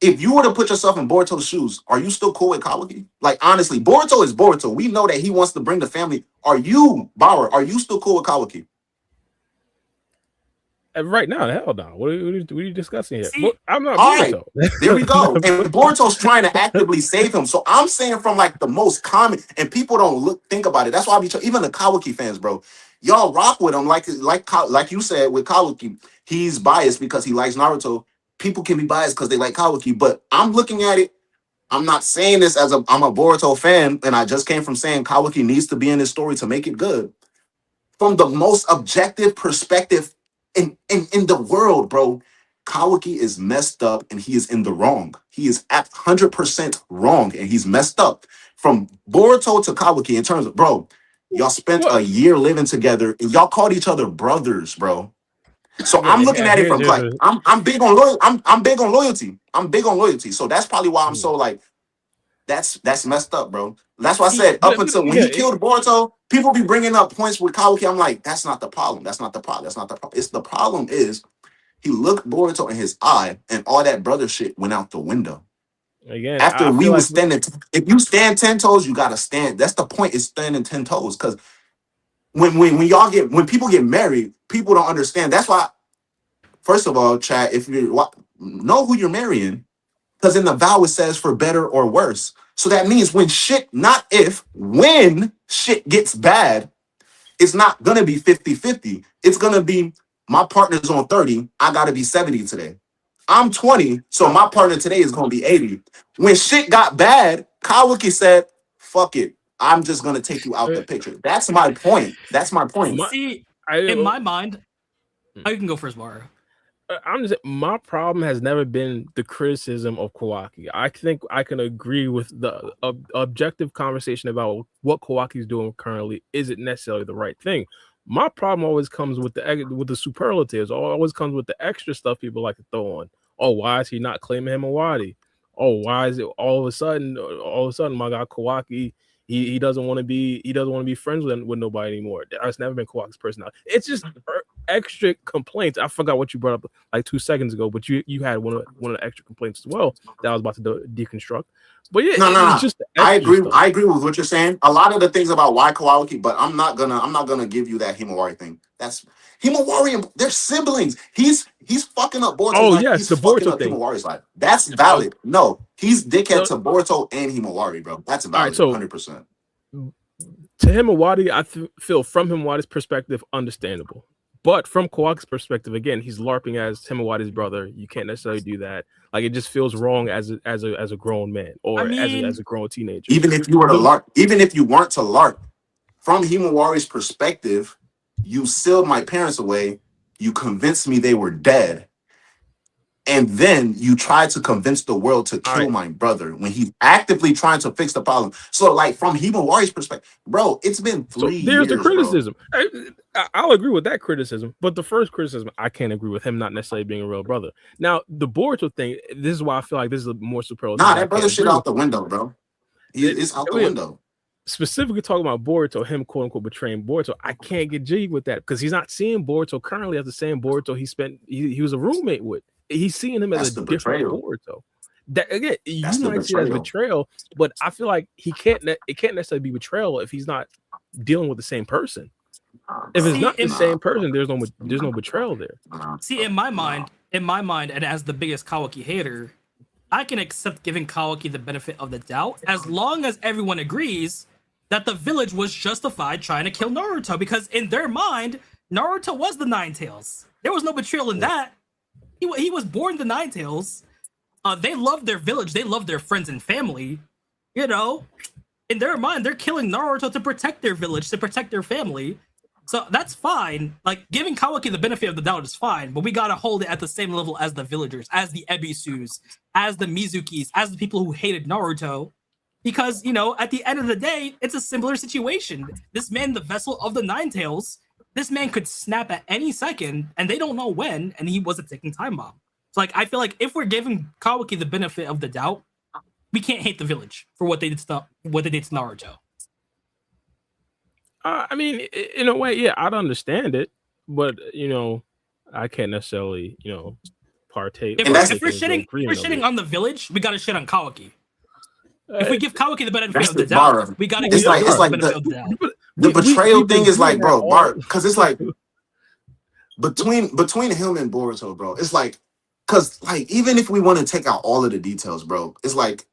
if you were to put yourself in Boruto's shoes, are you still cool with Kawaki? Like, honestly, Boruto is Boruto. We know that he wants to bring the family. Are you, Bauer, are you still cool with Kawaki? Right now, hell no. What are you discussing here? See, well, I'm not all right, Boruto. there we go. And Boruto's trying to actively save him. So I'm saying from like the most common, and people don't think about it. That's why even the Kawaki fans, bro, y'all rock with him. Like you said with Kawaki, he's biased because he likes Naruto. People can be biased because they like Kawaki, but I'm looking at it. I'm not saying this as I'm a Boruto fan, and I just came from saying Kawaki needs to be in this story to make it good. From the most objective perspective in the world, bro, Kawaki is messed up and he is in the wrong. He is at 100% wrong and he's messed up. From Boruto to Kawaki, in terms of, bro, y'all spent a year living together and y'all called each other brothers, bro. So I'm looking at it from like I'm big on loyalty. I'm big on loyalty. I'm big on loyalty. So that's probably why I'm so like that's messed up, bro. That's why I said up until when he killed Boruto, people be bringing up points with Kawaki. I'm like, that's not the problem. That's not the problem. That's not the problem. It's the problem is he looked Boruto in his eye, and all that brother shit went out the window. Again, after we was standing, if you stand 10 toes, you gotta stand. That's the point. Is standing 10 toes. Because when people get married, people don't understand. That's why. First of all, Chad, if you know who you're marrying. Because in the vow, it says for better or worse. So that means when shit gets bad, it's not going to be 50-50. It's going to be my partner's on 30. I got to be 70 today. I'm 20. So my partner today is going to be 80. When shit got bad, Kawaki said, fuck it. I'm just going to take you out the picture. That's my point. See, in my mind, I can go first, Mara. I'm just my problem has never been the criticism of Kawaki. I think I can agree with the objective conversation about what Kawaki's doing currently isn't necessarily the right thing. My problem always comes with the superlatives. Always comes with the extra stuff people like to throw on. Oh, why is he not claiming Himawari? Oh, why is it all of a sudden my guy Kawaki he doesn't want to be friends with nobody anymore. That's never been Kawaki's personality. It's just extra complaints. I forgot what you brought up like 2 seconds ago, but you had one of the extra complaints as well that I was about to deconstruct. But yeah, no. Just I agree. Stuff. I agree with what you're saying. A lot of the things about why Kawaki, but I'm not gonna give you that Himawari thing. That's Himawari and they're siblings. He's fucking up Boruto's life. Yes, he's the fucking Boruto up thing. Himawari's life. That's valid. No, he's dickhead to Boruto and Himawari, bro. That's valid. 100%. To Himawari, I feel from Himawari's perspective, understandable. But from Kawaki's perspective, again, he's LARPing as Himawari's brother. You can't necessarily do that. Like, it just feels wrong as a grown man or as a grown teenager. Even if you were to LARP, even if you weren't to LARP, from Himawari's perspective, you sealed my parents away. You convinced me they were dead. And then you tried to convince the world to kill my brother when he's actively trying to fix the problem. So, like, from Himawari's perspective, bro, it's been 3 years. There's the criticism. I'll agree with that criticism. But the first criticism, I can't agree with him not necessarily being a real brother. Now, the Boruto thing, this is why I feel like this is a more superlative. Nah, that brother shit out the window, bro. It's out the window. Specifically talking about Boruto, him quote unquote betraying Boruto, I can't get jiggy with that because he's not seeing Boruto currently as the same Boruto he was a roommate with. He's seeing him as a different Boruto. That again, you might see it as betrayal, but I feel like it can't necessarily be betrayal if he's not dealing with the same person. If it's not the same person, there's no betrayal there. See, in my mind, and as the biggest Kawaki hater, I can accept giving Kawaki the benefit of the doubt as long as everyone agrees that the village was justified trying to kill Naruto, because in their mind, Naruto was the Nine Tails. There was no betrayal in that. He was born the Nine Tails. They love their village. They love their friends and family. You know, in their mind, they're killing Naruto to protect their village, to protect their family. So that's fine. Like, giving Kawaki the benefit of the doubt is fine, but we gotta hold it at the same level as the villagers, as the Ebisus, as the Mizukis, as the people who hated Naruto. Because, you know, at the end of the day, it's a similar situation. This man, the vessel of the Nine Tails, this man could snap at any second, and they don't know when, and he was a ticking time bomb. So, like, I feel like if we're giving Kawaki the benefit of the doubt, we can't hate the village for what they did to Naruto. I mean, in a way, yeah, I'd understand it, but you know, I can't necessarily, you know, partake. If we're shitting on the village, we gotta shit on Kawaki. If we give Kawaki the benefit of the doubt, we gotta give the benefit of the doubt. The betrayal thing is like, bro, because it's like between him and Boruto, bro, it's like, cause like even if we want to take out all of the details, bro, it's like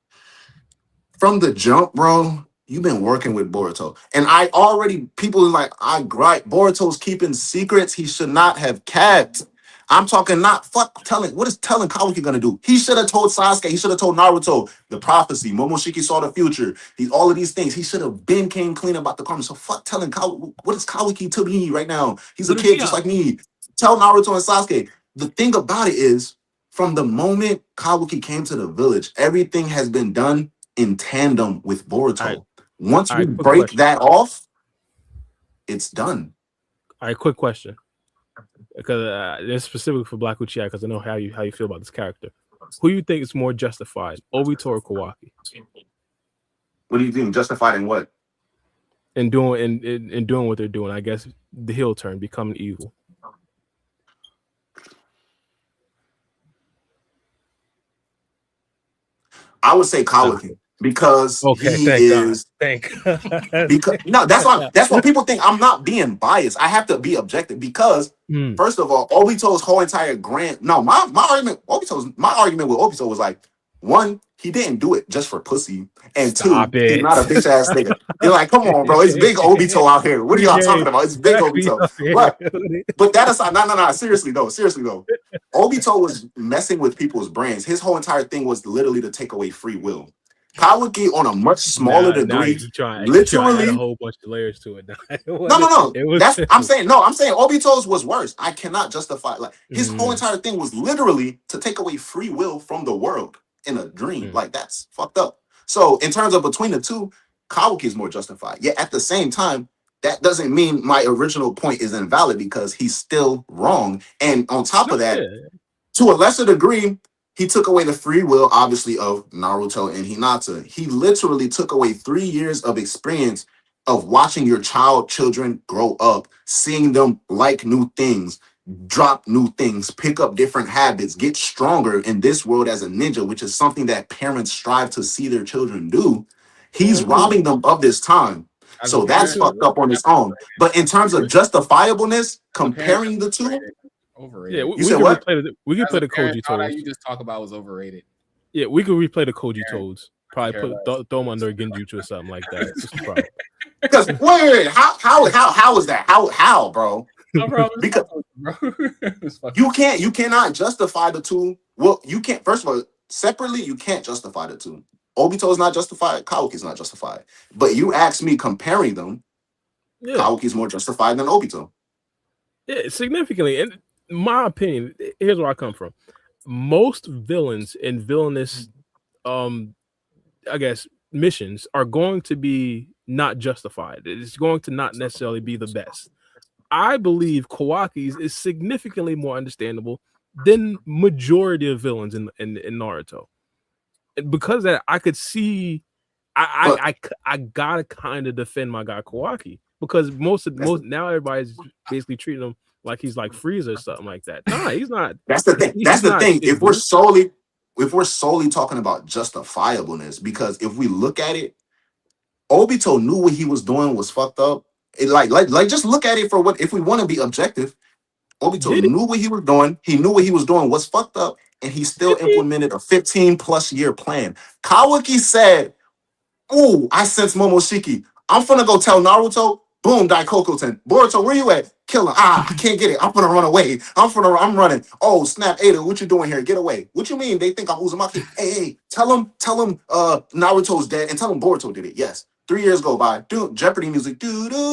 from the jump, bro, you've been working with Boruto. And I already, people are like, I gripe. Boruto's keeping secrets he should not have kept. I'm talking not fuck telling. What is telling Kawaki gonna do? He should have told Sasuke. He should have told Naruto the prophecy. Momoshiki saw the future. All of these things. He should have been came clean about the karma. So fuck telling Kawaki. What is Kawaki to me right now? He's a kid just like me. Tell Naruto and Sasuke. The thing about it is, from the moment Kawaki came to the village, everything has been done in tandem with Boruto. Right. Once we break that off, it's done. All right, quick question. Because it's specific for Black Uchiha, because I know how you feel about this character. Who do you think is more justified, Obito or Kawaki? What do you think? Justified in what? In doing what they're doing, I guess the heel turn, becoming evil. I would say Kawaki because he is. No, that's what people think. I'm not being biased. I have to be objective because first of all, Obito's whole entire my argument with Obito was like, one, he didn't do it just for pussy, and he's not a bitch ass nigga. You're like, come on, bro, it's big Obito out here. What are y'all talking about? It's big Obito. But that aside, no, seriously though, Obito was messing with people's brains. His whole entire thing was literally to take away free will. Kawaki on a much smaller degree, literally a whole bunch of layers to it. No. I'm saying Obito's was worse. I cannot justify his whole entire thing was literally to take away free will from the world in a dream. Like that's fucked up. So in terms of between the two, Kawaki is more justified. Yet at the same time, that doesn't mean my original point is invalid because he's still wrong. And on top of that, to a lesser degree, he took away the free will, obviously, of Naruto and Hinata. He literally took away 3 years of experience of watching your children grow up, seeing them like new things, drop new things, pick up different habits, get stronger in this world as a ninja, which is something that parents strive to see their children do. He's robbing them of this time. So that's fucked up on its own. But in terms of justifiableness, comparing the two, overrated. Yeah, we can play the Koji Toads. Toads. You just talk about was overrated. Yeah, we could replay the Koji Toads. Probably throw them under a Genjutsu or something like that. Because wait, how is that? How, bro? No, bro, because you cannot justify the two. Well, you can't. First of all, separately, you can't justify the two. Obito is not justified. Kawaki is not justified. But you ask me comparing them. Yeah. Kawaki is more justified than Obito. Yeah, significantly. In my opinion, here's where I come from. Most villains and villainous, I guess, missions are going to be not justified. It's going to not necessarily be the best. I believe Kawaki's is significantly more understandable than majority of villains in Naruto. And because of that, I could see I gotta kind of defend my guy Kawaki because most now everybody's basically treating him like he's like Frieza or something like that. Nah, he's not. That's the thing. That's the thing. If we're solely talking about justifiableness, because if we look at it, Obito knew what he was doing was fucked up. Like just look at it for what, if we want to be objective, Obito knew what he was doing. He knew what he was doing was fucked up, and he still implemented a 15+ year plan. Kawaki said, "Ooh, I sense Momoshiki. I'm finna go tell Naruto. Boom, Daikoku-ten. Boruto, where you at? Kill him. I can't get it. I'm gonna run away. I'm running. Oh, snap, Ada, what you doing here? Get away. What you mean? They think I'm Uzumaki. Hey, tell him, Naruto's dead, and tell him Boruto did it. Yes. 3 years go by. Dude, Jeopardy music. Oh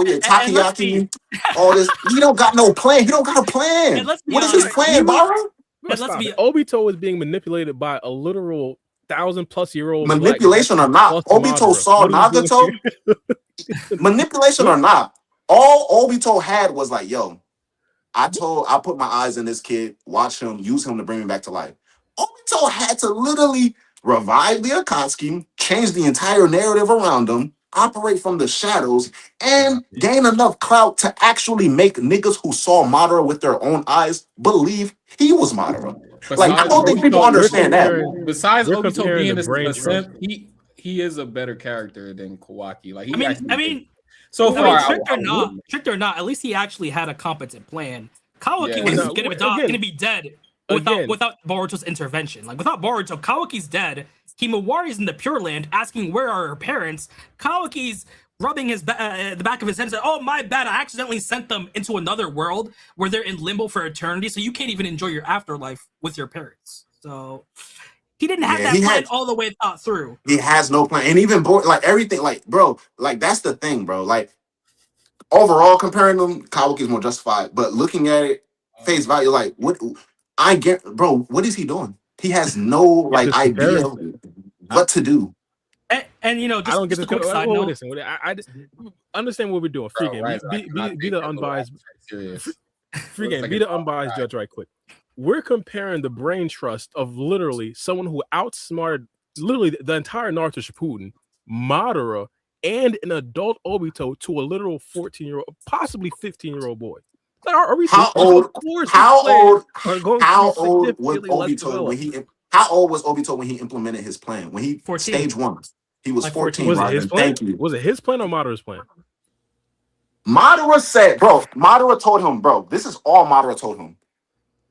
yeah, Takoyaki. All this. He don't got no plan. He don't got a plan. What is his plan, Baro? Obito was being manipulated by a literal 1,000+ manipulation or not. Obito saw Nagato. Manipulation or not. All Obito had was like, yo, I put my eyes in this kid, watch him, use him to bring me back to life. Obito had to literally revive the Akatsuki, change the entire narrative around them, operate from the shadows, and gain enough clout to actually make niggas who saw Madara with their own eyes believe he was Madara. Like, I don't think people understand that. Besides Obito being a simp, he is a better character than Kawaki. Like, So I far, mean, tricked or not, at least he actually had a competent plan. Kawaki was No, gonna be dead without Boruto's intervention. Like without Boruto, Kawaki's dead. Himawari's in the Pure Land asking where are her parents. Kawaki's rubbing the back of his head and said, "Oh, my bad, I accidentally sent them into another world where they're in limbo for eternity, so you can't even enjoy your afterlife with your parents." So he didn't have that plan all the way thought through. He has no plan, and even like everything, like bro, like that's the thing, bro. Like overall, comparing them, Kawaki's more justified. But looking at it face value, like what I get, bro, what is he doing? He has no like idea what to do. And you know, just, I don't get just a quick side note. Listen, I understand what we're doing. Free game, be the unbiased. Free game, be the unbiased judge, right quick. We're comparing the brain trust of literally someone who outsmarted literally the entire Naruto Shippuden, Madara, and an adult Obito to a literal 14-year-old, possibly 15-year-old boy. Are we how old was Obito when he implemented his plan? When he 14. Stage 1, he was like 14. Was it his plan? Thank you. Was it his plan or Madara's plan? Madara said, bro. Madara told him, bro. This is all Madara told him.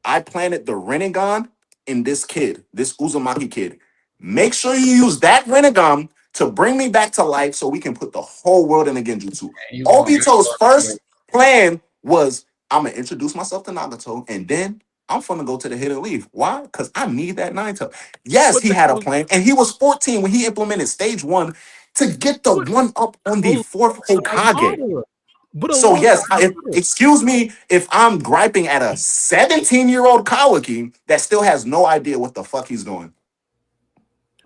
I planted the Rinnegan in this kid, this Uzumaki kid. Make sure you use that Rinnegan to bring me back to life so we can put the whole world in a Genjutsu. Obito's first plan was, I'm going to introduce myself to Nagato, and then I'm going to go to the Hidden Leaf. Why? Because I need that Nine-Tail. Yes, he had a plan, and he was 14 when he implemented Stage 1 to get the one up on the 4th Hokage. So yes, excuse me if I'm griping at a 17-year-old Kawaki that still has no idea what the fuck he's doing.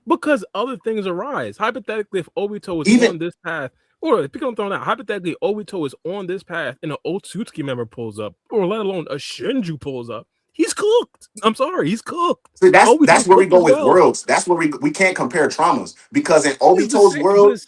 Because other things arise. Hypothetically, if Obito is on this path, or pick on throwing out, hypothetically, Obito is on this path and an Otsutsuki member pulls up, or let alone a Shinju pulls up, he's cooked. I'm sorry, he's cooked. See, that's where we go with worlds. That's where we can't compare traumas, because in Obito's world,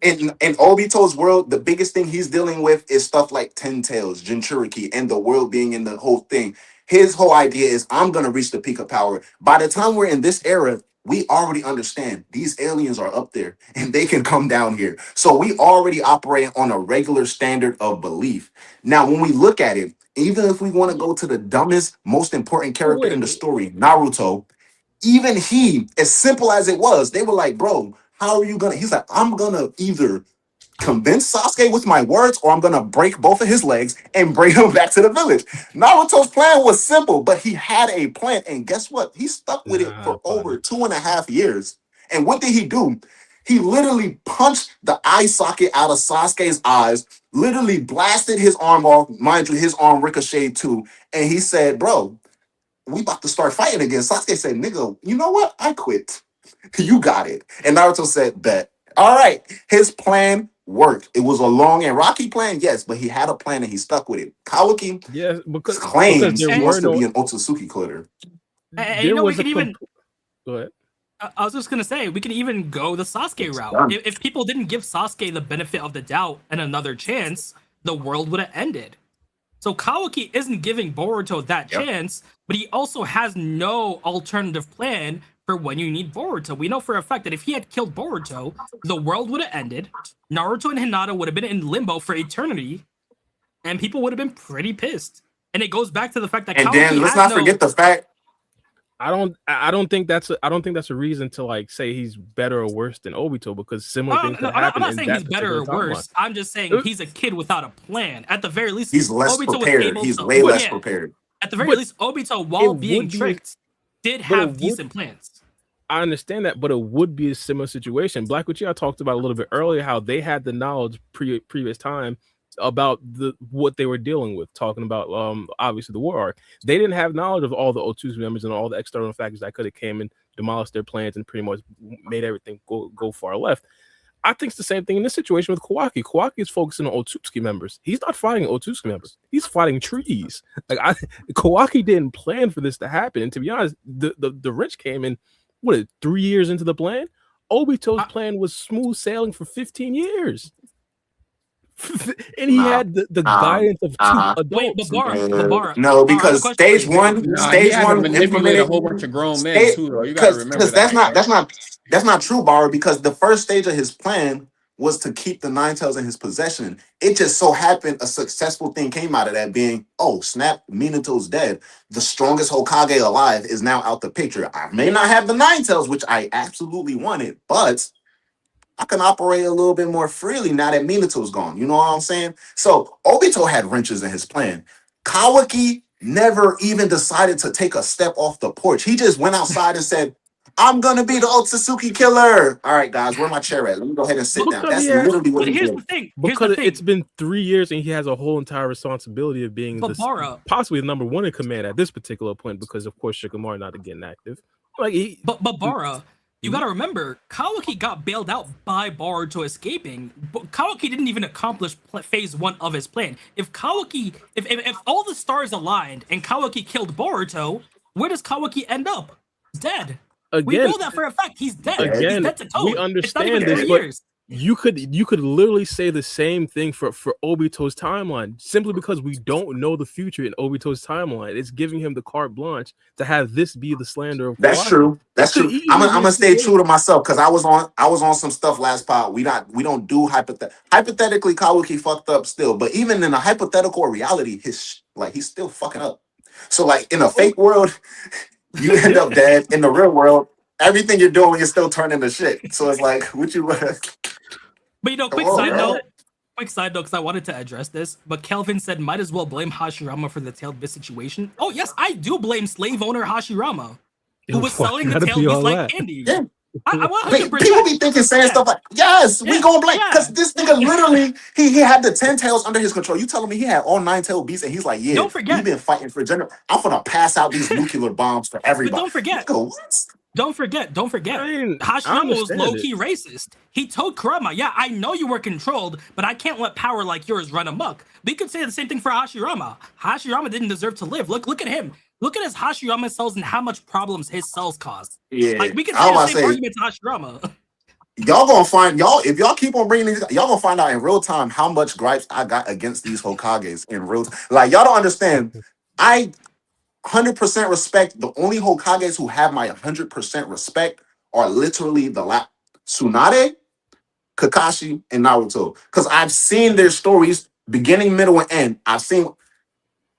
in Obito's world, the biggest thing he's dealing with is stuff like Ten Tails, Jinchuriki, and the world being in the whole thing. His whole idea is, I'm gonna reach the peak of power. By the time we're in this era, we already understand these aliens are up there and they can come down here. So we already operate on a regular standard of belief. Now, when we look at it, even if we want to go to the dumbest, most important character in the story, Naruto, even he, as simple as it was, they were like, bro, how are you gonna? He's like, I'm gonna either convince Sasuke with my words, or I'm gonna break both of his legs and bring him back to the village. Naruto's plan was simple, but he had a plan, and guess what? He stuck with it for over 2.5 years. And what did he do? He literally punched the eye socket out of Sasuke's eyes, literally blasted his arm off. Mind you, his arm ricocheted too. And he said, bro, we about to start fighting again. Sasuke said, nigga, you know what? I quit. You got it. And Naruto said, bet. All right. His plan worked. It was a long and rocky plan, yes, but he had a plan and he stuck with it. Kawaki claims he wants to be an Otsutsuki glitter. And you know, we can even... Go ahead. I was just going to say, we can even go the Sasuke route. If people didn't give Sasuke the benefit of the doubt and another chance, the world would have ended. So Kawaki isn't giving Boruto that chance, but he also has no alternative plan for when you need Boruto. We know for a fact that if he had killed Boruto, the world would have ended, Naruto and Hinata would have been in limbo for eternity, and people would have been pretty pissed. And it goes back to the fact that Kawaki then let's not forget the fact. I don't think that's a reason to like say he's better or worse than Obito, because similar things could happen. I'm not saying he's better or worse. I'm just saying he's a kid without a plan. At the very least, he's less Obito prepared. He's way less prepared. At the very least, Obito, while being tricked, did have decent plans. I understand that, but it would be a similar situation. Black Uchiha talked about a little bit earlier how they had the knowledge previous time about what they were dealing with, talking about obviously the war arc. They didn't have knowledge of all the Otsutsuki members and all the external factors that could have came and demolished their plans and pretty much made everything go far left. I think it's the same thing in this situation with Kawaki. Kawaki is focusing on Otsutsuki members. He's not fighting Otsutsuki members. He's fighting trees. Kawaki didn't plan for this to happen. And to be honest, the wrench came in 3 years into the plan. Obito's plan was smooth sailing for 15 years. And he had the guidance of two adults. No, because stage one manipulated a whole bunch of grown men too. Though you gotta remember that's not true, Bar. Because the first stage of his plan was to keep the Nine Tails in his possession. It just so happened a successful thing came out of that being, oh, snap, Minato's dead. The strongest Hokage alive is now out the picture. I may not have the Nine Tails, which I absolutely wanted, but I can operate a little bit more freely now that Minato's gone. You know what I'm saying? So Obito had wrenches in his plan. Kawaki never even decided to take a step off the porch. He just went outside and said, I'm gonna be the Otsutsuki killer. All right, guys, where my chair at? Let me go ahead and sit down. That's literally what But he here's did. the thing. Because it's been 3 years and he has a whole entire responsibility of being possibly the number one in command at this particular point because of course Shikamaru not getting active. But Bara, you gotta remember, Kawaki got bailed out by Boruto escaping. But Kawaki didn't even accomplish phase 1 of his plan. If all the stars aligned and Kawaki killed Boruto, where does Kawaki end up? Dead. We know that for a fact. He's dead. Again, he's dead to Toad. We understand this, but you could literally say the same thing for Obito's timeline, simply because we don't know the future in Obito's timeline. It's giving him the carte blanche to have this be the slander of That's Kawaki. true. That's true. I'm gonna stay true to myself because I was on some stuff last pod. We don't do hypothetically. Kawaki fucked up still, but even in a hypothetical reality, he's still fucking up. So like in a fake world, you end up dead. In the real world, everything you're doing is still turning to shit. So it's like, would you? But quick side note, because I wanted to address this, but Kelvin said might as well blame Hashirama for the tailed beast situation. Oh yes, I do blame slave owner Hashirama, who was selling the tailed beast like candy. Yeah. I 100%. People be saying stuff like, yes, we gonna blame, because this nigga literally, he had the 10 tails under his control. You telling me he had all 9 tailed beasts and he's like, yeah, don't forget, we've been fighting for general. I'm gonna pass out these nuclear bombs for everybody. But don't forget. Hashirama was low-key racist. He told Kurama, yeah, I know you were controlled, but I can't let power like yours run amok. We could say the same thing for Hashirama. Hashirama didn't deserve to live. Look at him. Look at his Hashirama cells and how much problems his cells caused. Yeah, like we can say the same argument to Hashirama. Y'all gonna find if y'all keep on bringing these, y'all gonna find out in real time how much gripes I got against these Hokages in real time. Like y'all don't understand. I 100% respect. The only Hokages who have my 100% respect are literally Tsunade, Kakashi, and Naruto. Because I've seen their stories, beginning, middle, and end. I've seen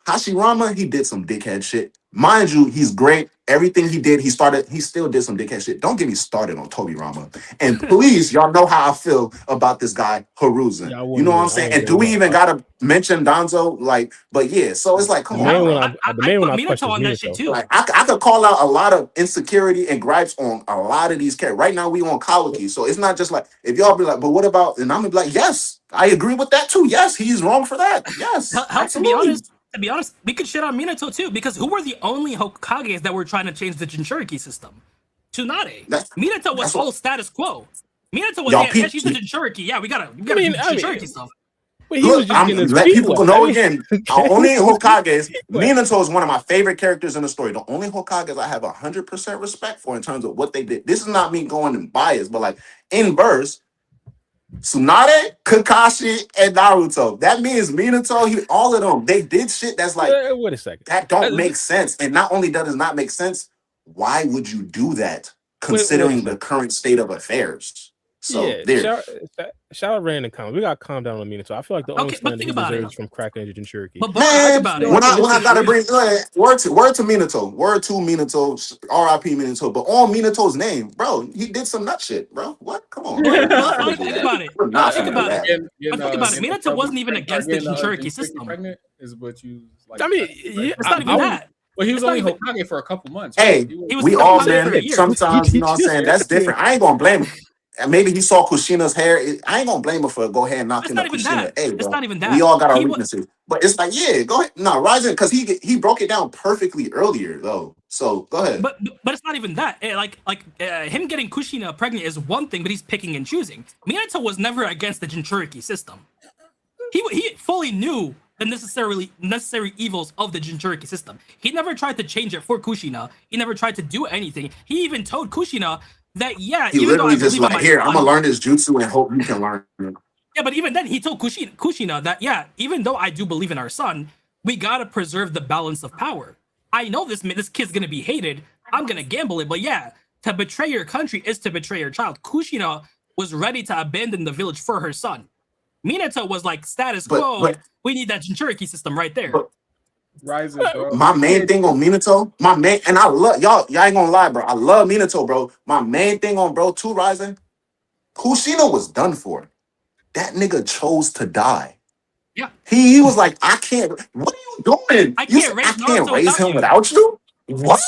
Hashirama, he did some dickhead shit. Mind you, he's great. Everything he did, he still did some dickhead shit. Don't get me started on Tobirama. And please, y'all know how I feel about this guy, Haruzen. You know what I'm saying? And do we even gotta mention Danzo? Like, but yeah, so it's like, come on. I put Minato on that shit too. Like, I could call out a lot of insecurity and gripes on a lot of these characters. Right now, we on Kawaki. So it's not just like, if y'all be like, but what about, and I'm gonna be like, yes, I agree with that too. Yes, he's wrong for that. Yes, absolutely. To be honest, we could shit on Minato too, because who were the only Hokages that were trying to change the Jinchuriki system? Tsunade. Minato was full status quo. Minato was she's the Jinchuriki. Yeah, we gotta Jinchuriki stuff. Let people know again. Only Hokages. Minato is one of my favorite characters in the story. The only Hokages I have 100% respect for in terms of what they did. This is not me going and biased, but like in verse, Tsunade, Kakashi, and Naruto. That means Minato, all of them, they did shit that's like, wait a second, that don't make sense. And not only does it not make sense, why would you do that considering the current state of affairs? So yeah, shout out Rand and comment. We got to calm down on Minato. I feel like the only slander he deserves from cracking into Jinchuriki. But man, when I gotta bring word to Minato, word to Minato, R.I.P. Minato, but on Minato's name, bro, he did some nut shit, bro. What? Come on. Think about it. Minato wasn't even against the Jinchuriki system. Pregnant is what you like. I mean, it's not even that. Well, he was only Hokage for a couple months. Hey, we all, man, sometimes, you know what I'm saying? That's different. I ain't gonna blame him. And maybe he saw Kushina's hair. I ain't gonna blame him for go ahead and knocking up Kushina. Hey, bro, it's not even that. We all got our weaknesses. But it's like, yeah, go ahead. No, Ryzen, because he broke it down perfectly earlier, though. So go ahead. But it's not even that. Him getting Kushina pregnant is one thing, but he's picking and choosing. Minato was never against the Jinchuriki system. He fully knew the necessary evils of the Jinchuriki system. He never tried to change it for Kushina. He never tried to do anything. He even told Kushina that, yeah, he literally just like, here, I'm gonna learn this jutsu and hope you can learn it. Yeah, but even then, he told Kushina that, yeah, even though I do believe in our son, we gotta preserve the balance of power. I know this kid's gonna be hated. I'm gonna gamble it, but yeah, to betray your country is to betray your child. Kushina was ready to abandon the village for her son. Minato was like status quo. We need that jinchuriki system right there. Rising, bro. My main thing on Minato, and I love y'all ain't gonna lie, bro. I love Minato, bro. My main thing on bro 2 Rising, Kushina was done for. That nigga chose to die. Yeah. He was like, I can't. What are you doing? I can't raise him without you. What?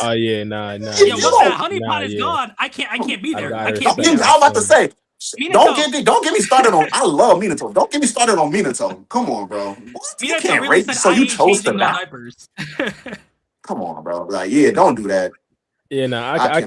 Oh yeah, nah. Yo, what's that? Honey pot is gone. I can't be there. I can't be there. I was about to say. Minato. Don't get me started on. I love Minato. Don't get me started on Minato. Come on, bro. You Minato can't really rate. said, So you chose to die. Diapers. Come on, bro. Like, yeah, don't do that. Yeah, no, I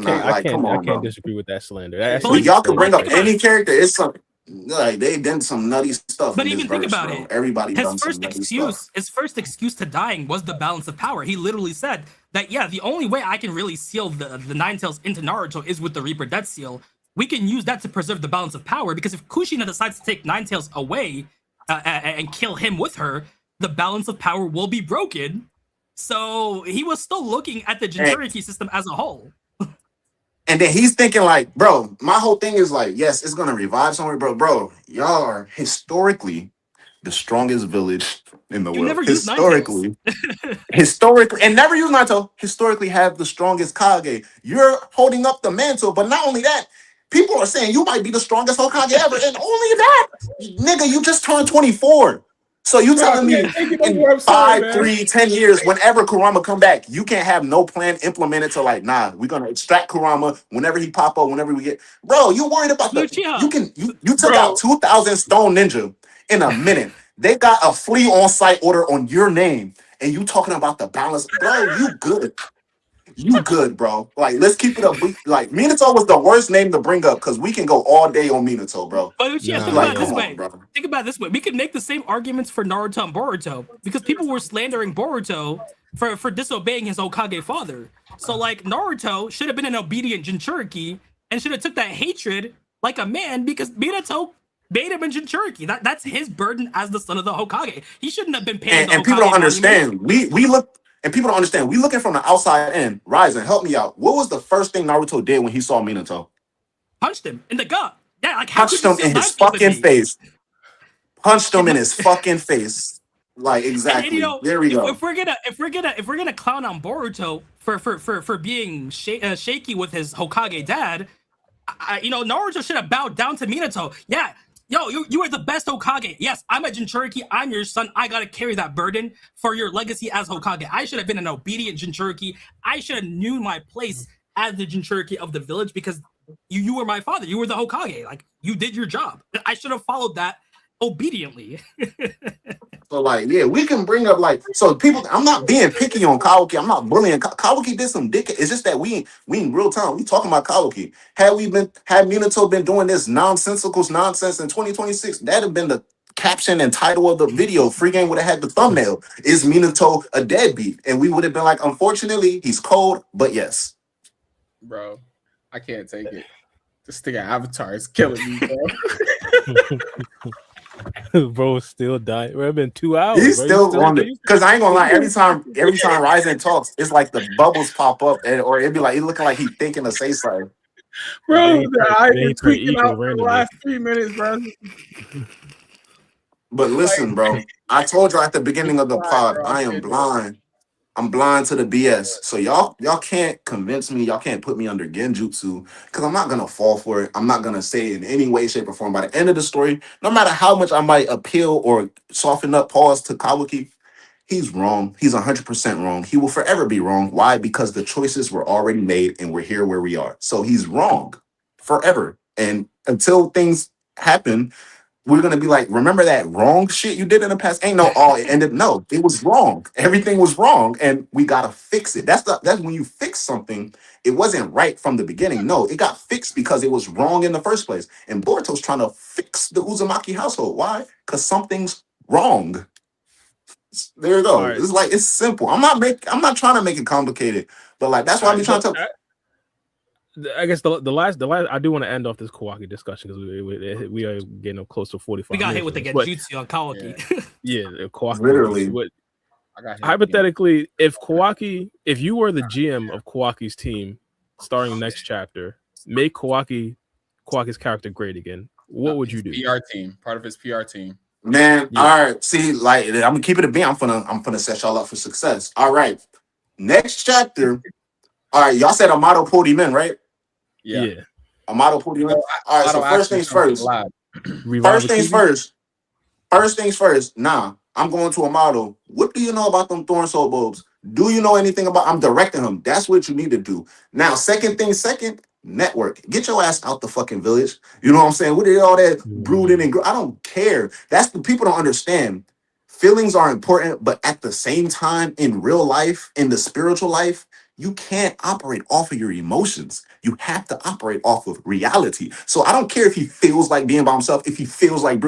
can't disagree with that slander. Y'all can bring up any character. It's something like they done some nutty stuff. But in even this think verse, about bro. it. Everybody done some nutty stuff. His first excuse to dying was the balance of power. He literally said that, yeah, the only way I can really seal the Nine Tails into Naruto is with the Reaper Death Seal. We can use that to preserve the balance of power, because if Kushina decides to take Nine Tails away and kill him with her, the balance of power will be broken. So he was still looking at the Jinchuriki system as a whole. And then he's thinking like, bro, my whole thing is like, yes, it's gonna revive somewhere, bro. Bro, y'all are historically the strongest village in the world. Never Historically, and never use Naruto. Historically, have the strongest Kage. You're holding up the mantle, but not only that, people are saying you might be the strongest Hokage ever, and only that, nigga, you just turned 24. So you telling me in 5, 3, 10 years, whenever Kurama come back, you can't have no plan implemented to like, nah, we're gonna extract Kurama whenever he pop up, whenever we get, bro. You worried about the Uchiha. you took out 2,000 Stone Ninja in a minute. They got a flea on site order on your name, and you talking about the balance, bro. You good. You good, bro. Like, let's keep it up. Like, Minato was the worst name to bring up because we can go all day on Minato, bro. But Uchiha, think about it this way. We could make the same arguments for Naruto and Boruto, because people were slandering Boruto for disobeying his Hokage father. So, like, Naruto should have been an obedient Jinchuriki and should have took that hatred like a man, because Minato made him a Jinchuriki. That's his burden as the son of the Hokage. He shouldn't have been paying the Hokage. And people don't understand. We look. And people don't understand. We looking from the outside in. Ryzen, help me out. What was the first thing Naruto did when he saw Minato? Punched him in the gut. Yeah, like punched him in his fucking face. Punched him in his fucking face. Like, exactly. And, you know, there we go. If we're gonna clown on Boruto for being shaky with his Hokage dad, Naruto should have bowed down to Minato. Yeah. Yo, you are the best Hokage. Yes, I'm a Jinchuriki. I'm your son. I gotta carry that burden for your legacy as Hokage. I should have been an obedient Jinchuriki. I should have knew my place as the Jinchuriki of the village, because you were my father. You were the Hokage. Like, you did your job. I should have followed that obediently. So, like, yeah, we can bring up, like, so people, I'm not being picky on Kawaki. I'm not bullying. Kawaki did some dick. It's just that we in real time, we talking about Kawaki. Had Minato been doing this nonsensical nonsense in 2026, that'd have been the caption and title of the video. Free Game would have had the thumbnail. Is Minato a deadbeat? And we would have been like, unfortunately, he's cold, but yes. Bro, I can't take it. This thing at Avatar is killing me, bro. Bro, still dying. It's been 2 hours. He's still on it. Because I ain't gonna lie, every time Ryzen talks, it's like the bubbles pop up, or it'd be like, it looking like he's thinking to say something. Bro, I've been tweaking out for the last 3 minutes, bro. But listen, bro, I told you at the beginning of the pod, I am blind. I'm blind to the BS. So y'all can't convince me. Y'all can't put me under genjutsu, because I'm not going to fall for it. I'm not going to say in any way, shape, or form. By the end of the story, no matter how much I might appeal or soften up pause to Kawaki, he's wrong. He's 100% wrong. He will forever be wrong. Why? Because the choices were already made and we're here where we are. So he's wrong forever. And until things happen, we're going to be like, remember that wrong shit you did in the past? Ain't no, it ended. No, it was wrong. Everything was wrong. And we got to fix it. That's when you fix something, it wasn't right from the beginning. No, it got fixed because it was wrong in the first place. And Boruto's trying to fix the Uzumaki household. Why? Because something's wrong. There you go. Right. It's like, it's simple. I'm not trying to make it complicated, but like, that's why I'm trying to. I guess the last I do want to end off this Kawaki discussion, because we are getting up close to 45. We got hit with the genjutsu on Kawaki. Yeah, Kawaki. Literally. Hypothetically, if you were the GM of Kawaki's team starting next chapter, make Kawaki Kawaki's character great again, what would you do? PR team, part of his PR team. Man, Yeah. all right. See, like I'm gonna keep it a beat. I'm gonna set y'all up for success. All right. Next chapter. All right, y'all said Amato pulled him in, right? Yeah. Amato pulled him in. So, All right, so Otto first actually things comes to the first. lab. Revive First things Akibi? first. First things first. Nah, I'm going to Amato. What do you know about them thorn soul bulbs? Do you know anything about? I'm directing him. That's what you need to do. Now, second thing, second, network. Get your ass out the fucking village. You know what I'm saying? What did all that brooding and I don't care. That's the people don't understand. Feelings are important, but at the same time, in real life, in the spiritual life, you can't operate off of your emotions. You have to operate off of reality. So I don't care if he feels like being by himself, if he feels like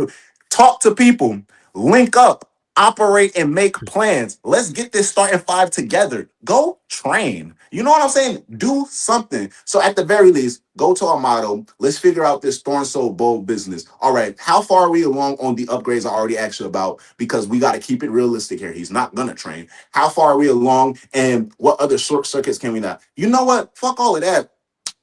talk to people, link up, operate and make plans. Let's get this starting five together. Go train. You know what I'm saying? Do something. So at the very least, go to Amato. Let's figure out this thorn soul bulb business. All right, how far are we along on the upgrades I already asked you about? Because we got to keep it realistic here. He's not gonna train. How far are we along? And what other short circuits can we not? You know what? Fuck all of that.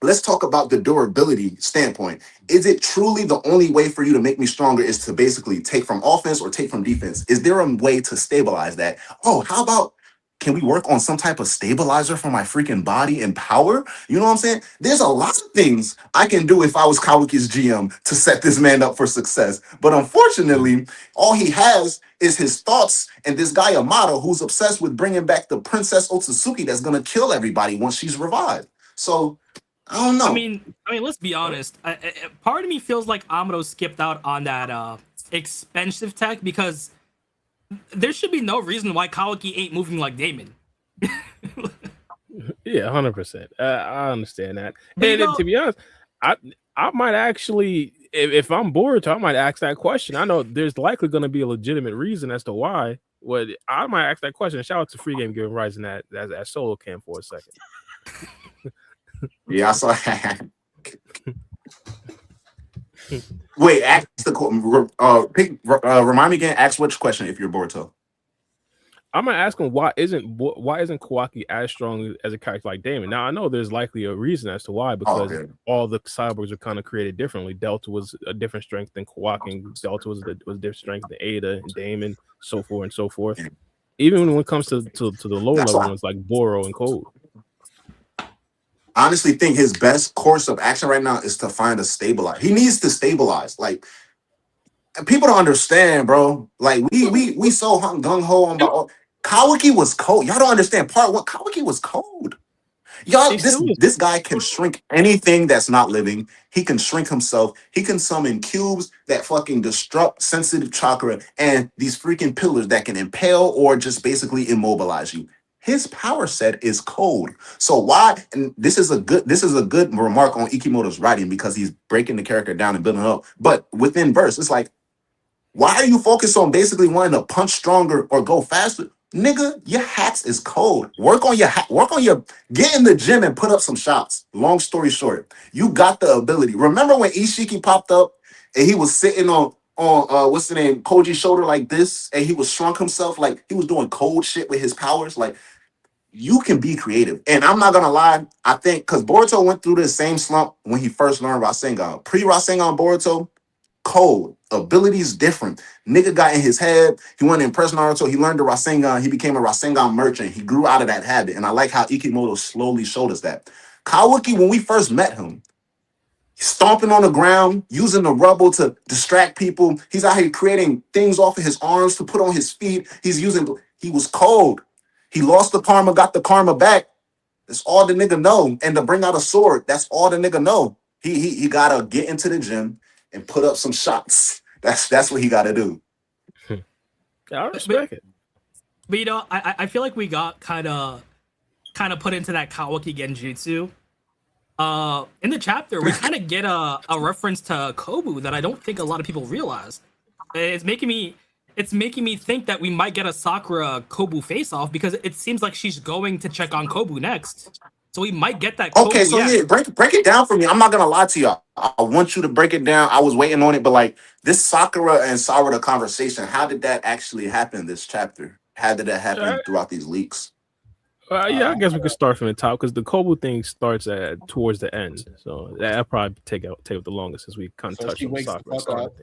Let's talk about the durability standpoint. Is it truly the only way for you to make me stronger is to basically take from offense or take from defense? Is there a way to stabilize that? Oh, how about can we work on some type of stabilizer for my freaking body and power? You know what I'm saying? There's a lot of things I can do if I was Kawaki's GM to set this man up for success. But unfortunately, all he has is his thoughts and this guy Amato who's obsessed with bringing back the Princess Otsutsuki that's going to kill everybody once she's revived. So I don't know. I mean, let's be honest. Part of me feels like Amado skipped out on that expensive tech because there should be no reason why Kawaki ain't moving like Damon. Yeah, 100%. I understand that. But And to be honest, I might actually, if I'm bored, I might ask that question. I know there's likely going to be a legitimate reason as to why. What I might ask that question. Shout out to Free Game giving Rising that solo cam for a second. Yeah, I saw. Wait, ask remind me again. Ask which question if you're Boruto. I'm gonna ask him why isn't Kawaki as strong as a character like Damon? Now I know there's likely a reason as to why because all the cyborgs are kind of created differently. Delta was a different strength than Kawaki, and Delta was different strength than Ada and Damon, so forth and so forth. Even when it comes to the lower level ones like Boro and Kobu. I honestly think his best course of action right now is to find a stabilizer. He needs to stabilize. Like people don't understand, bro. Like we so gung ho on about Kawaki was cold. Y'all don't understand. Part one, Kawaki was cold. Y'all, this guy can shrink anything that's not living. He can shrink himself. He can summon cubes that fucking disrupt sensitive chakra and these freaking pillars that can impale or just basically immobilize you. His power set is cold. So why? And this is a good remark on Ikimoto's writing because he's breaking the character down and building up. But within verse, it's like, why are you focused on basically wanting to punch stronger or go faster? Nigga, your hats is cold. Work on your get in the gym and put up some shots. Long story short, you got the ability. Remember when Ishiki popped up and he was sitting on what's the name, Koji's shoulder like this, and he was shrunk himself like he was doing cold shit with his powers. Like you can be creative. And I'm not gonna lie, I think because Boruto went through the same slump when he first learned Rasengan. Pre-Rasengan Boruto, cold. Abilities different. Nigga got in his head. He wanted to impress Naruto. He learned the Rasengan. He became a Rasengan merchant. He grew out of that habit. And I like how Ikimoto slowly showed us that. Kawaki, when we first met him, stomping on the ground, using the rubble to distract people. He's out here creating things off of his arms to put on his feet. He was cold. He lost the karma, got the karma back. That's all the nigga know. And to bring out a sword, that's all the nigga know. He gotta get into the gym and put up some shots. That's what he gotta do. I respect it. But you know, I feel like we got kind of put into that Kawaki Genjutsu. In the chapter, we kind of get a reference to Kobu that I don't think a lot of people realize. It's making me think that we might get a Sakura Kobu face-off because it seems like she's going to check on Kobu next. So we might get that. Okay, Kobu, so yeah, break it down for me. I'm not gonna lie to y'all. I want you to break it down. I was waiting on it, but like this Sakura and Sarada conversation, how did that actually happen this chapter? How did that happen throughout these leaks? Yeah, I guess we could start from the top because the Kobu thing starts at towards the end, so that'll probably take up the longest since we kind of touched on the Sakura start.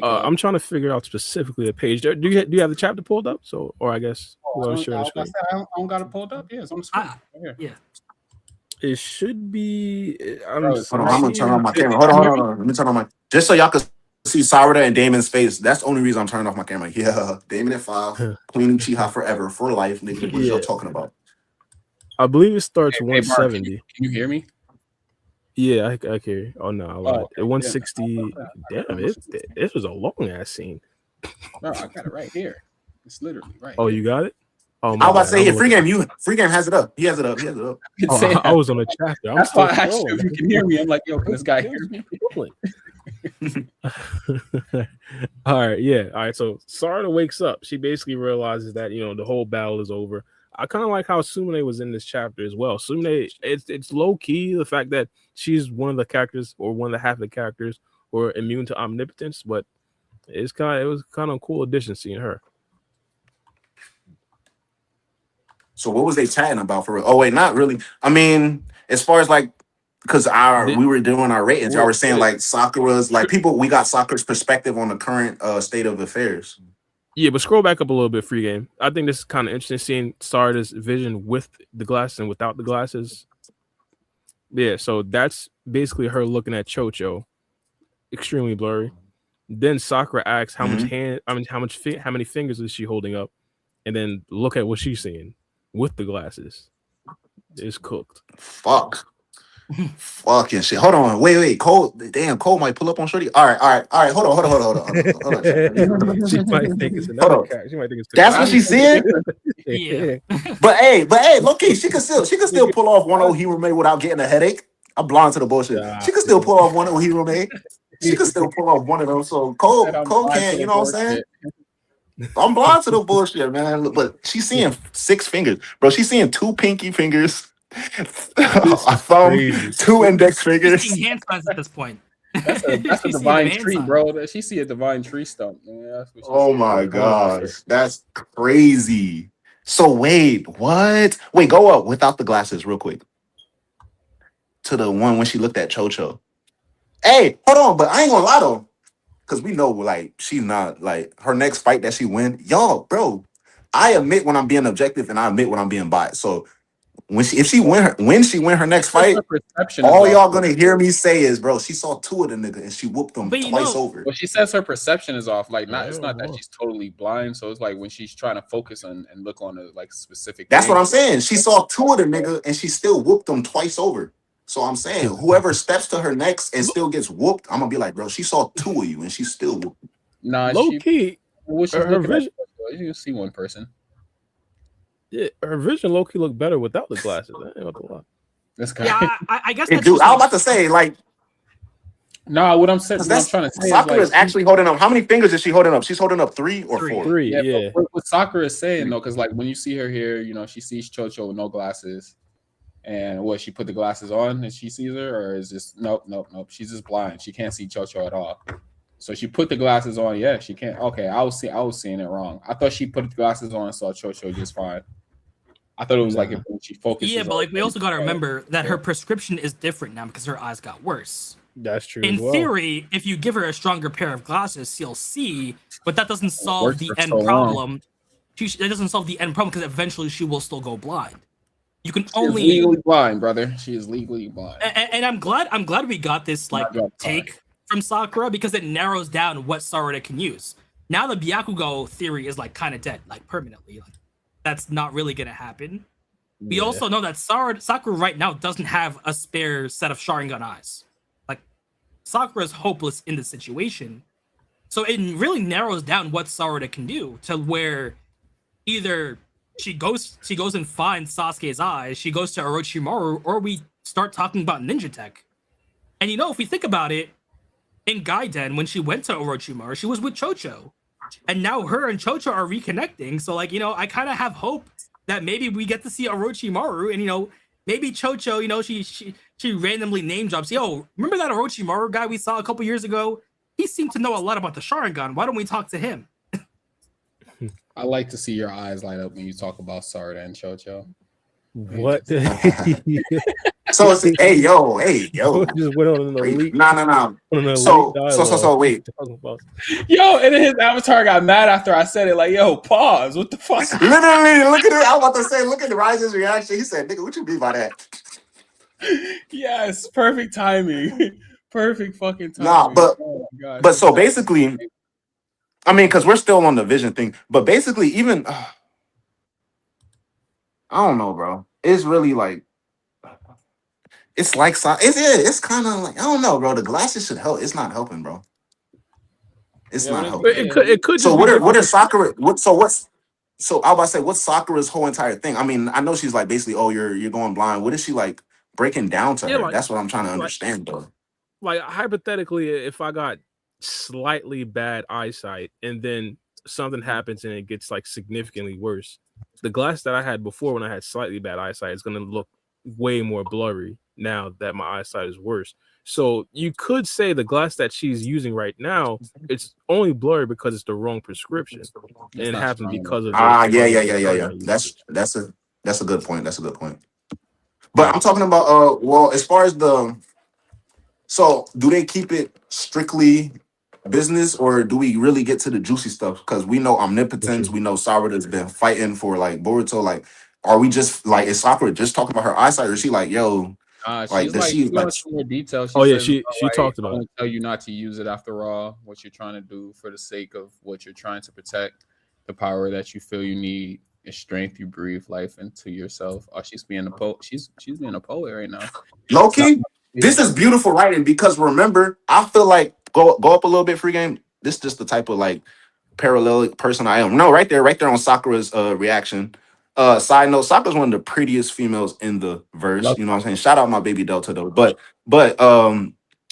I'm trying to figure out specifically the page. Do you have the chapter pulled up? So, or I guess share the screen. I don't got it pulled up. Yeah, it's on the screen. Yeah. It should be. Hold on, I'm gonna turn on my camera. Hold on. Let me turn on my just so y'all can see Sarada and Damon's face. That's the only reason I'm turning off my camera. Yeah, Damon at 5, Queen Uchiha forever for life, nigga. What y'all talking about? I believe it starts 170. Mark, can you hear me? Yeah, I can hear you. Oh no, I lied. 160. Damn, this was a long ass scene. No, I got it right here. It's literally right. Oh, you got it? Oh, I was about to say, free game has it up. He has it up. Oh, I was on a chapter. That's why I asked you if you can hear me. I'm like, yo, can this guy hear me? All right, yeah. All right, so Sarada wakes up. She basically realizes that, the whole battle is over. I kind of like how Sumune was in this chapter as well. Sumune, it's low key the fact that she's one of the characters or one of the half of the characters who are immune to omnipotence, but it was kind of a cool addition seeing her. So what was they chatting about for real? Oh wait, not really. I mean, as far as like, because we were doing our ratings, y'all were saying like Sakura's like we got Sakura's perspective on the current state of affairs. Yeah, but scroll back up a little bit, free game. I think this is kind of interesting seeing Sarada's vision with the glasses and without the glasses. Yeah, so that's basically her looking at Chocho, extremely blurry. Then Sakura asks how many fingers is she holding up, and then look at what she's seeing with the glasses. It's cooked. Fucking shit. Hold on. Wait. Cole might pull up on Shorty. All right. Hold on. She might think it's another cat. She might think it's that's what she's seeing. Yeah. But hey, look, she can still pull off one old Hirome without getting a headache. I'm blind to the bullshit. She can still pull off one old Hirome. She can still pull off one of them. So Cole can't. You know what I'm saying? I'm blind to the bullshit, man. But she's seeing 6 fingers, bro. She's seeing 2 pinky fingers. A thumb, 2 index fingers. She's hand signs at this point. That's a divine tree, bro. She see a divine tree stump. Man. Oh my gosh, that's crazy. So wait, what? Wait, go up without the glasses, real quick. To the one when she looked at Chocho. Hey, hold on, but I ain't gonna lie though, because we know like she's not like her next fight that she win. Y'all, bro, I admit when I'm being objective and I admit when I'm being biased. So. When she win her next fight, all y'all gonna hear me say is, bro, she saw 2 of the nigga and she whooped them twice over. Well, she says her perception is off. Like, it's not that she's totally blind. So it's like when she's trying to focus on and look on a like specific. That's what I'm saying. She saw 2 of the nigga and she still whooped them twice over. So I'm saying whoever steps to her next and still gets whooped, I'm gonna be like, bro, she saw 2 of you and she still whooped. Nah, low key. Her vision. You see one person. Yeah, her vision low key looked better without the glasses. I ain't gonna lie. That's kind yeah, I guess. Dude, I was about to say like. No, what I'm trying to say Sakura is actually holding up. How many fingers is she holding up? She's holding up 3 or 4. 3. Yeah. What Sakura is saying though, because like when you see her here, she sees Chocho with no glasses, and she put the glasses on and she sees her, or is just nope. She's just blind. She can't see Chocho at all. So she put the glasses on. Yeah, she can't. Okay, I was seeing it wrong. I thought she put the glasses on and saw Chocho just fine. I thought it was like if she focuses. Yeah, but like we also got to remember that her prescription is different now because her eyes got worse. That's true. In theory, if you give her a stronger pair of glasses, she'll see, but that doesn't solve the end problem. That doesn't solve the end problem because eventually she will still go blind. You can only legally blind, brother. She is legally blind. And I'm glad we got this take from Sakura because it narrows down what Sarada can use. Now the Byakugo theory is like kind of dead, like permanently. Like that's not really gonna happen. Yeah. We also know that Sakura right now doesn't have a spare set of Sharingan eyes. Like Sakura's hopeless in the situation. So it really narrows down what Sarada can do to where either she goes and finds Sasuke's eyes, she goes to Orochimaru, or we start talking about ninja tech. And if we think about it, in Gaiden, when she went to Orochimaru, she was with Chocho. And now her and Chocho are reconnecting. So, I kind of have hope that maybe we get to see Orochimaru. And, maybe Chocho, she randomly name drops. Yo, remember that Orochimaru guy we saw a couple years ago? He seemed to know a lot about the Sharingan. Why don't we talk to him? I like to see your eyes light up when you talk about Sarada and Chocho. What? So it's hey yo. Just went on an Wait, elite, no. on an elite So dialogue. wait. Talking about- Yo, and then his avatar got mad after I said it. Like, yo, pause. What the fuck? Literally, look at it. I was about to say, look at the Rise's reaction. He said, "Nigga, what you mean by that?" Yes, perfect timing. Perfect fucking timing. Nah, Oh my gosh. but so basically, I mean, because we're still on the vision thing, but basically, even I don't know, bro. It's really like it's like it's kind of like I don't know, bro. The glasses should help. It's not helping, bro. It's not helping. It could So just be different. what is Sakura? So I was about to say what's Sakura's whole entire thing? I mean, I know she's like basically, oh, you're going blind. What is she like breaking down to Yeah, her? like- That's what I'm trying to like- understand, though. Like hypothetically, if I got slightly bad eyesight and then something happens and it gets like significantly worse, the glass that I had before when I had slightly bad eyesight is going to look way more blurry now that my eyesight is worse. So you could say the glass that she's using right now, it's only blurry because it's the wrong prescription, and it happened because of Yeah. That's a good point. That's a good point. But I'm talking about well, as far as so do they keep it strictly business or do we really get to the juicy stuff? Because we know Omnipotence, we know Sarada's been fighting for like Boruto. Like, are we just like is Sakura just talking about her eyesight, or is she like, yo, like she's does like she she like wants more detail. She talked about I it. won't tell you not to use it after all. What you're trying to do for the sake of what you're trying to protect, the power that you feel you need, is strength. You breathe life into yourself. Oh, she's being a poet. She's being a poet right now. low key? This is beautiful writing because remember, I feel like go up a little bit free game. This is just the type of like parallel person I am. No, right there on Sakura's reaction. Side note, Sakura's one of the prettiest females in the verse. You know what I'm saying? Shout out my baby Delta though. But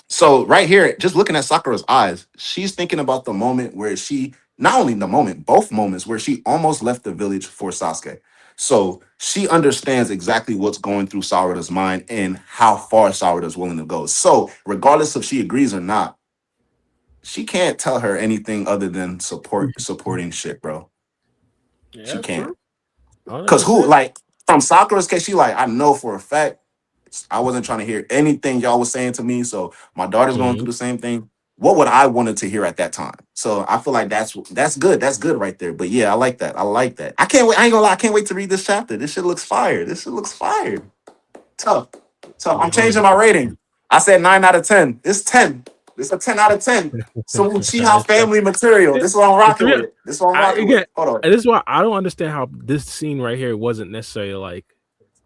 so right here, just looking at Sakura's eyes, she's thinking about the moment where she not only the moment, both moments where she almost left the village for Sasuke. So she understands exactly what's going through Sarada's mind and how far Sarada's willing to go. So regardless if she agrees or not, she can't tell her anything other than supporting shit, bro. Yeah, She can't. true. Because who, like, from Sakura's case, she like, I know for a fact, I wasn't trying to hear anything y'all was saying to me. So my daughter's going through the same thing. What would I wanted to hear at that time? So I feel like that's good. That's good right there. But yeah, I like that. I can't wait. I ain't gonna lie. I can't wait to read this chapter. This shit looks fire. Tough. I'm changing my rating. I said 9 out of 10. It's 10. It's a 10 out of 10. Some Uchiha family material. This is what I'm rocking with. Hold on. And this is why I don't understand how this scene right here wasn't necessarily like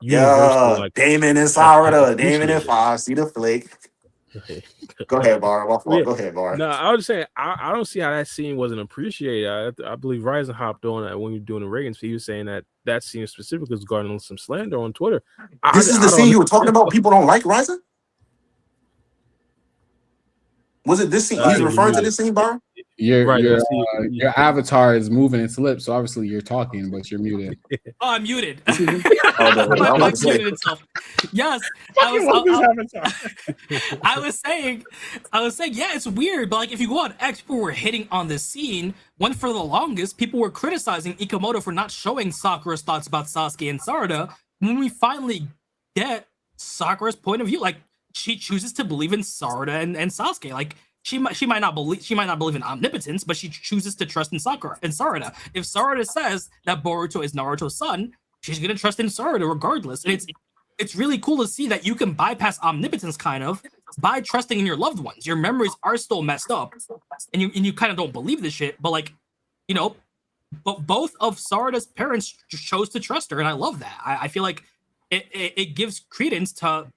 Yeah, like Damon and Sarada. Damon and 5. See the flake. Go ahead, Bar. Go ahead, Bar. No, I was saying I don't see how that scene wasn't appreciated. I believe Ryzen hopped on when we were doing the Reagan. He was saying that scene specifically was garnering some slander on Twitter. This is the scene you were talking about. People don't like Ryzen. Was it this scene? He's referring to this scene, Bar? Your avatar is moving its lips, so obviously you're talking, but you're muted. Oh, I'm muted. I'm My mic muted itself. Yes, I was saying, yeah, it's weird, but like if you go on X, people were hitting on this scene. When for the longest, people were criticizing Ikamoto for not showing Sakura's thoughts about Sasuke and Sarada. When we finally get Sakura's point of view, like she chooses to believe in Sarada and Sasuke, like. She might not believe in omnipotence, but she chooses to trust in Sakura and Sarada. If Sarada says that Boruto is Naruto's son, she's gonna trust in Sarada regardless. And it's really cool to see that you can bypass omnipotence kind of by trusting in your loved ones. Your memories are still messed up, and you kind of don't believe this shit. But like, but both of Sarada's parents chose to trust her, and I love that. I feel like it gives credence to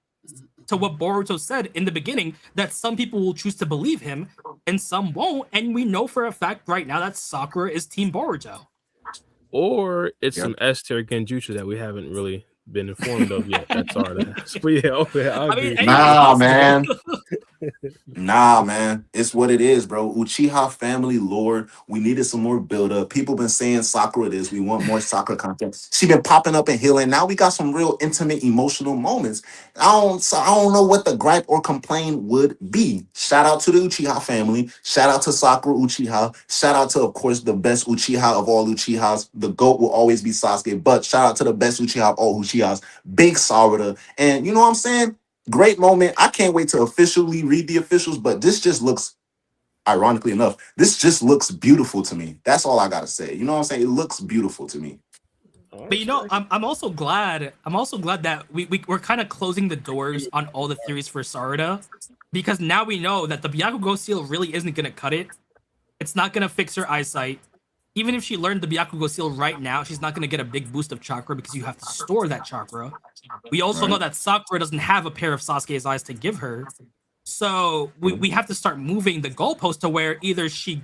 what Boruto said in the beginning, that some people will choose to believe him and some won't. And we know for a fact right now that Sakura is Team Boruto. Or it's some S tier genjutsu that we haven't really been informed of yet. That's Sarada has. But yeah, okay, I agree. anything's Nah, possible. man. Nah, man. It's what it is, bro. Uchiha family lore. We needed some more build up. People been saying Sakura this. We want more Sakura content. She been popping up and healing. Now we got some real intimate, emotional moments. I don't know what the gripe or complaint would be. Shout out to the Uchiha family. Shout out to Sakura Uchiha. Shout out to, of course, the best Uchiha of all Uchihas. The GOAT will always be Sasuke, but shout out to the best Uchiha of all Uchihas, Big Sarada. And you know what I'm saying? Great moment. I can't wait to officially read the officials, but this just looks, ironically enough, this just looks beautiful to me. That's all I gotta say. You know what I'm saying? It looks beautiful to me. But you know, I'm also glad that we're kind of closing the doors on all the theories for Sarada, because now we know that the Byakugo seal really isn't gonna cut it. It's not gonna fix her eyesight. Even if she learned the Byakugo seal right now, she's not gonna get a big boost of chakra because you have to store that chakra. We also know that Sakura doesn't have a pair of Sasuke's eyes to give her. So we have to start moving the goalpost to where either she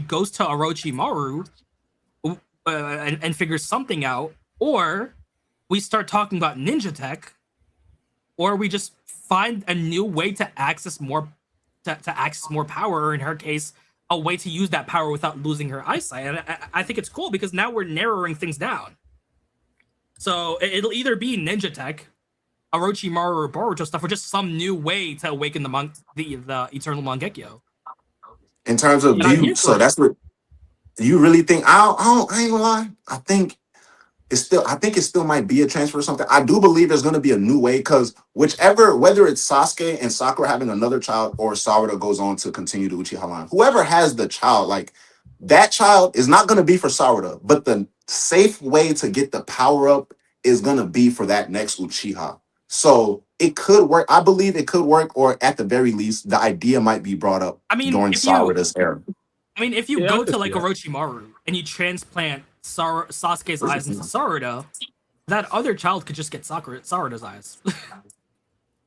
goes to Orochimaru and figures something out, or we start talking about ninja tech, or we just find a new way to access more power, or in her case, a way to use that power without losing her eyesight. And I think it's cool because now we're narrowing things down. So it'll either be ninja tech, Orochimaru or Boruto stuff, or just some new way to awaken the eternal Mangekyo. In terms of view, so that's what you really think. I ain't gonna lie. I think it still might be a transfer or something. I do believe there's gonna be a new way, because whether it's Sasuke and Sakura having another child, or Sarada goes on to continue the Uchiha line, whoever has the child, like that child is not gonna be for Sarada, but the safe way to get the power up is gonna be for that next Uchiha. So it could work. I believe it could work, or at the very least, the idea might be brought up during Sarada's era. If you go to like Orochimaru and you transplant Sasuke's eyes into Sarada, that other child could just get Sarada's eyes.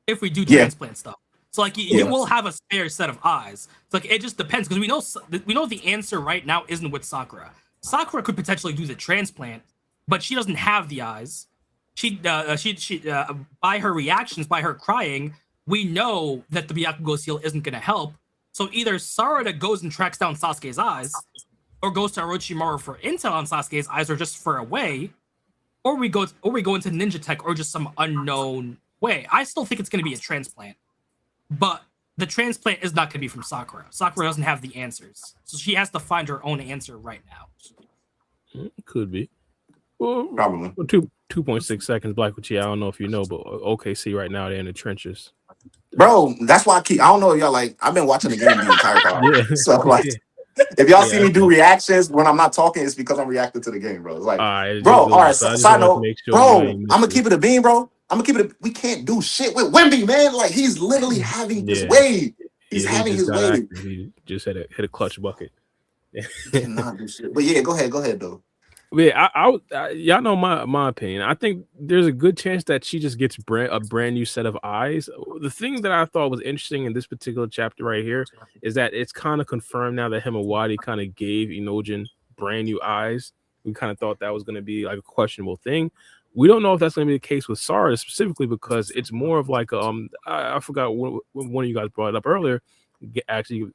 If we do transplant stuff. So like you will have a spare set of eyes. It's like it just depends, because we know the answer right now isn't with Sakura. Sakura could potentially do the transplant, but she doesn't have the eyes. She by her reactions, by her crying, we know that the Byakugo seal isn't going to help. So either Sarada goes and tracks down Sasuke's eyes, or goes to Orochimaru for intel on Sasuke's eyes, or just for a way, or we go into ninja tech, or just some unknown way. I still think it's going to be a transplant, but the transplant is not going to be from Sakura. Sakura doesn't have the answers, so she has to find her own answer right now. Could be. Well, probably 2.6 seconds. Black Uchiha, I don't know if you know, but OKC right now they're in the trenches. Bro, that's why I don't know, y'all, like, I've been watching the game the entire time. So, like, if y'all see me do reactions when I'm not talking, it's because I'm reacting to the game, bro. It's like, all right, side note, bro, I'm going to keep it a beam, bro. We can't do shit with Wemby, man. Like, he's literally having his wave. He's having his wave. He just hit a clutch bucket. He cannot do shit. But yeah, go ahead, though. Yeah, y'all know my opinion. I think there's a good chance that she just gets a brand new set of eyes. The thing that I thought was interesting in this particular chapter right here is that it's kind of confirmed now that him and Wadi kind of gave Inojin brand new eyes. We kind of thought that was going to be like a questionable thing. We don't know if that's going to be the case with Sarada specifically, because it's more of like I forgot when one of you guys brought it up earlier. Actually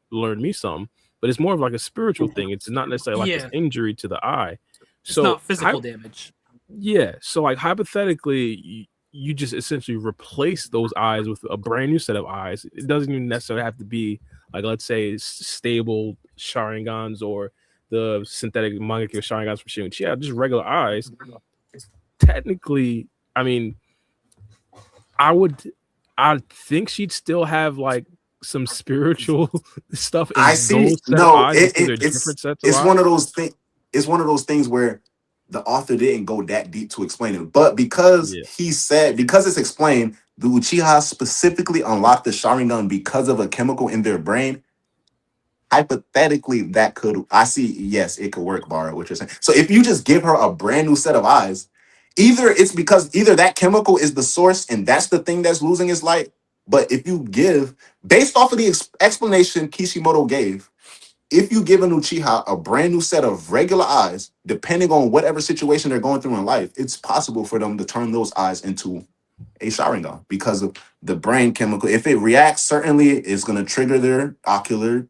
learned me some, but it's more of like a spiritual thing. It's not necessarily like an injury to the eye. It's not physical damage. Yeah. So like hypothetically, you just essentially replace those eyes with a brand new set of eyes. It doesn't even necessarily have to be like, let's say, stable Sharingans or the synthetic Mangekyo Sharingans from Shin Uchiha, just regular eyes. Technically, I mean, I think she'd still have like some spiritual stuff. I see. No, it's one of those things. It's one of those things where the author didn't go that deep to explain it, but because because it's explained, the Uchiha specifically unlocked the Sharingan because of a chemical in their brain. Hypothetically, that could, yes, it could work, Bara, what you're saying. So if you just give her a brand new set of eyes, either that chemical is the source and that's the thing that's losing its light. But if you give, based off of the explanation Kishimoto gave, if you give an Uchiha a brand new set of regular eyes, depending on whatever situation they're going through in life, it's possible for them to turn those eyes into a Sharingan because of the brain chemical. If it reacts, certainly it's going to trigger their ocular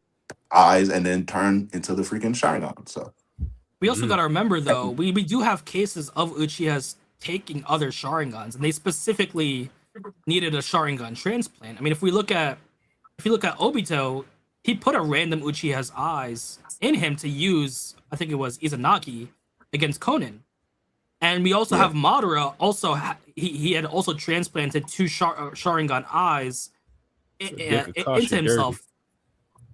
eyes and then turn into the freaking Sharingan. So We also got to remember, though, we do have cases of Uchihas taking other Sharingans, and they specifically needed a Sharingan transplant. I mean, if you look at Obito, he put a random Uchiha's eyes in him to use, I think it was Izanagi, against Conan. And we also have Madara. Also, he had also transplanted two Sharingan eyes into himself.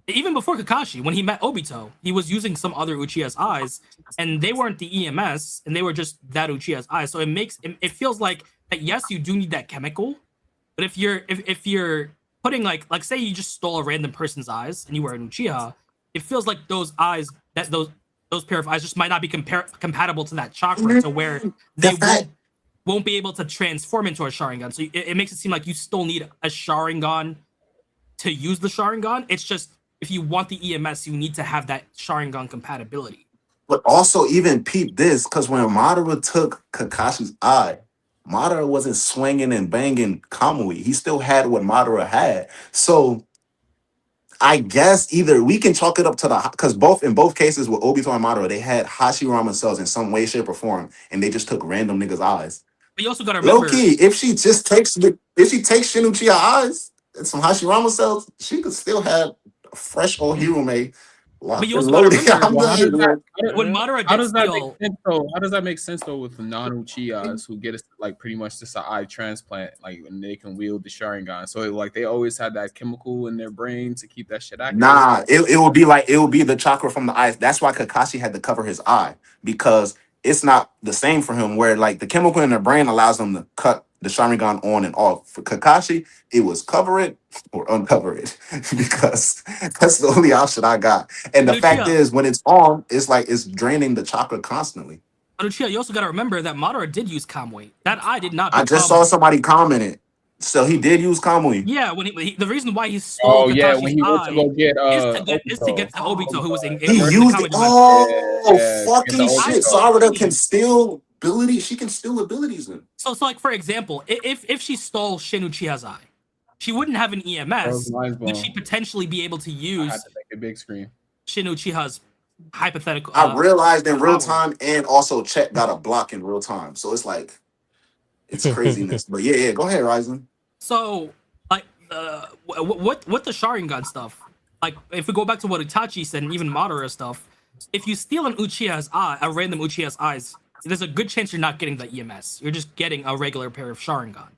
Even before Kakashi, when he met Obito, he was using some other Uchiha's eyes, and they weren't the EMS, and they were just that Uchiha's eyes. So it feels like that. Yes, you do need that chemical, but if you're putting like say you just stole a random person's eyes and you were an Uchiha, it feels like those eyes, that those pair of eyes just might not be compatible to that chakra, to where they won't be able to transform into a Sharingan. So it makes it seem like you still need a Sharingan to use the Sharingan. It's just, if you want the EMS, you need to have that Sharingan compatibility. But also, even peep this, because when Madara took Kakashi's eye, Madara wasn't swinging and banging Kamui. He still had what Madara had. So I guess either we can chalk it up to because in both cases with Obito and Madara, they had Hashirama cells in some way, shape, or form, and they just took random niggas' eyes. But you also gotta remember, low-key, if she takes Shin Uchiha eyes and some Hashirama cells, she could still have a fresh old Hirume. But you also gotta remember, when Madara how does that make sense though? How does that make sense though with the non-Uchihas who get like pretty much just an eye transplant, like, and they can wield the Sharingan? So like they always had that chemical in their brain to keep that shit active. Nah, it will be the chakra from the eyes. That's why Kakashi had to cover his eye, because it's not the same for him, where like the chemical in their brain allows them to cut the Sharingan on and off. For Kakashi, it was cover it or uncover it, because that's the only option I got. And the fact is, when it's on, it's like it's draining the chakra constantly. But Uchiha, you also got to remember that Madara did use Kamui. That eye did not. I just saw somebody comment it. So he did use Kamui. Yeah, when the reason why he stole Kakashi's when he went to go get is to get to Obito, who was in he used it. Fucking shit! Sarada can steal abilities. She can steal abilities then. So like, for example, if she stole Shin Uchiha's eye, she wouldn't have an EMS. Would she potentially be able to use? I had to make a big screen. Shin Uchiha's hypothetical. I realized in real time, and also Chet got a block in real time, so it's like. It's craziness, but yeah, go ahead, Ryzen. So, like, what the Sharingan stuff? Like, if we go back to what Itachi said, and even Madara stuff, if you steal an Uchiha's eye, a random Uchiha's eyes, there's a good chance you're not getting the EMS. You're just getting a regular pair of Sharingan.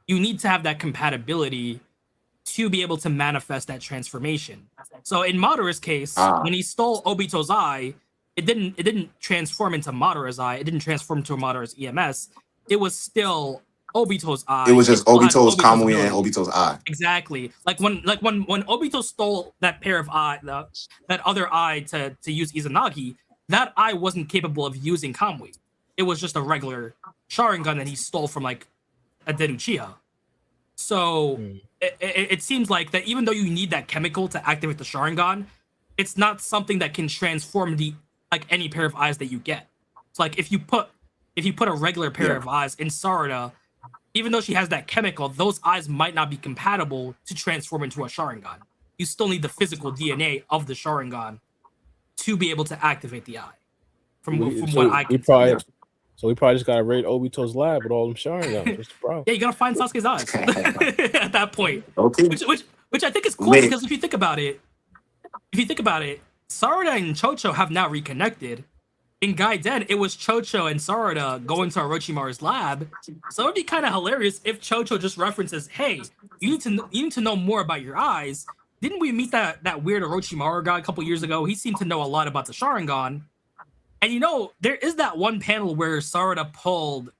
You need to have that compatibility to be able to manifest that transformation. So in Madara's case, when he stole Obito's eye, it didn't transform into Madara's eye. It didn't transform into Madara's EMS. It was still Obito's eye. It was just Obito's Kamui and Obito's eye. Exactly. Like when Obito stole that pair of eye, that other eye to use Izanagi, that eye wasn't capable of using Kamui. It was just a regular Sharingan that he stole from like a dead Uchiha. So it seems like that even though you need that chemical to activate the Sharingan, it's not something that can transform any pair of eyes that you get. So like if you put a regular pair of eyes in Sarada, even though she has that chemical, those eyes might not be compatible to transform into a Sharingan. You still need the physical DNA of the Sharingan to be able to activate the eye. What I can see. So we probably just gotta raid Obito's lab with all them Sharingan. What's the problem? Yeah, you gotta find Sasuke's eyes at that point. Okay. Which I think is cool because if you think about it, Sarada and Chocho have now reconnected. In Gaiden, it was Chocho and Sarada going to Orochimaru's lab. So it'd be kind of hilarious if Chocho just references, "Hey, you need to know more about your eyes. Didn't we meet that weird Orochimaru guy a couple years ago? He seemed to know a lot about the Sharingan." And there is that one panel where Sarada pulled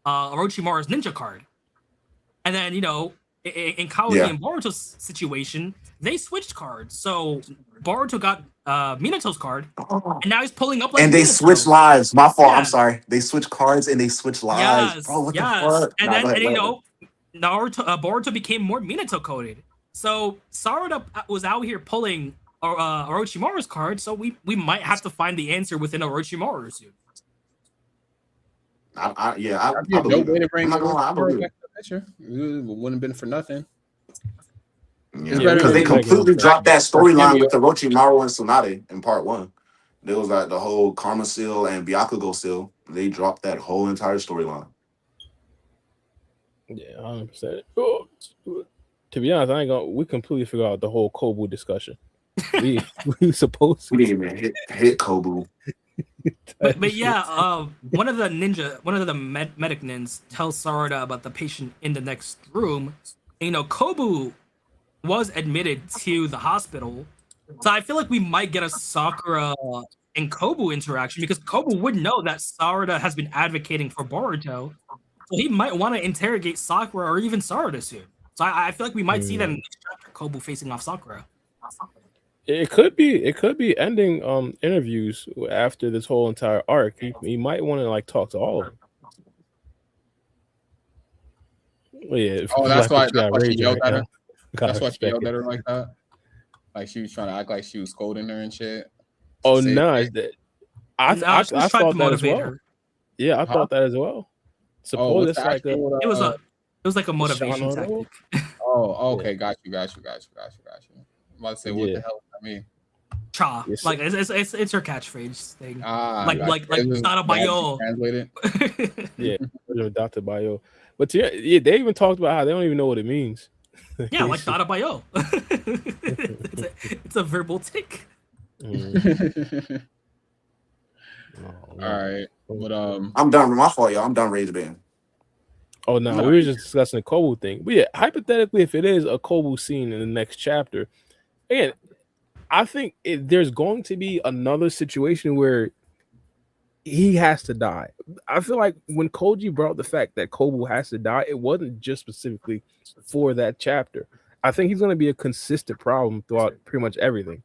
Orochimaru's ninja card, and then in Kawaki and Boruto's situation, they switched cards. So Boruto got Minato's card, and now he's pulling up like. And they Minato. switched lives. My fault. Yeah. I'm sorry. They switched cards and they switched lives. Yes, bro, what the fuck? And Boruto became more Minato coded. So Sarada was out here pulling Orochimaru's card, so we might have to find the answer within Orochimaru soon. That'd be I a believe dope way it. to bring I'm not gonna lie, I Orochimaru believe back it. to the picture. It wouldn't have been for nothing. Yeah, It's better because we they than expecting completely him. dropped that for storyline cameo. with Orochimaru and Tsunade in part 1. There was like the whole Karma Seal and Byakugo Seal. They dropped that whole entire storyline. Yeah, 100%. To be honest, I ain't gonna. We completely forgot the whole Kobu discussion. We we supposed We to. didn't even hit Kobu. But yeah, one of the medic nins tells Sarada about the patient in the next room. And, Kobu was admitted to the hospital, so I feel like we might get a Sakura and Kobu interaction because Kobu would know that Sarada has been advocating for Boruto, so he might want to interrogate Sakura or even Sarada soon. So I feel like we might see that in the next chapter, Kobu facing off Sakura. It could be ending interviews after this whole entire arc. He might want to like talk to all of them. Well, yeah, Oh, that's why she raging yelled right at her. now. Gotta That's why she respect yelled it. at her like that. Like she was trying to act like she was scolding her and shit. Oh Say no, it. I She was trying to thought that as motivate well. her. Yeah, I Huh? thought that as well. Oh, Suppose what's it's the like a actual? It was like a motivation Shanono? tactic. Oh, okay, Yeah. got you. I'm about to say, what Yeah. the hell does that mean? Cha, Yes. like it's her catchphrase thing. Got you. Like It was Tada bad Bayo. translated. Yeah, Dr. Bio. But yeah, they even talked about how they don't even know what it means. Yeah, like Tada Bayo. It's a verbal tick. Mm. All right, but I'm done. My fault, y'all. I'm done rage band. Oh no, we were just discussing the Kobu thing. But yeah, hypothetically, if it is a Kobu scene in the next chapter, again, I think there's going to be another situation where he has to die. I feel like when Koji brought the fact that Kobu has to die, it wasn't just specifically for that chapter. I think he's going to be a consistent problem throughout pretty much everything.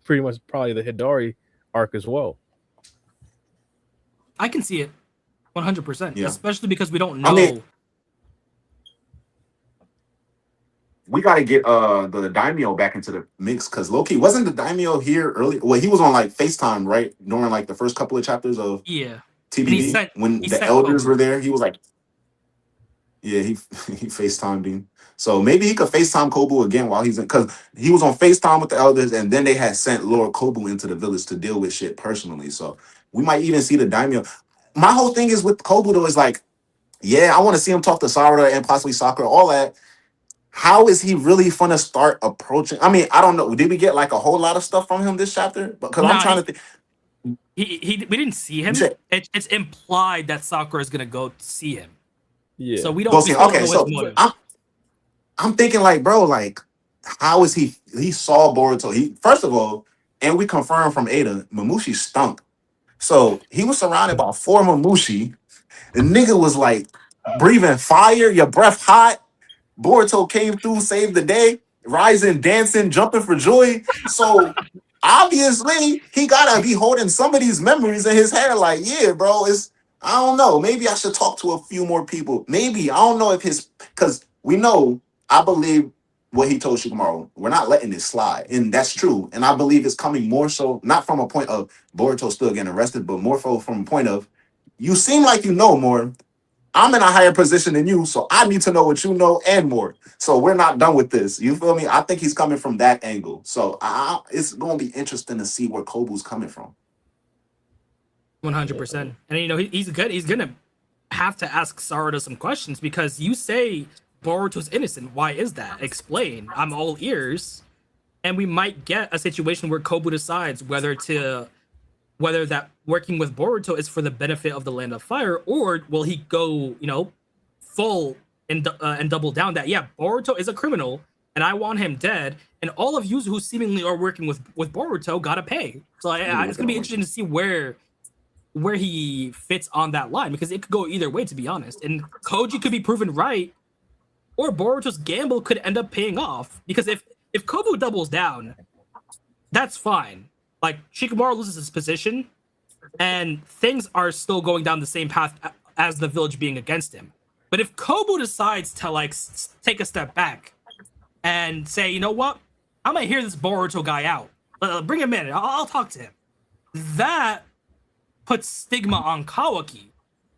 Pretty much probably the Hidari arc as well. I can see it 100%, Yeah. especially because we don't know. I mean, we got to get the daimyo back into the mix because Loki wasn't the daimyo here early. Well, he was on like FaceTime right during like the first couple of chapters of Yeah. TBD when the sent elders Kobu. were there. He was like, yeah, he FaceTimed him. So maybe he could FaceTime Kobu again while he's in, because he was on FaceTime with the elders, and then they had sent Lord Kobu into the village to deal with shit personally. So we might even see the daimyo. My whole thing is with Kobu though is like, yeah, I want to see him talk to Sarada and possibly Sakura, all that. How is he really gonna start approaching? I mean, I don't know. Did we get like a whole lot of stuff from him this chapter? Because I'm trying to think. We didn't see him. It's implied that Sakura is gonna go see him. Yeah. So we don't. Okay, so I'm thinking like, bro, like, how is he? He saw Boruto. He first of all, and we confirmed from Ada, Mamushi stunk. So he was surrounded by 4 Mamushi. The nigga was like breathing fire, your breath hot. Boruto came through, saved the day, rising, dancing, jumping for joy. So obviously he gotta be holding some of these memories in his head. Like, yeah, bro, I don't know. Maybe I should talk to a few more people. Maybe I don't know if because we know I believe what he told Shikamaru. We're not letting this slide, and that's true. And I believe it's coming more so not from a point of Boruto still getting arrested, but more so from a point of you seem like you know more. I'm in a higher position than you, so I need to know what you know and more. So we're not done with this. You feel me? I think he's coming from that angle. So it's going to be interesting to see where Kobu's coming from. 100%. And he's good. He's gonna have to ask Sarada some questions because you say Boruto's innocent. Why is that? Explain. I'm all ears. And we might get a situation where Kobu decides whether that working with Boruto is for the benefit of the Land of Fire, or will he go, full and double down that, yeah, Boruto is a criminal and I want him dead, and all of you who seemingly are working with Boruto gotta pay. So it's gonna be interesting to see where he fits on that line, because it could go either way, to be honest. And Koji could be proven right, or Boruto's gamble could end up paying off, because if Kobu doubles down, that's fine. Like, Shikamaru loses his position, and things are still going down the same path as the village being against him. But if Kobu decides to, like, take a step back and say, you know what? I'm gonna hear this Boruto guy out. Bring him in. I'll talk to him. That puts stigma on Kawaki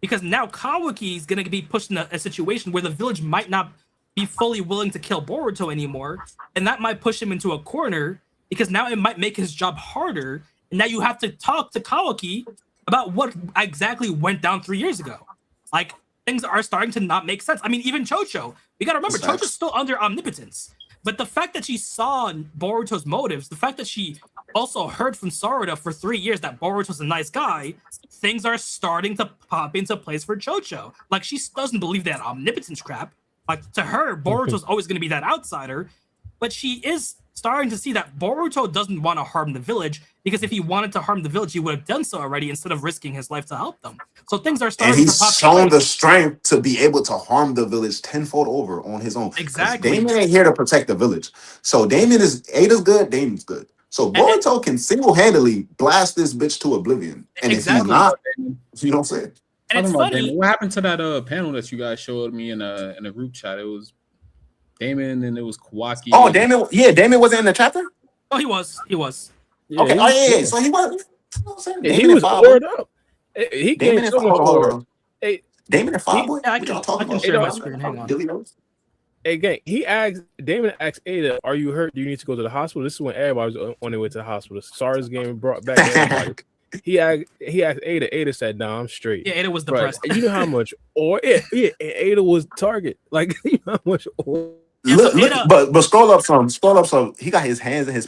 because now Kawaki is going to be pushed in a situation where the village might not be fully willing to kill Boruto anymore, and that might push him into a corner because now it might make his job harder, and now you have to talk to Kawaki about what exactly went down 3 years ago. Like, things are starting to not make sense. I mean, even Chocho, we gotta remember, Chocho's still under Omnipotence, but the fact that she saw Boruto's motives, the fact that she also heard from Sarada for 3 years that Boruto's a nice guy, things are starting to pop into place for Chocho. Like, she doesn't believe that Omnipotence crap. Like, to her, Boruto's always going to be that outsider, but she is starting to see that Boruto doesn't want to harm the village, because if he wanted to harm the village, he would have done so already instead of risking his life to help them. So things are starting and he's to pop shown the strength to be able to harm the village tenfold over on his own. Exactly. Damon ain't here to protect the village. So Ada's good, Damon's good. So Boruto can single-handedly blast this bitch to oblivion. And if he's not, you know what I'm saying? And it's funny. Damon. What happened to that panel that you guys showed me in a group chat? It was Damon and it was Kawaki. Oh, Damon. Yeah, Damon wasn't in the chapter? Oh, he was. Yeah, okay. Yeah. So he was. You know what I'm saying? Yeah, he was bored up. He gained so much more. Hey, Damon and Five Boy? I can share my screen. Hang on. Hey, gang, Damon asked Ada, "Are you hurt? Do you need to go to the hospital?" This is when everybody was on their way to the hospital. SARS game brought back everybody. He asked Ada. Ada said, "No, I'm straight." Yeah, Ada was depressed. Right. You know how much or and Ada was target. Like, you know how much or. Look, but scroll up some. He got his hands in his.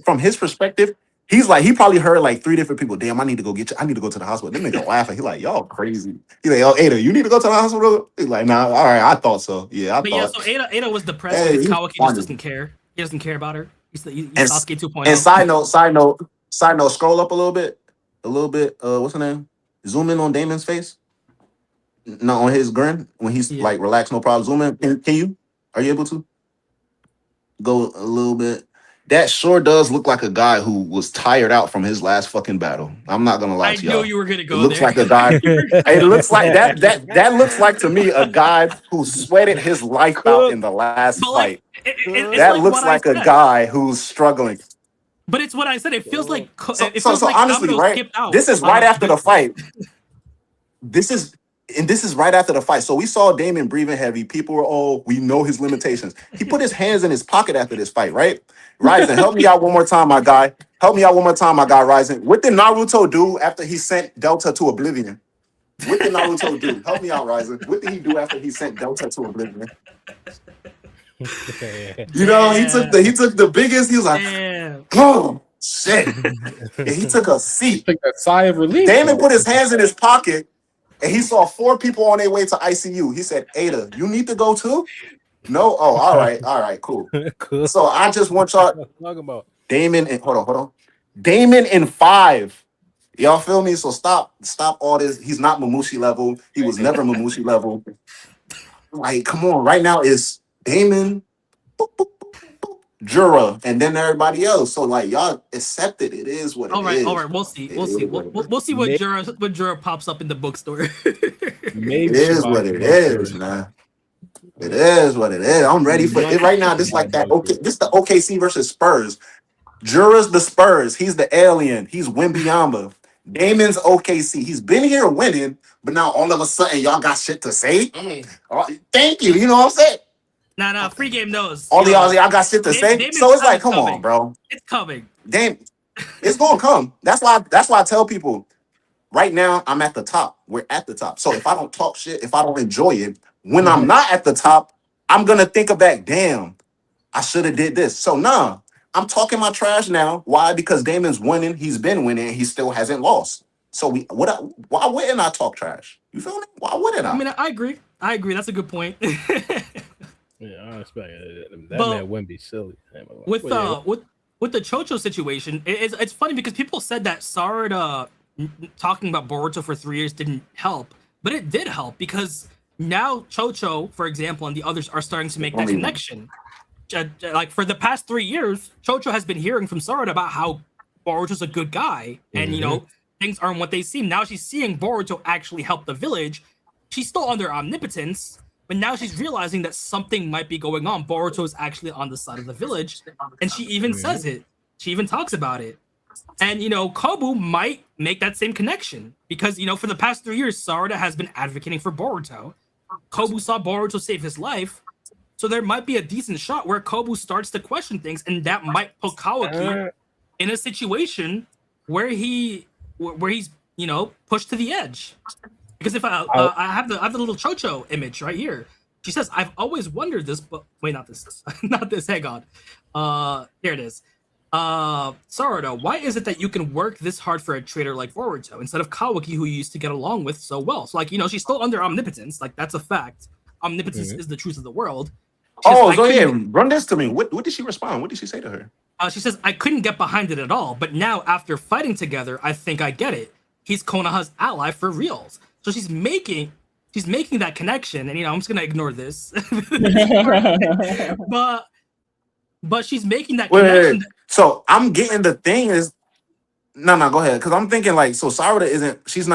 From his perspective, he's like, he probably heard like 3 different people. Damn, I need to go get you. I need to go to the hospital. Them nigga laughing. He like, y'all crazy. He like, oh, Ada, you need to go to the hospital. He's like, nah, all right, I thought so. Yeah, I thought. Yeah, so Ada was depressed because Kawaki just doesn't care. He doesn't care about her. He's Sasuke 2.0. And side note, scroll up a little bit. What's her name? Zoom in on Damon's face. No, on his grin when he's like relaxed, no problem. Zoom in. Can you? Are you able to go a little bit? That sure does look like a guy who was tired out from his last fucking battle. I'm not gonna lie to y'all. I knew you were gonna go. It looks like a guy. It looks like that looks like to me a guy who sweated his life out in the last fight. That looks like a guy who's struggling. But it's what I said. It feels like so honestly, right? This is right after the fight. This is right after the fight. So we saw Damon breathing heavy. People were, we know his limitations. He put his hands in his pocket after this fight, right? Ryzen, help me out one more time, my guy. Ryzen. What did Naruto do after he sent Delta to oblivion? What did Naruto do? Help me out, Ryzen. What did he do after he sent Delta to oblivion? You know, he took the biggest. He was like, oh shit. And he took a seat. Took a sigh of relief. Damon put his hands in his pocket. And he saw 4 people on their way to ICU. He said, Ada, you need to go too? No? Oh, all right, cool. So I just want y'all talking about Damon and hold on. Damon in 5. Y'all feel me? So stop all this. He's not Mamushi level. He was never Mamushi level. Like, come on, right now is Damon, Jura, and then everybody else. So like, y'all accept it. It is what it is. All right, we'll see. We'll see what Jura pops up in the bookstore. Maybe it is what it is, man. It is what it is. I'm ready for it right now. This like that. Okay, this the OKC versus Spurs. Jura's the Spurs. He's the alien. He's Wembyamba. Damon's OKC. He's been here winning, but now all of a sudden y'all got shit to say. Thank you. You know what I'm saying? Nah, free game knows. All y'all got shit to say. So it's like, come on, bro. It's coming. Damn, it's gonna come. That's why I tell people right now I'm at the top. We're at the top. So if I don't talk shit, if I don't enjoy it, when I'm not at the top, I'm gonna think back, damn, I should have did this. So nah, I'm talking my trash now. Why? Because Damon's winning, he's been winning, and he still hasn't lost. So why wouldn't I talk trash? You feel me? Why wouldn't I? I mean, I agree. That's a good point. Yeah, I expect that man wouldn't be silly. With the Chocho situation, it's funny because people said that Sarada talking about Boruto for 3 years didn't help, but it did help because now Chocho, for example, and the others are starting to make that connection. Like for the past 3 years, Chocho has been hearing from Sarada about how Boruto's a good guy, and you know things aren't what they seem. Now she's seeing Boruto actually help the village. She's still under Omnipotence. But now she's realizing that something might be going on. Boruto is actually on the side of the village. And she even says it. She even talks about it. And, you know, Kobu might make that same connection because, you know, for the past 3 years, Sarada has been advocating for Boruto. Kobu saw Boruto save his life. So there might be a decent shot where Kobu starts to question things, and that might put Kawaki in a situation where he's, you know, pushed to the edge. Because if I have the little Chocho image right here. She says, I've always wondered this, but wait, not this. Not this, hang on. Here it is. Sarada, why is it that you can work this hard for a traitor like Boruto instead of Kawaki, who you used to get along with so well? So, like, you know, she's still under omnipotence. Like, that's a fact. Omnipotence is the truth of the world. Go ahead. Run this to me. What did she respond? What did she say to her? She says, I couldn't get behind it at all, but now after fighting together, I think I get it. He's Konoha's ally for reals. So she's making that connection, and, you know, I'm just gonna ignore this. but she's making that connection. Wait. So I'm getting the thing is no, go ahead. Because I'm thinking like, so Sarada she's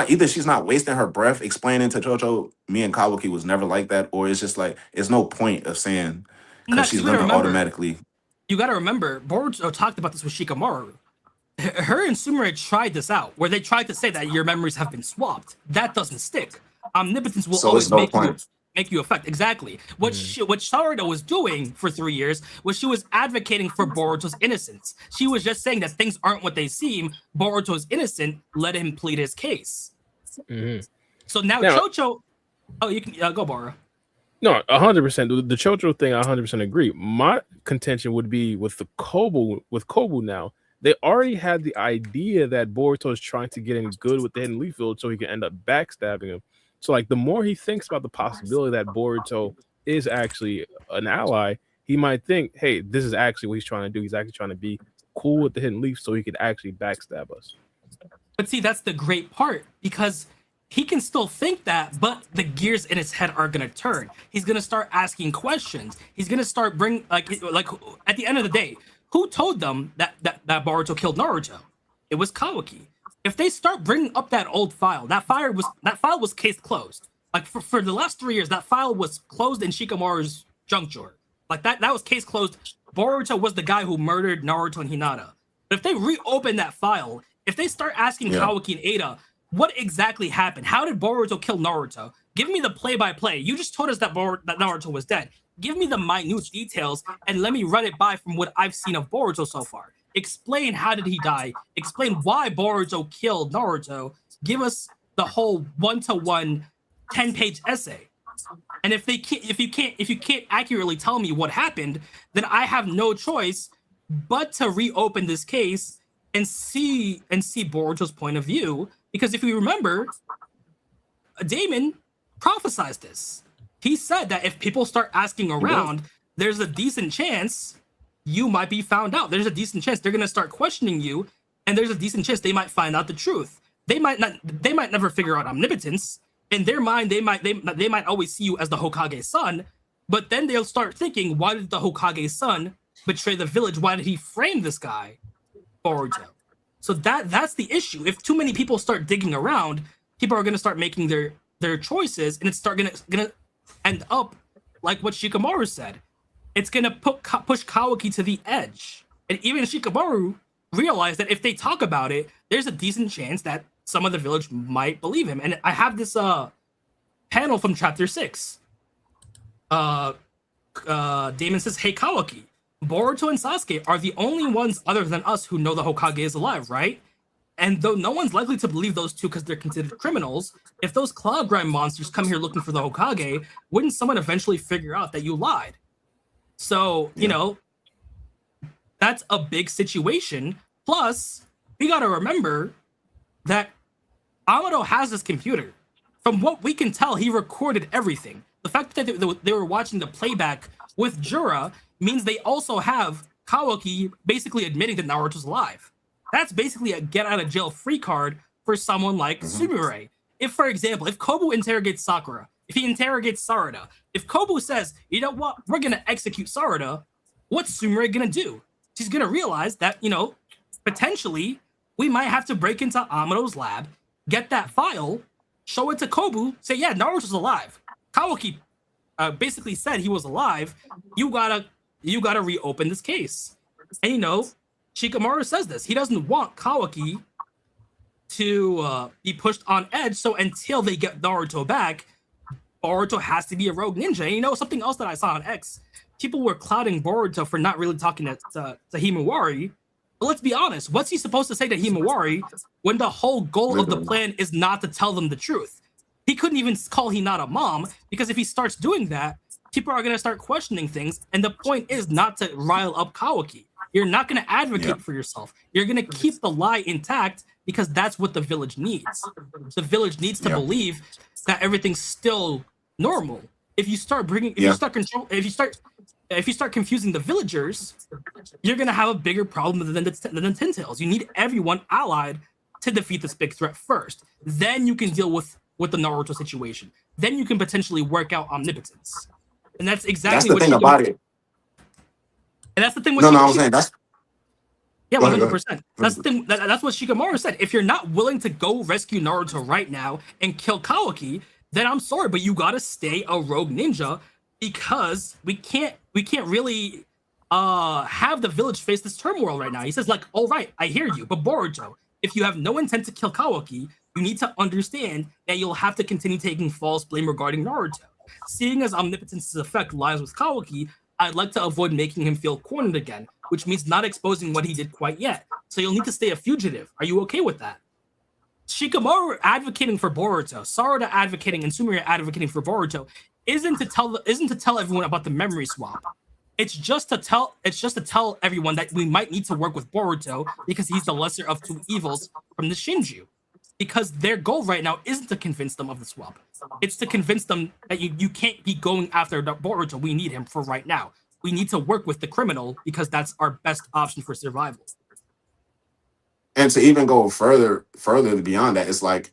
not wasting her breath explaining to Chocho, me and Kawaki was never like that, or it's just like, it's no point of saying because she's gonna automatically. You gotta remember, Boruto talked about this with Shikamaru. Her and Sumire tried this out, where they tried to say that your memories have been swapped. That doesn't stick. Omnipotence will always make you affect. Exactly. What Sarada was doing for 3 years was she was advocating for Boruto's innocence. She was just saying that things aren't what they seem. Boruto's innocent. Let him plead his case. So now Chocho. Oh, you can go, Bora. No, 100%. The Chocho thing, I 100% agree. My contention would be with the Kobu. With Kobu now, they already had the idea that Boruto is trying to get in good with the Hidden Leaf Village so he can end up backstabbing him. So, like, the more he thinks about the possibility that Boruto is actually an ally, he might think, hey, this is actually what he's trying to do. He's actually trying to be cool with the Hidden Leaf so he could actually backstab us. But see, that's the great part, because he can still think that, but the gears in his head are going to turn. He's going to start asking questions. He's going to start like at the end of the day, who told them that Boruto killed Naruto? It was Kawaki. If they start bringing up that old file, that file was case closed. Like for the last 3 years, that file was closed in Shikamaru's junk drawer. Like that was case closed. Boruto was the guy who murdered Naruto and Hinata. But if they reopen that file, if they start asking Kawaki and Ada, what exactly happened? How did Boruto kill Naruto? Give me the play-by-play. You just told us that Naruto was dead. Give me the minute details and let me run it by from what I've seen of Boruto so far. Explain how did he die. Explain why Boruto killed Naruto. Give us the whole 1-to-1 10-page essay. And if you can't accurately tell me what happened, then I have no choice but to reopen this case and see Boruto's point of view. Because if you remember, Damon prophesized this. He said that if people start asking around, there's a decent chance you might be found out. There's a decent chance they're going to start questioning you, and there's a decent chance they might find out the truth. They might never figure out omnipotence. In their mind, they might always see you as the Hokage's son, but then they'll start thinking, why did the Hokage's son betray the village? Why did he frame this guy, Boruto? So that's the issue. If too many people start digging around, people are going to start making their choices, and it's gonna end up like what Shikamaru said. It's gonna push Kawaki to the edge, and even Shikamaru realized that if they talk about it, there's a decent chance that some of the village might believe him. And I have this panel from chapter 6. Damon says, "Hey Kawaki, Boruto and Sasuke are the only ones other than us who know the Hokage is alive, right? And though no one's likely to believe those two because they're considered criminals, if those cloud grind monsters come here looking for the Hokage, wouldn't someone eventually figure out that you lied?" So, you know, that's a big situation. Plus, we got to remember that Amado has this computer. From what we can tell, he recorded everything. The fact that they were watching the playback with Jura means they also have Kawaki basically admitting that Naruto's alive. That's basically a get-out-of-jail-free card for someone like Sumire. If, for example, if Kobu interrogates Sakura, if he interrogates Sarada, if Kobu says, you know what, we're going to execute Sarada, what's Sumire going to do? She's going to realize that, you know, potentially we might have to break into Amado's lab, get that file, show it to Kobu, say, yeah, Naruto's alive. Kawaki basically said he was alive. You gotta reopen this case. And, you know, Shikamaru says this. He doesn't want Kawaki to be pushed on edge. So until they get Naruto back, Boruto has to be a rogue ninja. And you know, something else that I saw on X, people were clouding Boruto for not really talking to Himawari. But let's be honest, what's he supposed to say to Himawari when the whole goal of the plan is not to tell them the truth? He couldn't even call Hinata mom, because if he starts doing that, people are going to start questioning things. And the point is not to rile up Kawaki. You're not going to advocate for yourself. You're going to keep the lie intact because that's what the village needs. The village needs to believe that everything's still normal. If you start bringing, if you start confusing the villagers, you're going to have a bigger problem than the Tin Tails. You need everyone allied to defeat this big threat first. Then you can deal with the Naruto situation. Then you can potentially work out omnipotence. And that's exactly the thing about it. And that's the thing with I was saying that's 100%. That's the thing. That's what Shikamaru said. If you're not willing to go rescue Naruto right now and kill Kawaki, then I'm sorry, but you gotta stay a rogue ninja, because we can't really have the village face this turmoil right now. He says, like, all right, I hear you, but Boruto, if you have no intent to kill Kawaki, you need to understand that you'll have to continue taking false blame regarding Naruto. Seeing as Omnipotence's effect lies with Kawaki, I'd like to avoid making him feel cornered again, which means not exposing what he did quite yet. So you'll need to stay a fugitive. Are you okay with that? Shikamaru advocating for Boruto, Sarada advocating, and Sumire advocating for Boruto isn't to tell everyone about the memory swap. It's just to tell everyone that we might need to work with Boruto because he's the lesser of two evils from the Shinju. Because their goal right now isn't to convince them of the swap. It's to convince them that you can't be going after Boruto. We need him for right now. We need to work with the criminal because that's our best option for survival. And to even go further beyond that, it's like,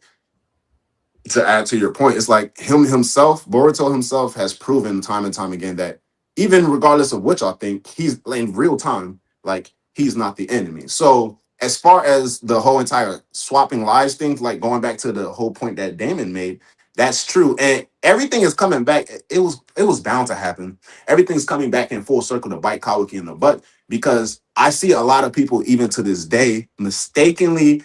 to add to your point, it's like Boruto himself has proven time and time again that even regardless of which I think, he's in real time, like, he's not the enemy. So as far as the whole entire swapping lives thing, like going back to the whole point that Damon made, that's true. And everything is coming back. It was bound to happen. Everything's coming back in full circle to bite Kawaki in the butt, because I see a lot of people, even to this day, mistakenly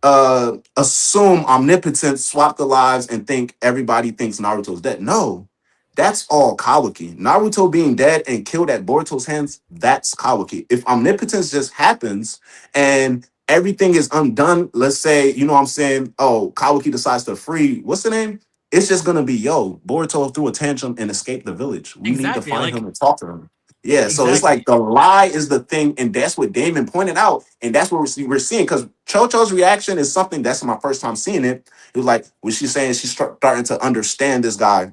assume Omnipotence, swap the lives, and think everybody thinks Naruto's dead. No, that's all Kawaki. Naruto being dead and killed at Boruto's hands, that's Kawaki. If Omnipotence just happens and everything is undone, let's say, you know what I'm saying, oh, Kawaki decides to free, what's the name? It's just going to be, Boruto threw a tantrum and escaped the village. We need to find him and talk to him. Yeah, so it's like the lie is the thing, and that's what Damon pointed out, and that's what we're seeing, because Chocho's reaction is something that's my first time seeing it. It was like, when she's saying she's starting to understand this guy,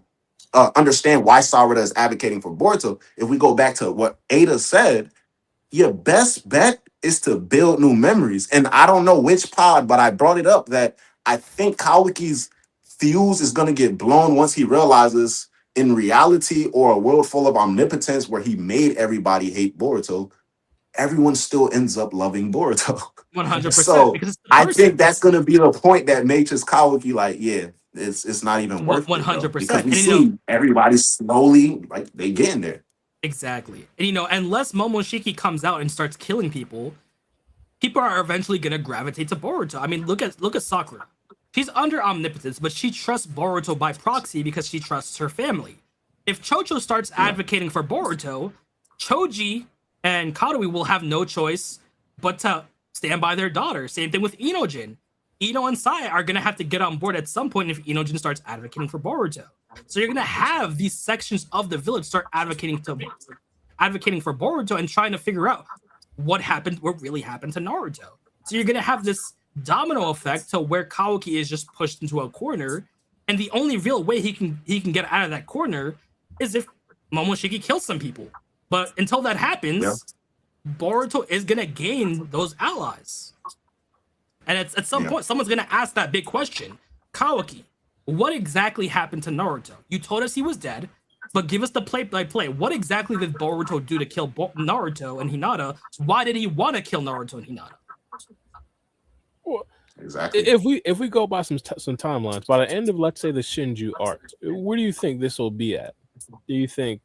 understand why Sarada is advocating for Boruto. If we go back to what Ada said, your best bet is to build new memories. And I don't know which pod, but I brought it up that I think Kawaki's fuse is going to get blown once he realizes in reality, or a world full of omnipotence where he made everybody hate Boruto, everyone still ends up loving Boruto. 100%. So I think that's going to be the point that makes Kawaki like, it's not even worth 100%. It, because we see everybody slowly, like, they get in there. Exactly. And unless Momoshiki comes out and starts killing people, people are eventually going to gravitate to Boruto. I mean, look at Sakura. She's under omnipotence, but she trusts Boruto by proxy because she trusts her family. If Chocho starts advocating for Boruto, Choji and Karui will have no choice but to stand by their daughter. Same thing with Inojin. Ino and Sai are going to have to get on board at some point if Inojin starts advocating for Boruto. So you're going to have these sections of the village start advocating for Boruto and trying to figure out what really happened to Naruto. So you're going to have this domino effect to where Kawaki is just pushed into a corner, and the only real way he can get out of that corner is if Momoshiki kills some people. But until that happens, Boruto is going to gain those allies. And at some point, someone's going to ask that big question. Kawaki, what exactly happened to Naruto? You told us he was dead, but give us the play-by-play. What exactly did Boruto do to kill Naruto and Hinata? Why did he want to kill Naruto and Hinata? Well, exactly. If we go by some timelines, by the end of, let's say, the Shinju arc, where do you think this will be at? Do you think,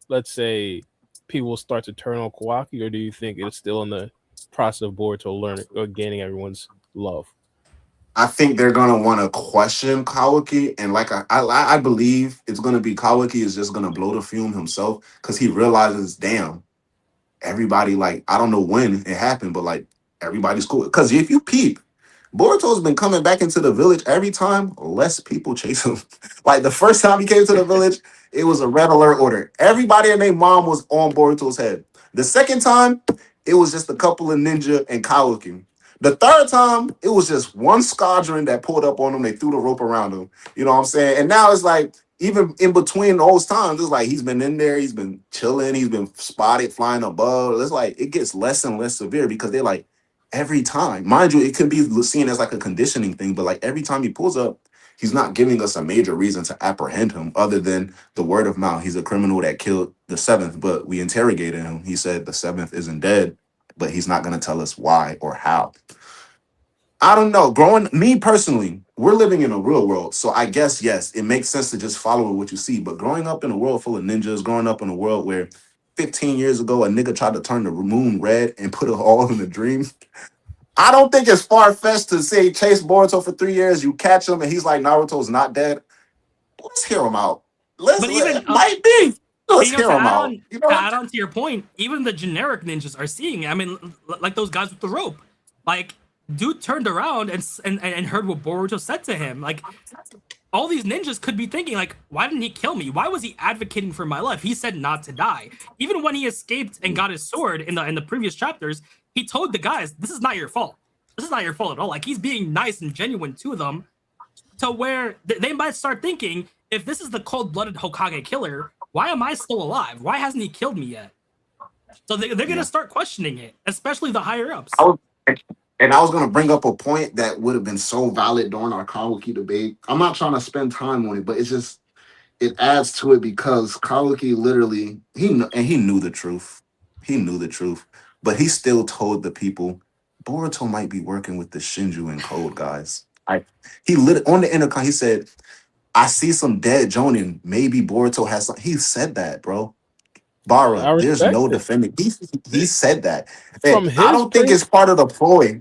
let's say, people will start to turn on Kawaki, or do you think it's still in the process of Boruto learning or gaining everyone's love? I think they're gonna want to question Kawaki, and like I believe it's gonna be Kawaki is just gonna blow the fume himself because he realizes, damn, everybody like I don't know when it happened, but like everybody's cool. Because if you peep, Boruto's been coming back into the village every time. Less people chase him. Like the first time he came to the village, it was a red alert order. Everybody and their mom was on Boruto's head. The second time, it was just a couple of ninja and Kawaki. The third time, it was just one squadron that pulled up on him. They threw the rope around him. You know what I'm saying? And now it's like, even in between those times, it's like he's been in there, he's been chilling, he's been spotted flying above. It's like it gets less and less severe because they're like, every time, mind you, it could be seen as like a conditioning thing, but like every time he pulls up, he's not giving us a major reason to apprehend him other than the word of mouth. He's a criminal that killed the seventh, but we interrogated him. He said the seventh isn't dead, but he's not going to tell us why or how. I don't know. Me personally, we're living in a real world. So I guess, yes, it makes sense to just follow what you see. But growing up in a world full of ninjas, growing up in a world where 15 years ago, a nigga tried to turn the moon red and put it all in a dream. I don't think it's far-fetched to say chase Boruto for 3 years, you catch him, and he's like, Naruto's not dead. Let's hear him out. But even Might be. Let's hear him out. You know? To add on to your point, even the generic ninjas are seeing it. I mean, like those guys with the rope. Like, dude turned around and heard what Boruto said to him. Like, all these ninjas could be thinking, like, why didn't he kill me? Why was he advocating for my life? He said not to die. Even when he escaped and got his sword in the previous chapters, he told the guys, this is not your fault. This is not your fault at all. Like, he's being nice and genuine to them, to where they might start thinking, if this is the cold-blooded Hokage killer, why am I still alive? Why hasn't he killed me yet? So they're going to start questioning it, especially the higher-ups. I was going to bring up a point that would have been so valid during our Kawaki debate. I'm not trying to spend time on it, but it's just, it adds to it because Kawaki literally, he knew the truth. He knew the truth, but he still told the people, Boruto might be working with the Shinju and Code guys. He lit on the intercom. He said, I see some dead Jonin. Maybe Boruto has some. He said that, bro. Bara, there's no defending. He said that. And I don't think it's part of the ploy.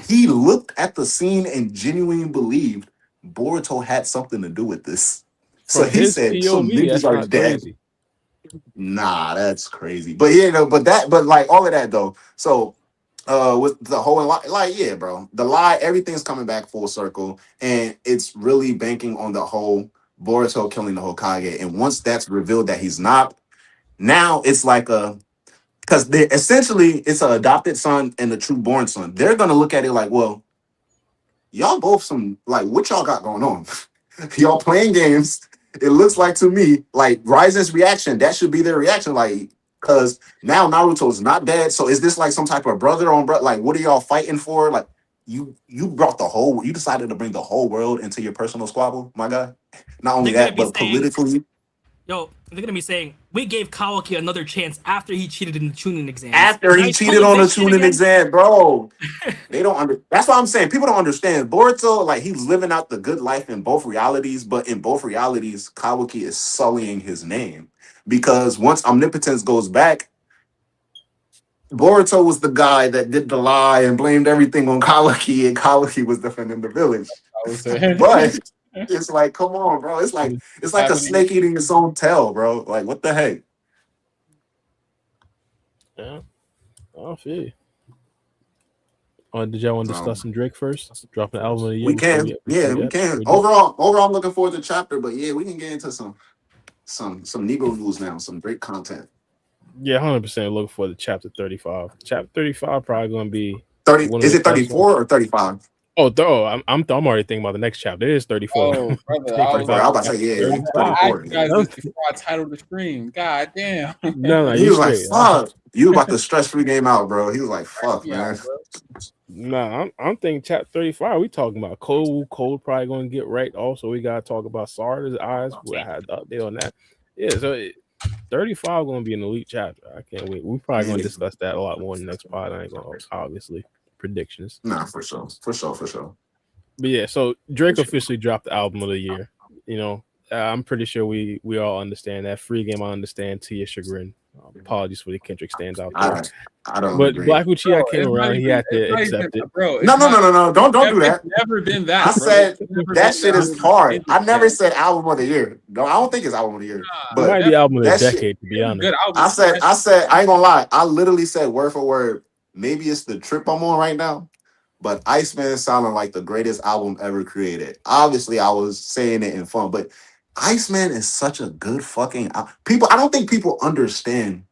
He looked at the scene and genuinely believed Boruto had something to do with this. So he said POV, some niggas are dead. Crazy. Nah, that's crazy. But yeah, but like all of that though. So with the whole like, yeah, bro, the lie, everything's coming back full circle, and it's really banking on the whole Boruto killing the Hokage. And once that's revealed that he's not, now it's like because they essentially it's an adopted son and a true born son. They're gonna look at it like, well, y'all both some like what y'all got going on? Y'all playing games. It looks like to me like Risen's reaction. That should be their reaction, like. Because now Naruto's not dead. So is this like some type of brother on brother? Like, what are y'all fighting for? Like, you brought you decided to bring the whole world into your personal squabble, my guy. Not only that, but politically. Yo, they're gonna be saying we gave Kawaki another chance after he cheated in the tuning exam. After he cheated on the tuning exam, bro. They don't that's what I'm saying. People don't understand. Boruto, like he's living out the good life in both realities, but in both realities, Kawaki is sullying his name. Because once Omnipotence goes back, Boruto was the guy that did the lie and blamed everything on Kawaki, and Kawaki was defending the village. But it's like, come on, bro. It's like a snake eating its own tail, bro. Like, what the heck? Yeah. Oh, shit. Did y'all want to discuss some Drake first? Dropping the album of the year? We can. We can. Overall, I'm looking forward to the chapter, but yeah, we can get into some Negro news now, some great content. Yeah, 100% looking for the chapter 35. Chapter 35 probably going to be 30. Is it 34 or 35? I'm already thinking about the next chapter. It is 34. Oh, brother, I was about to say, yeah, 34. Before I titled the stream. God damn. No, he was like, fuck. You about to stress free game out, bro. He was like, fuck, man. Nah, I'm thinking chapter 35. We talking about Kobu. Cole probably going to get right. Also, we got to talk about Sarada's eyes. We had the update on that. Yeah, so 35 going to be an elite chapter. I can't wait. We're probably going to discuss that a lot more in the next pod. I ain't going to, obviously, predictions. Nah, for sure. But yeah, so Drake officially dropped the album of the year. You know, I'm pretty sure we all understand that. Free game, I understand to your chagrin. Apologies for the Kendrick stands out there. I don't But agree. Black Uchiha Bro, came it's not around. He even- had to it's not accept even- it. Bro, it's No. not- Don't do it's that. never been that. I bro. said It's never that been shit is that. hard. I never said album of the year. No, I don't think it's album of the year. Nah, But Might be album of the that shit, decade, to be honest. Good album. I said, I ain't gonna lie. I literally said word for word. Maybe it's the trip I'm on right now, but Iceman sounded like the greatest album ever created. Obviously, I was saying it in fun, but Iceman is such a good fucking people. I don't think people understand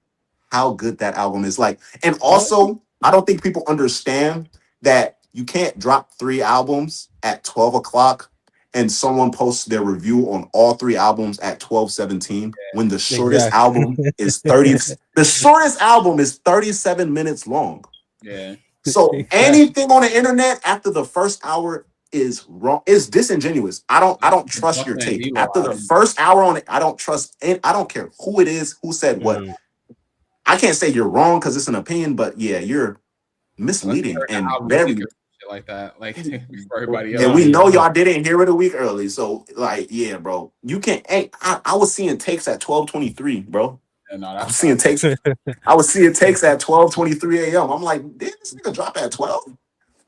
how good that album is. Like, and also, I don't think people understand that you can't drop 3 albums at 12 o'clock and someone posts their review on all 3 albums at 12:17 when the shortest album is 30. The shortest album is 37 minutes long. Yeah. So anything on the internet after the first hour is wrong. It's disingenuous. I don't trust your take. After the first hour on it, I don't trust it. I don't care who it is, who said what. I can't say you're wrong because it's an opinion, but yeah, you're misleading and very like that. Like for everybody else. and we know y'all didn't hear it a week early. So like, yeah, bro. You can't I was seeing takes at 12:23, bro. Yeah, no, I was seeing takes. I was seeing takes at 12:23 a.m. I'm like, did this nigga drop at 12?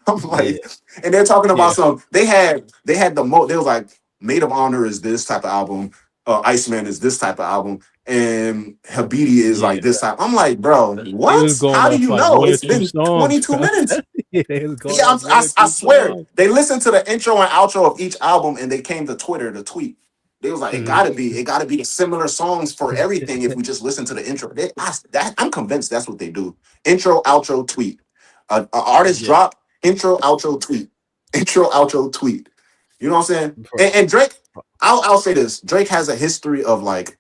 I'm like, and they're talking about some. They had the most. They was like, Maid of Honor is this type of album. Iceman is this type of album, and Habidi is like this type. I'm like, bro, what? How do you know? It's been 22 minutes. I swear. They listened to the intro and outro of each album, and they came to Twitter to tweet. They was like, it gotta be similar songs for everything if we just listen to the intro. I'm convinced that's what they do. Intro, outro, tweet. An artist drop, intro, outro, tweet. Intro, outro, tweet. You know what I'm saying? And Drake, I'll say this. Drake has a history of like,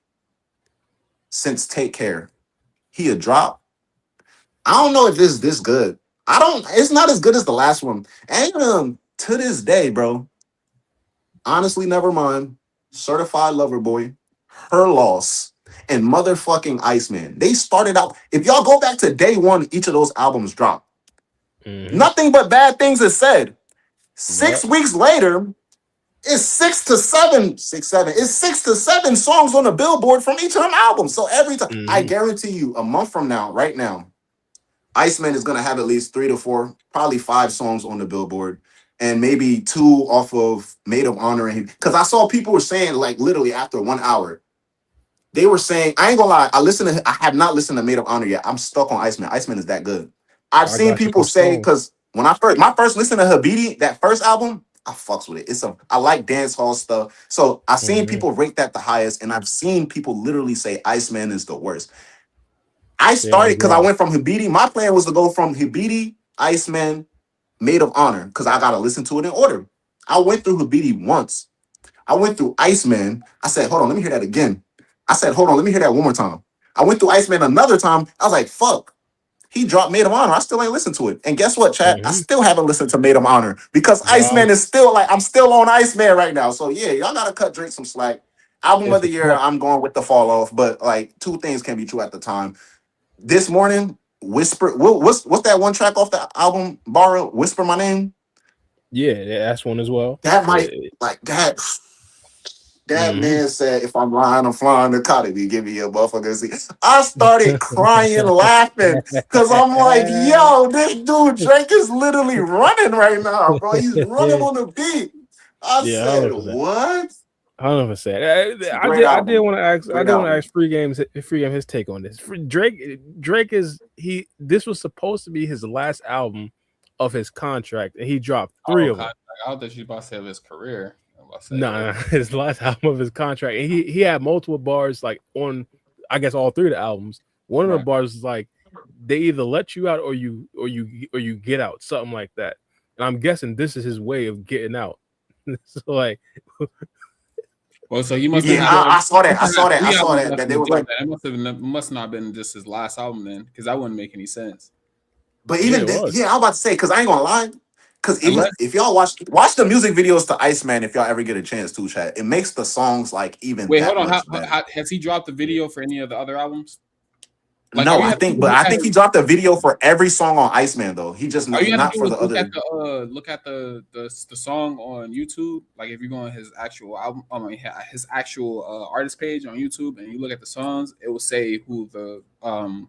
since Take Care, he a drop. I don't know if it's this good. It's not as good as the last one. And to this day, bro, honestly, never mind. Certified Lover Boy, Her Loss, and motherfucking Iceman. They started out, if y'all go back to day one, each of those albums dropped. Nothing but bad things is said. 6 weeks later, it's 6 to 7. It's 6 to 7 songs on the Billboard from each of them albums. So every time, I guarantee you, a month from now, right now, Iceman is gonna have at least 3 to 4, probably 5 songs on the Billboard. And maybe 2 off of Maid of Honor. Because I saw people were saying, like, literally after 1 hour, they were saying, I ain't gonna lie, I have not listened to Maid of Honor yet. I'm stuck on Iceman. Iceman is that good. I've seen people say, because when my first listen to Habidi, that first album, I fucks with it. I like dance hall stuff. So I've seen people rate that the highest, and I've seen people literally say Iceman is the worst. I started because I went from Habidi. My plan was to go from Habidi, Iceman, Maid of Honor, because I gotta listen to it in order. I went through Habidi once. I went through Iceman. I said, hold on, let me hear that again. I said, hold on, let me hear that one more time. I went through Iceman another time. I was like, fuck. He dropped Maid of Honor. I still ain't listened to it. And guess what, chat? I still haven't listened to Maid of Honor because Iceman is still like, I'm still on Iceman right now. So yeah, y'all gotta cut Drake some slack. Album of the year, I'm going with the fall off. But like 2 things can be true at the time. This morning, Whisper. What's that one track off the album? Borrow, Whisper My Name. Yeah, that's one as well. That might like that. That man said, "If I'm lying, I'm flying to Kobu. Give me a motherfucker." See, I started crying, laughing because I'm like, "Yo, this dude Drake is literally running right now, bro. He's running on the beat." I said, "What?" 100%. I did want to ask Free Game his take on this. Drake is this was supposed to be his last album of his contract, and he dropped 3 of them. I don't think you about to say of his career. No, his last album of his contract, and he had multiple bars like on, I guess, all 3 of the albums. One of the bars is like, they either let you out or you get out, something like that. And I'm guessing this is his way of getting out. So like. Well, so he must. I saw that. That they was like, it must not have been just his last album then, because that wouldn't make any sense. But even I'm about to say, because I ain't gonna lie, because even if y'all watch the music videos to Iceman, if y'all ever get a chance to, chat, it makes the songs like even. Wait, hold on. Has he dropped the video for any of the other albums? Like, No, I think he dropped a video for every song on Iceman though. He just all you have not to do for is the other. look at the song on YouTube. Like if you go on his actual album, his actual artist page on YouTube, and you look at the songs, it will say who the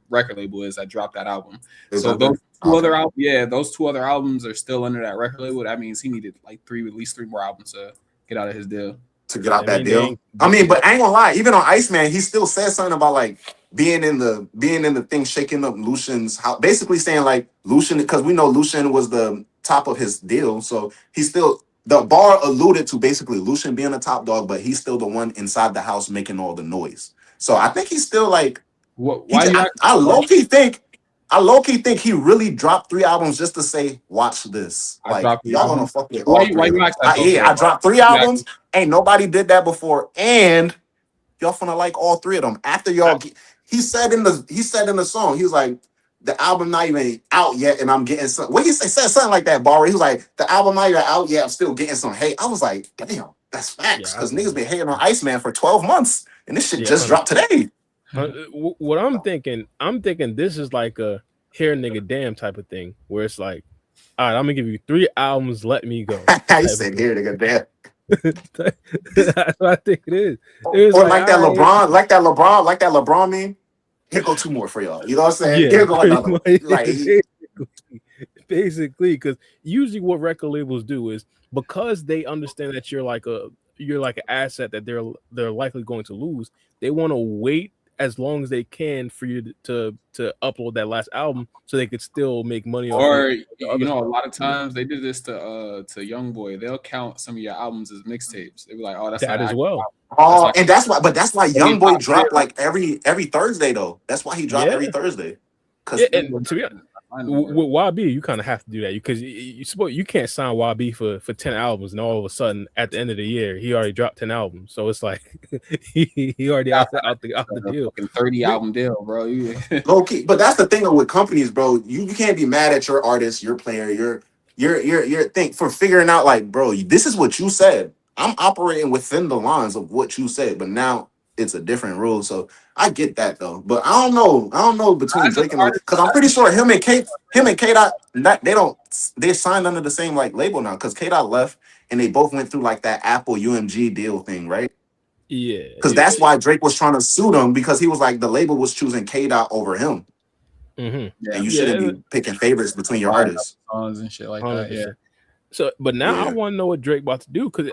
record label is that dropped that album. So those those two other albums are still under that record label. That means he needed like at least three more albums to get out of his deal. To get out that deal. I mean, but I ain't gonna lie, even on Iceman, he still said something about like being in the thing, shaking up Lucian's house, basically saying like Lucian, because we know Lucian was the top of his deal. So he still, the bar alluded to basically Lucian being the top dog, but he's still the one inside the house making all the noise. So I think he's still like I low-key think he really dropped 3 albums just to say, watch this. Like, y'all gonna fuck with all three. I dropped 3 albums. Ain't nobody did that before. And y'all finna like all 3 of them. After y'all, he said in the song, he was like, the album not even out yet, and I'm getting some. What he said something like that, Barry. He was like, the album not even out yet, I'm still getting some hate. I was like, damn, that's facts. Because niggas been hating on Iceman for 12 months, and this shit just dropped today. What I'm thinking this is like a hair nigga damn type of thing, where it's like, all right, I'm gonna give you 3 albums, let me go. I said hair nigga damn. That's what I think it is. Or like that LeBron meme. Here go 2 more for y'all. You know what I'm saying? Yeah, Here go another. Basically, because usually what record labels do is, because they understand that you're like an asset that they're likely going to lose, they want to wait as long as they can for you to upload that last album so they could still make money. Or a lot of times they do this to YoungBoy. They'll count some of your albums as mixtapes. They'll be like, oh, that's that as well. Oh, and that's why YoungBoy dropped like every Thursday though. That's why he dropped every Thursday. Because to be honest, with YB, you kind of have to do that because you can't sign YB for 10 albums, and all of a sudden at the end of the year he already dropped 10 albums. So it's like he already out the deal. 30 album deal, bro. Low key, but that's the thing with companies, bro. You can't be mad at your artist, your player, your thing for figuring out like, bro, this is what you said. I'm operating within the lines of what you said, but now it's a different rule. So I get that though, but I don't know between Drake and because I'm pretty sure him and K-Dot, they signed under the same like label now because K-Dot left and they both went through like that Apple UMG deal thing, right? Yeah, because that's why Drake was trying to sue them because he was like the label was choosing K-Dot over him. Mm-hmm. And you shouldn't be picking favorites between your artists and shit like that. Yeah. So, but now I want to know what Drake about to do because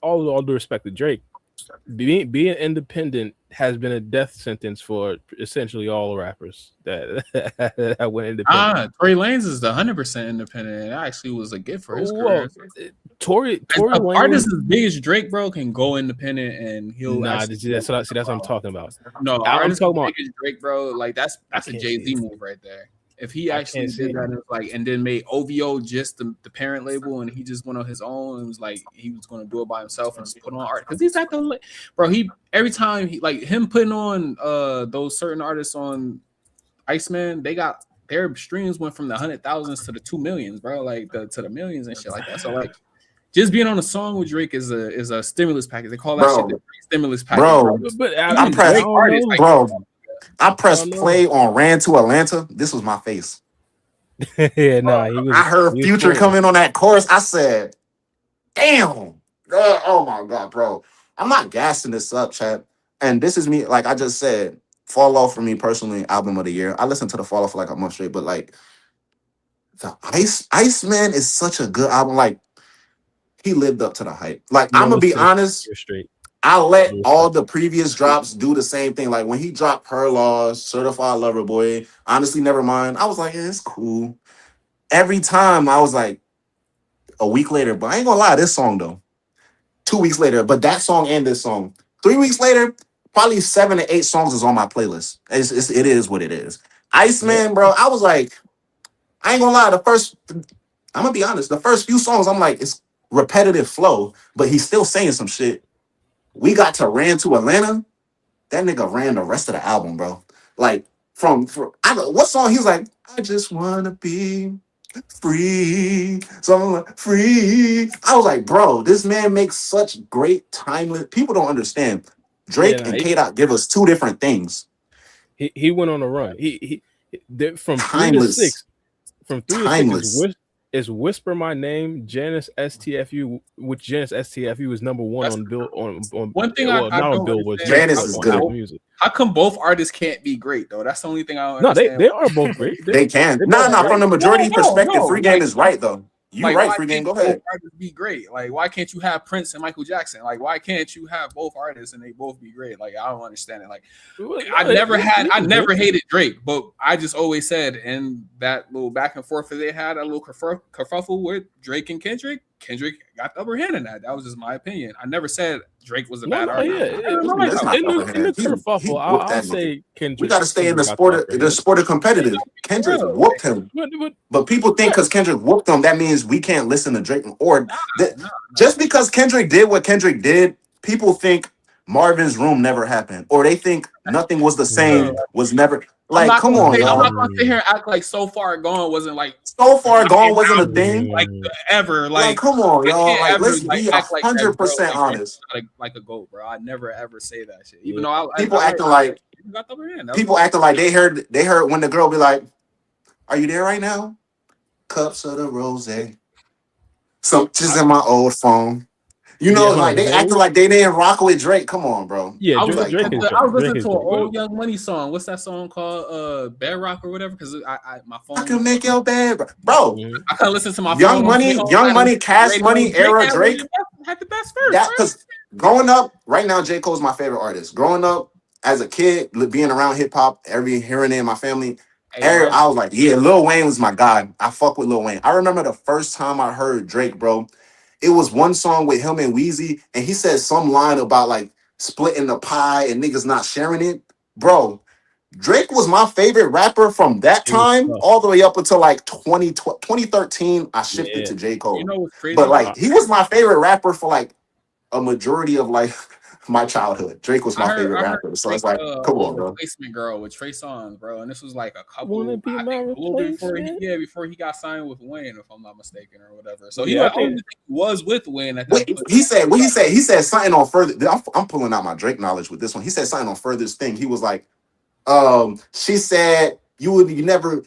all due respect to Drake, being independent has been a death sentence for essentially all rappers that went independent. Tory Lanez is the 100% independent. It actually was a gift for his career. Tory Lanez, artist as big as Drake, bro, can go independent and he'll. That's what I'm talking about. No, artist as big as Drake, bro, like that's a Jay-Z move right there. If he actually did that, and then made OVO just the parent label, and he just went on his own and was like he was going to do it by himself and just put on art because he's at the bro. Every time him putting on those certain artists on Iceman, their streams went from the 100,000s to the 2 millions, bro, to the millions and shit like that. So like, just being on a song with Drake is a stimulus package. They call that shit the stimulus package, bro. But I pressed play on Ran to Atlanta. This was my face. I heard Future come in on that chorus. I said, damn. Oh my God, bro. I'm not gassing this up, chat. And this is me, like I just said, Fall Off for me personally, album of the year. I listened to the Fall Off for like a month straight, but like the Iceman is such a good album. Like he lived up to the hype. Like I'm gonna be honest. I let all the previous drops do the same thing. Like when he dropped Her Laws, Certified Lover Boy, Honestly Nevermind, I was like, yeah, it's cool. Every time I was like, a week later, but I ain't gonna lie, this song though. 2 weeks later, but that song and this song. 3 weeks later, probably 7 to 8 songs is on my playlist. It is what it is. Iceman, bro, I was like, I ain't gonna lie, I'm gonna be honest, the first few songs, I'm like, it's repetitive flow, but he's still saying some shit. We got to Ran to Atlanta. That nigga ran the rest of the album, bro. Like what song? He was like, I just wanna be free. So I'm like, free. I was like, bro, this man makes such great timeless. People don't understand. Drake and K-Dot give us 2 different things. He went on a run. From 3 to Timeless. 6. From 3 to 6 Timeless. is Whisper My Name, Janice STFU, which Janice STFU is number one That's on Bill on one thing well, I not on don't Billboard. understand. Janice is on good. Apple Music. How come both artists can't be great though? That's the only thing I don't No, understand. they are both great. They can. they Nah, both nah. great. From the majority perspective, no. Free Game is right though. You Like, right, why Free Game. can't Go ahead. both artists be great? Like, why can't you have Prince and Michael Jackson? Like, why can't you have both artists and they both be great? Like, I don't understand it. Like, I never hated Drake, but I just always said in that little back and forth that they had, a little kerfuffle with Drake and Kendrick got the upper hand in that. That was just my opinion. I never said Drake was a bad artist. In the kerfuffle, I'll say Kendrick. We got to stay in the sport of competitive. Kendrick whooped him, but people think because Kendrick whooped him, that means we can't listen to Drake. Or just because Kendrick did what Kendrick did, people think Marvin's Room never happened, or they think Nothing Was the Same was never. Like, come on, y'all. I'm not gonna sit here and act like So Far Gone wasn't like So Far Gone wasn't a thing. Like ever. Like come on, y'all. Like, let's be 100% honest. Like a goat, bro. I never ever say that shit. Even though people acting like they heard when the girl be like, "Are you there right now? Cups of the rose, some just in my old phone." You know, like they acting like they didn't rock with Drake. Come on, bro. Yeah, I was listening to an old Young Money song. What's that song called? Bedrock or whatever. Because my phone. I can make your bed, bro. I can listen to my Young phone. Young Money, Cash Money era Drake had the best verse. Yeah, because growing up, right now, J. Cole's my favorite artist. Growing up as a kid, being around hip hop, every here and there in my family, I was like, yeah, Lil Wayne was my god. I fuck with Lil Wayne. I remember the first time I heard Drake, bro. It was one song with him and Weezy, and he said some line about like splitting the pie and niggas not sharing it. Bro, Drake was my favorite rapper from that time all the way up until like 2013. I shifted to J. Cole. You know what's crazy? But like he was my favorite rapper for like a majority of like my childhood. Drake was my favorite rapper. So it's like, come on, bro. Replacement Girl with Trey Songz, bro. And this was like a couple before he got signed with Wayne, if I'm not mistaken, or whatever. So he was with Wayne at that point. He said something on Further. I'm pulling out my Drake knowledge with this one. He said something on Furthest Thing. He was like, she said you never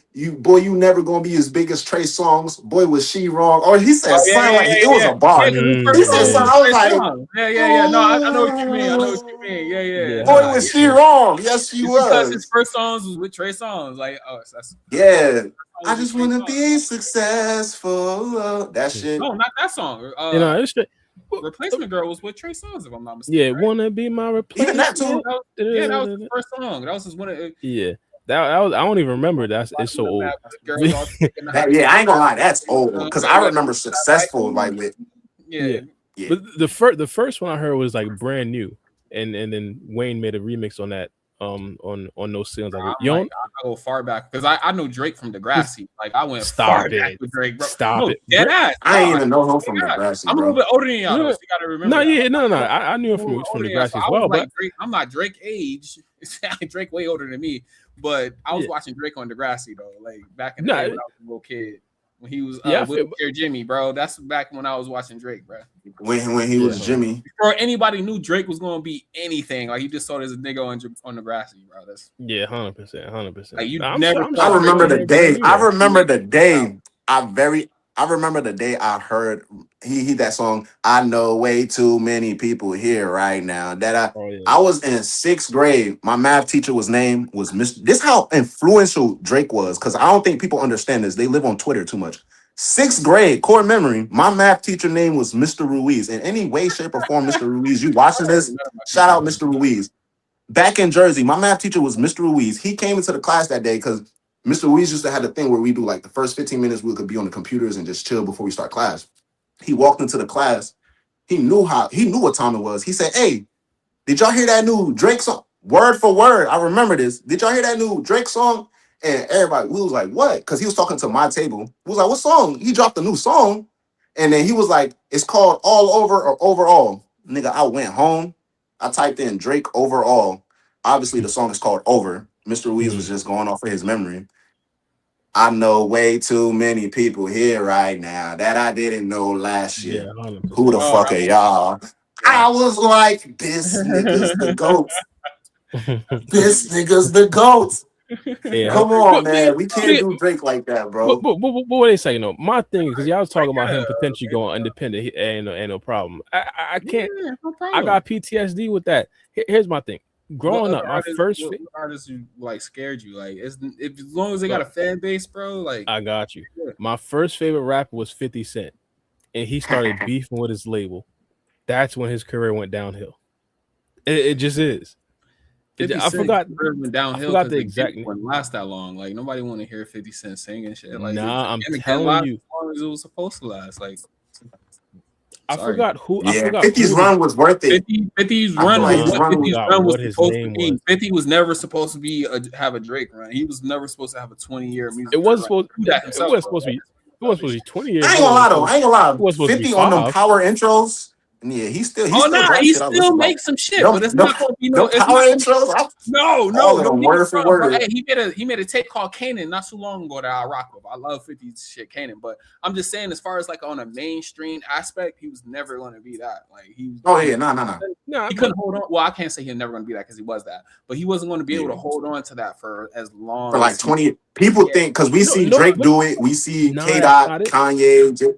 gonna be as big as Trey Songz. Boy, was she wrong? Or he said something like it was a bar. He said something. I was like, yeah. No, I know what you mean. Yeah. Boy, was she wrong? Yes, she was. Because his first songs was with Trey Songz. Like, that's I just want to be successful. That shit. No, not that song. It's Replacement Girl was with Trey Songz, if I'm not mistaken. Yeah, right? Wanna be my replacement. Even that too. That was the first song. That was just one of That was, I don't even remember. It's so old. I ain't gonna lie, that's old because I remember Successful like with But the first one I heard was like Brand New, and then Wayne made a remix on that on those songs. Like, I go far back because I know Drake from Degrassi. Like I went far back with Drake, bro. Stop it. I ain't even know him from Degrassi. I'm a little bit older than y'all. So you gotta remember. No. I knew him from Degrassi as well. But I'm not Drake age. Drake way older than me. But I was watching Drake on Degrassi though, like back in the day when I was a little kid. When he was with Jimmy, bro. That's back when I was watching Drake, bro. When he was Jimmy. Before anybody knew Drake was gonna be anything, like he just saw this nigga on Degrassi, bro. That's 100%. Like you I remember the day. I remember the day. I remember the day I heard he that song. I know way too many people here right now. I was in 6th grade. My math teacher was Mr. This how influential Drake was, because I don't think people understand this. They live on Twitter too much. 6th grade, core memory. My math teacher name was Mr. Ruiz. In any way, shape, or form, Mr. Ruiz, you watching this? Shout out Mr. Ruiz. Back in Jersey, my math teacher was Mr. Ruiz. He came into the class that day because Mr. Ruiz used to have the thing where we do like the first 15 minutes we could be on the computers and just chill before we start class. He walked into the class. He knew what time it was. He said, "Hey, did y'all hear that new Drake song?" Word for word, I remember this. "Did y'all hear that new Drake song?" And everybody, we was like, "What?" Because he was talking to my table. We was like, "What song?" He dropped a new song. And then he was like, "It's called All Over or Overall." Nigga, I went home. I typed in Drake Overall. Obviously, the song is called Over. Mr. Ruiz was just going off of his memory. I know way too many people here right now that I didn't know last year. Who the fuck are y'all? I was like, this nigga's the GOAT. This nigga's the GOAT. Yeah. Come on, But, man. We can't do Drake like that, bro. But what they say, my thing is because y'all was talking about him potentially going independent. Ain't no problem. I can't. Yeah, no problem. I got PTSD with that. Here's my thing. Growing What up, my artists- first. what artists you like scared you? Like, as long as they got a fan base, bro. Like, I got you. Yeah. My first favorite rapper was 50 Cent, and he started beefing with his label. That's when his career went downhill. It just is. I forgot. Went downhill. I forgot the exact. Wouldn't last that long. Like nobody want to hear 50 Cent sing and shit. Like, Nah, I'm it telling you. as long as it was supposed to last. Like, I forgot who. Yeah, I forgot 50's who run was worth it. 50's I run feel like was his what run 50's was- run was what his supposed to name be. was. 50 was never supposed to be have a Drake run. He was never supposed to have a 20-year music. It wasn't career. supposed. That It himself, wasn't bro. supposed to be. It wasn't supposed to be 20 years. I ain't gonna lie though. I ain't gonna lie. It was supposed to be 50 on them 5. power intros. Yeah, he still Oh no, drops he shit I still listen makes some shit, Them- but it's them- not going to be to. no. The It's power not, intros. no, all of them get me word for wrong, bro. word. Hey, he made a tape called Kanan not too long ago that I rock with. I love 50's shit Kanan, but I'm just saying as far as like on a mainstream aspect, he was never going to be that. Like he was. Oh yeah, no. Nah, He couldn't hold on. Well, I can't say he's never going to be that because he was that, but he wasn't going to be able to hold on to that for as long. For like as 20 people think because we see Drake do it, we see Nah, K. that's Dot, not it. Kanye.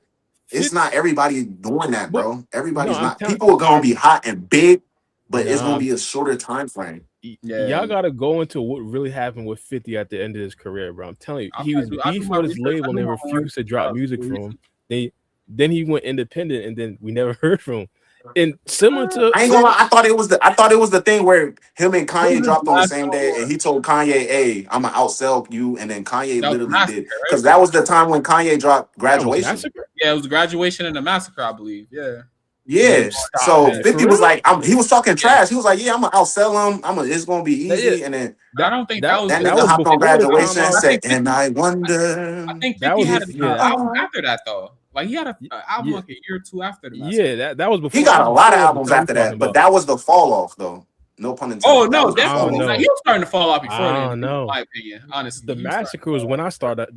It's not everybody doing that, bro. Everybody's I'm not. telling- People are gonna be hot and big, but it's Nah. gonna be a shorter time frame. Yeah. Y'all gotta go into what really happened with 50 at the end of his career, bro. I'm telling you, he Okay, was dude, I do beefing my with his research. label and I they do my refused to drop music research. from him. Then he went independent and then we never heard from him. And similar to I ain't gonna lie. I thought it was the thing where him and Kanye was dropped the on the last same song day, was? and he told Kanye, "Hey, I'm gonna outsell you," and then Kanye That was literally Massacre, did right? because that was the time when Kanye dropped that was Graduation. Massacre? Yeah, it was Graduation and the Massacre, I believe. Yeah. Yeah. Stop So that. 50 For was real? like, he was talking trash. He was like, "Yeah, I'm gonna outsell him. It's gonna be easy." Yeah. And then I don't think that was that the- nigga was hopped on before the Graduation time and I- said, "And I wonder." I think 50 That was had his- an yeah. album after that though. Like he had an album Yeah. like a year or two after the Massacre. Yeah, that was before. He got a lot of before the albums time after I'm that, talking but about. that was the fall off though. No pun intended. Oh That no, was the fall definitely. don't off. know. He was starting to fall off before I then, don't know. in my opinion. Honestly. The He was Massacre was when I started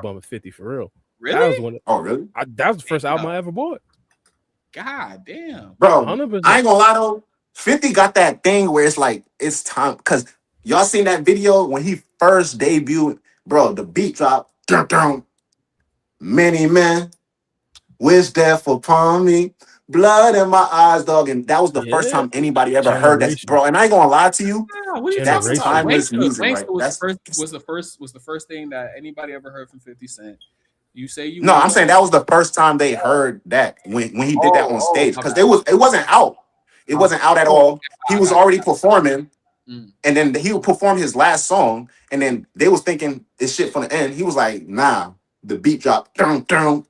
bumping 50 for real. starting- That was Really? when Oh really, that was the first album I ever bought. God damn. bro? 100%. I ain't gonna lie though. 50 got that thing where it's like it's time because y'all seen that video when he first debuted, bro. The beat drop. Dun, dun. Many men wish death upon me. Blood in my eyes, dog. And that was the first Yeah. time anybody ever heard that, Generation. bro. And I ain't gonna lie to you. Yeah, what are you That's talking about? timeless Wanksta, music, Wanksta right? was That's the first thing that anybody ever heard from 50 Cent. You say you no. want- I'm saying that was the first time they heard that when he did that on stage my because bad. it wasn't out. It wasn't out at all. He was already performing, Mm. and then he would perform his last song, and then they was thinking this shit from the end. He was like, "Nah." The beat dropped, dun, dun.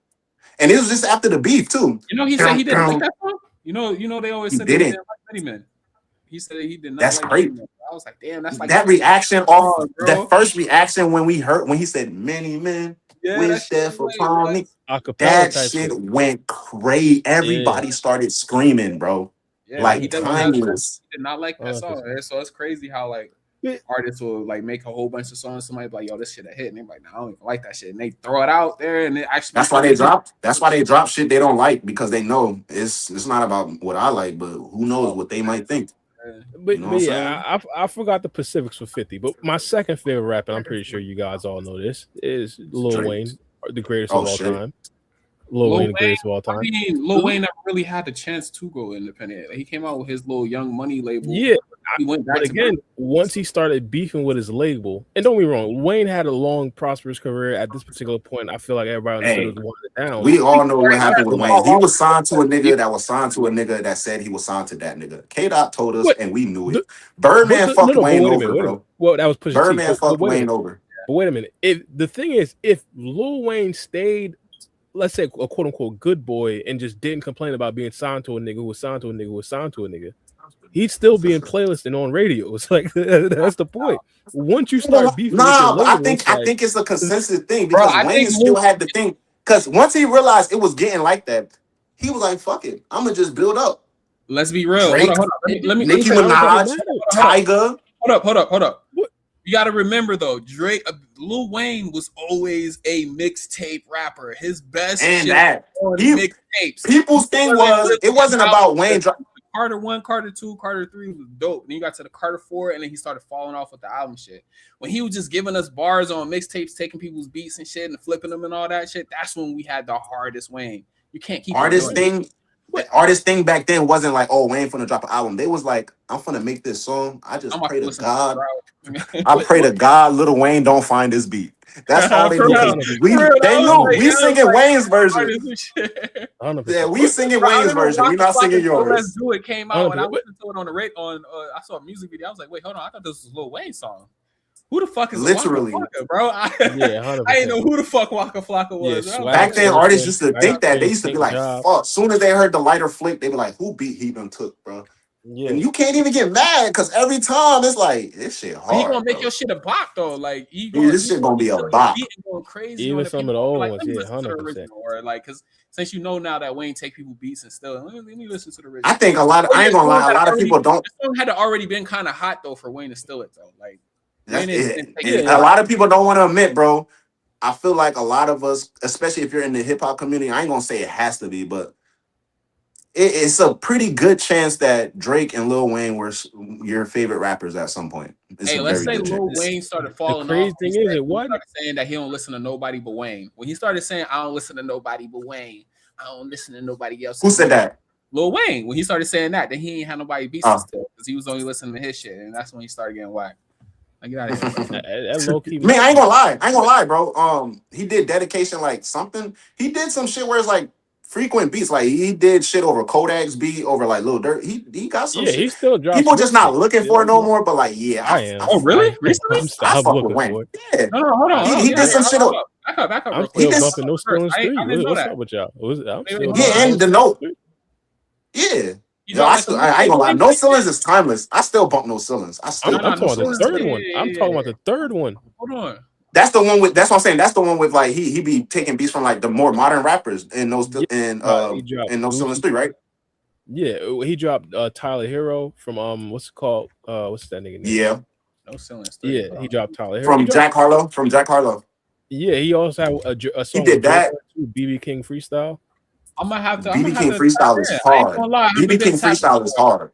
And it was just after the beef too. You know, he said he didn't like that song. You know, they always He said that he didn't. didn't like Many Men. He said he did not That's like great. Many Men. I was like, damn, that's like That reaction off Oh, bro. that first reaction when he said many men Yeah, wish that shit death was upon late, me. Acapella That type shit went crazy. Everybody started screaming, bro. Yeah, Like he doesn't timeless. He did not like that song. 100%. So it's crazy how like Yeah. artists will like make a whole bunch of songs. Somebody be like, yo, this shit a hit, and they're like, nah, I don't even like that shit, and they throw it out there, and it actually That's why they drop. That's why they drop shit they don't like because they know it's not about what I like, but who knows what they might think. But, You know what I'm yeah, I forgot the specifics for 50. But my second favorite rapper, I'm pretty sure you guys all know this, is Lil Drake. Wayne, the greatest Oh, of all shit. time. Lil Wayne, the greatest of all I time. mean, Lil Wayne never really had the chance to go independent. He came out with his little Young Money label. Yeah, He went back but to again, once he started beefing with his label, and don't be wrong, Wayne had a long, prosperous career. At this particular point, I feel like everybody understood was wanted down. We all know what happened with Wayne. He was signed to a nigga that was signed to a nigga that said he was signed to that nigga. K-Dot told us, and we knew it. Birdman fucked Wayne over, bro. Well, that was Pusha T. Birdman fucked Wayne over. But wait a minute. If the thing is, if Lil Wayne stayed, let's say a quote unquote good boy, and just didn't complain about being signed to a nigga who was signed to a nigga who was signed to a nigga, he'd still be in playlists and on radio. It's like that's the point. Once you start beefing, with your but label, I think it's a consensus thing Bro, because I Wayne think still had the thing. Because once he realized it was getting like that, he was like, "Fuck it, I'm gonna just build up." Let's be real. Drake, Hold on. Let me Nicki I don't think it Minaj, matters. Tyga. Hold up. What? You got to remember though, Lil Wayne was always a mixtape rapper. His best And shit that on he- mixtapes. People's thing was it wasn't about Wayne. Carter 1, Carter 2, Carter 3 was dope. Then you got to the Carter 4, and then he started falling off with the album shit. When he was just giving us bars on mixtapes, taking people's beats and shit, and flipping them and all that shit, that's when we had the hardest Wayne. You can't keep artist thing. The artist thing back then wasn't like, oh, Wayne finna drop an album. They was like, I'm finna make this song. I just pray to God. I pray to God, Lil Wayne don't find this beat. That's all they do. They knew we singing Wayne's version. Yeah, we singing Wayne's version. We not singing yours. Let's Do It came out, and I listened to it on the I saw a music video. I was like, wait, hold on, I thought this was Lil Wayne's song. Who the fuck is literally, Waka Flocka, bro? I didn't know who the fuck Waka Flocka was. Yeah, back then, artists used to think that. They used to be like, fuck. As soon as they heard the lighter flick, they be like, who beat he even took, bro? Yeah. And you can't even get mad because every time it's like, this shit hard. He gonna make your shit a bop though. Like, this shit gonna be a bop. Going crazy. Even some of the old ones, yeah, 100%. Or like, because since you know now that Wayne take people beats and still, let me listen to the original. I think I ain't gonna lie, a lot of people don't. This song had already been kind of hot though for Wayne to steal it though. Like, a lot of people don't want to admit, bro. I feel like a lot of us, especially if you're in the hip hop community, I ain't gonna say it has to be, but it's a pretty good chance that Drake and Lil Wayne were your favorite rappers at some point. Let's say Lil Wayne started falling off. The crazy thing is, what saying that he don't listen to nobody but Wayne. When he started saying, "I don't listen to nobody but Wayne," I don't listen to nobody else. Who said that? Lil Wayne. When he started saying that, then he ain't had nobody beats still because he was only listening to his shit, and that's when he started getting whacked. Like, get out of here. Man, I ain't gonna lie, bro. He did dedication like something. He did some shit where it's like frequent beats. Like he did shit over Kodak's beat, over like Lil Durk. He got some shit. He still dropped. People just not looking for it no more. But like, yeah, I am. Oh, really? Recently? I fuck with Wayne. Yeah. No, hold on. He did some shit. Back up. I'm still bumping No Stones 3. What's up with y'all? And the note. Yeah. Yo, I ain't gonna lie. No Ceilings is timeless. I still bump No Ceilings. I'm talking about the third one. I'm talking about the third one. Hold on. That's the one with. That's what I'm saying. That's the one with like he be taking beats from like the more modern rappers in No Ceilings 3, right? Yeah, he dropped Tyler Hero from what's it called? What's that nigga name? Yeah. No Ceilings 3. Yeah, he dropped Tyler Hero from Jack Harlow. Yeah, he also had a song. He did that. BB King freestyle. I'm gonna have to. BB King freestyle is hard. BB King freestyle is hard.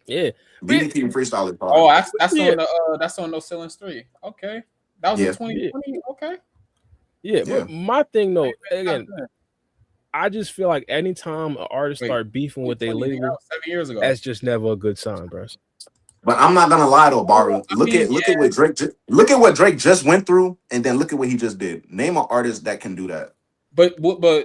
Yeah, BB King freestyle is hard. Oh, that's on No Ceilings 3. Okay, that was in 2020. Okay. Yeah, but my thing though, again, I just feel like anytime an artist start beefing with their label, 7 years ago, that's just never a good sign, bro. But I'm not gonna lie though, Baru. Look at what Drake. Look at what Drake just went through, and then look at what he just did. Name an artist that can do that. But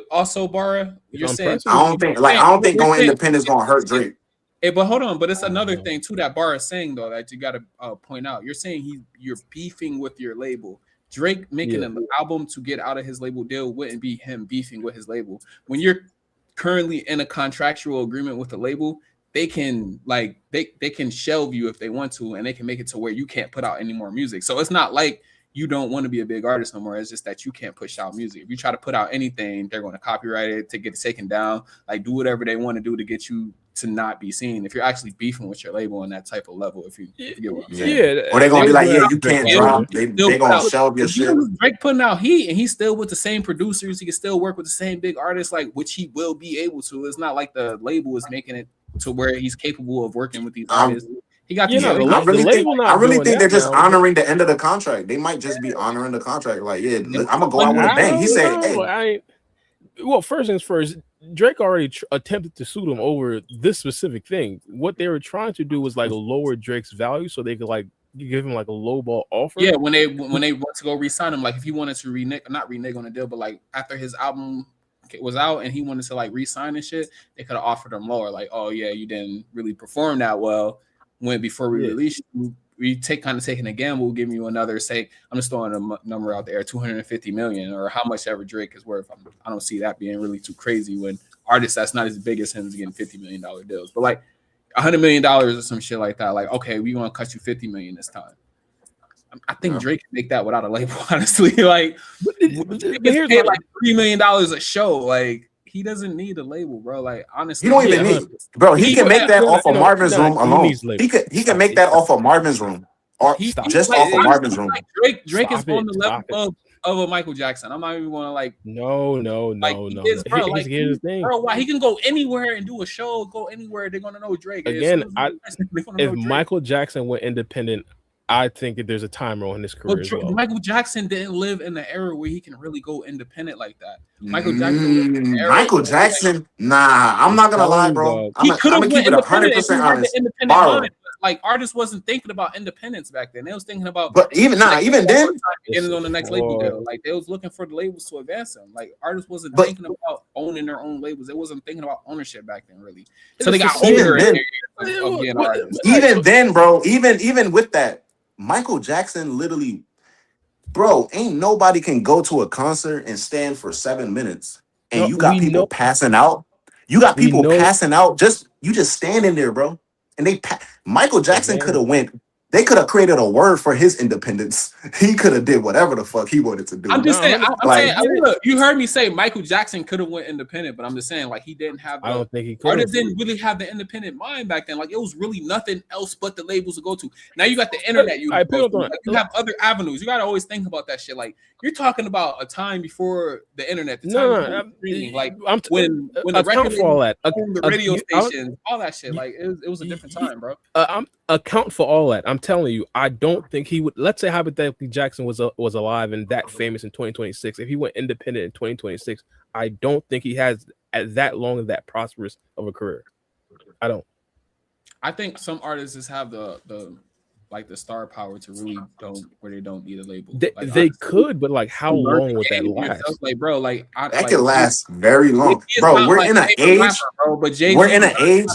also, Bara, you're saying I don't think going independent is gonna hurt Drake. Hey, but hold on, but it's another thing too that Bara is saying though that you gotta point out. You're saying you're beefing with your label. Drake making an album to get out of his label deal wouldn't be him beefing with his label. When you're currently in a contractual agreement with the label, they can they can shelve you if they want to, and they can make it to where you can't put out any more music. So it's not like you don't want to be a big artist no more. It's just that you can't push out music. If you try to put out anything, they're going to copyright it, to get it taken down, like do whatever they want to do to get you to not be seen. If you're actually beefing with your label on that type of level, if you get what I'm saying. Or they're gonna be like, you can't drop. They're gonna shelve your shit. Drake putting out heat, and he's still with the same producers. He can still work with the same big artists, like which he will be able to. It's not like the label is making it to where he's capable of working with these artists. He got I really think they're just honoring the end of the contract. They might just be honoring the contract. Like, I'm gonna go out with a bang. He said, "Hey." Well, first things first, Drake already attempted to sue them over this specific thing. What they were trying to do was like lower Drake's value so they could like give him like a lowball offer. Yeah, when they want to go re-sign him, like if he wanted to not renege on the deal, but like after his album was out and he wanted to like re-sign and shit, they could have offered him lower. Like, oh yeah, you didn't really perform that well. When before we release you, we taking a gamble, we'll give you another, say, I'm just throwing a number out there, 250 million, or how much ever Drake is worth. I don't see that being really too crazy when artists that's not as big as him is getting $50 million deals. But like $100 million or some shit like that, like, okay, we want to cut you 50 million this time. I think Drake can make that without a label, honestly. Like, here's paid like $3 million a show. Like, he doesn't need a label, bro. Like, honestly, he don't even need, bro. He can make that off of Marvin's room alone. He can make that off of Marvin's room, or just off of Marvin's room. Drake is on the level of a Michael Jackson. I'm not even going to like. No. Here's the thing, bro. Why he can go anywhere and do a show, go anywhere. They're gonna know Drake again. If Michael Jackson went independent, I think that there's a timer on his career as well. Michael Jackson didn't live in the era where he can really go independent like that. Michael Jackson. Nah, I'm not gonna lie, bro. I'm gonna keep it 100% honest. Like artists wasn't thinking about independence back then. They was thinking about, but even then, getting on the next label deal. Like they was looking for the labels to advance them. Like artists wasn't thinking about owning their own labels. They wasn't thinking about ownership back then, really. So they got older. Even then, bro. Even with that, Michael Jackson literally, bro, ain't nobody can go to a concert and stand for 7 minutes, and you got people passing out. You got people passing out. You just standing there, bro. And Michael Jackson could have went. They could have created a word for his independence. He could have did whatever the fuck he wanted to do. I'm just saying. Look, you heard me say Michael Jackson could have went independent, but I'm just saying like he didn't have. I don't think he could. Artists didn't really have the independent mind back then. Like it was really nothing else but the labels to go to. Now you got the internet. You have other avenues. You got to always think about that shit. Like you're talking about a time before the internet. The time when the record for all that, the radio stations, all that shit. Like it was a different time, bro. Account for all that. I'm telling you, I don't think he would. Let's say hypothetically Jackson was alive and that famous in 2026. If he went independent in 2026, I don't think he has that long of that prosperous of a career. I don't. I think some artists just have the star power to really they don't need a label. They could, but like how long would that last? Like, bro, that could last very long, bro. We're in an age. We're in an age.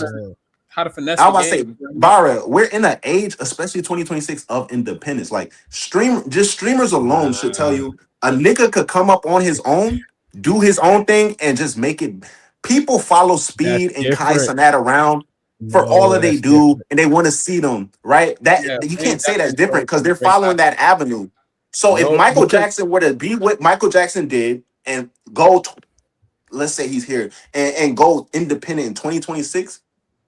How to finesse. I was about to say, Bara, we're in an age, especially 2026, of independence. Like streamers alone should tell you a nigga could come up on his own, do his own thing, and just make it. People follow Speed and Kai Cenat around for all that they do, and they want to see them, right? You can't say that's different because they're following that avenue. So if Michael Jackson were to be what Michael Jackson did and go, let's say he's here and go independent in 2026.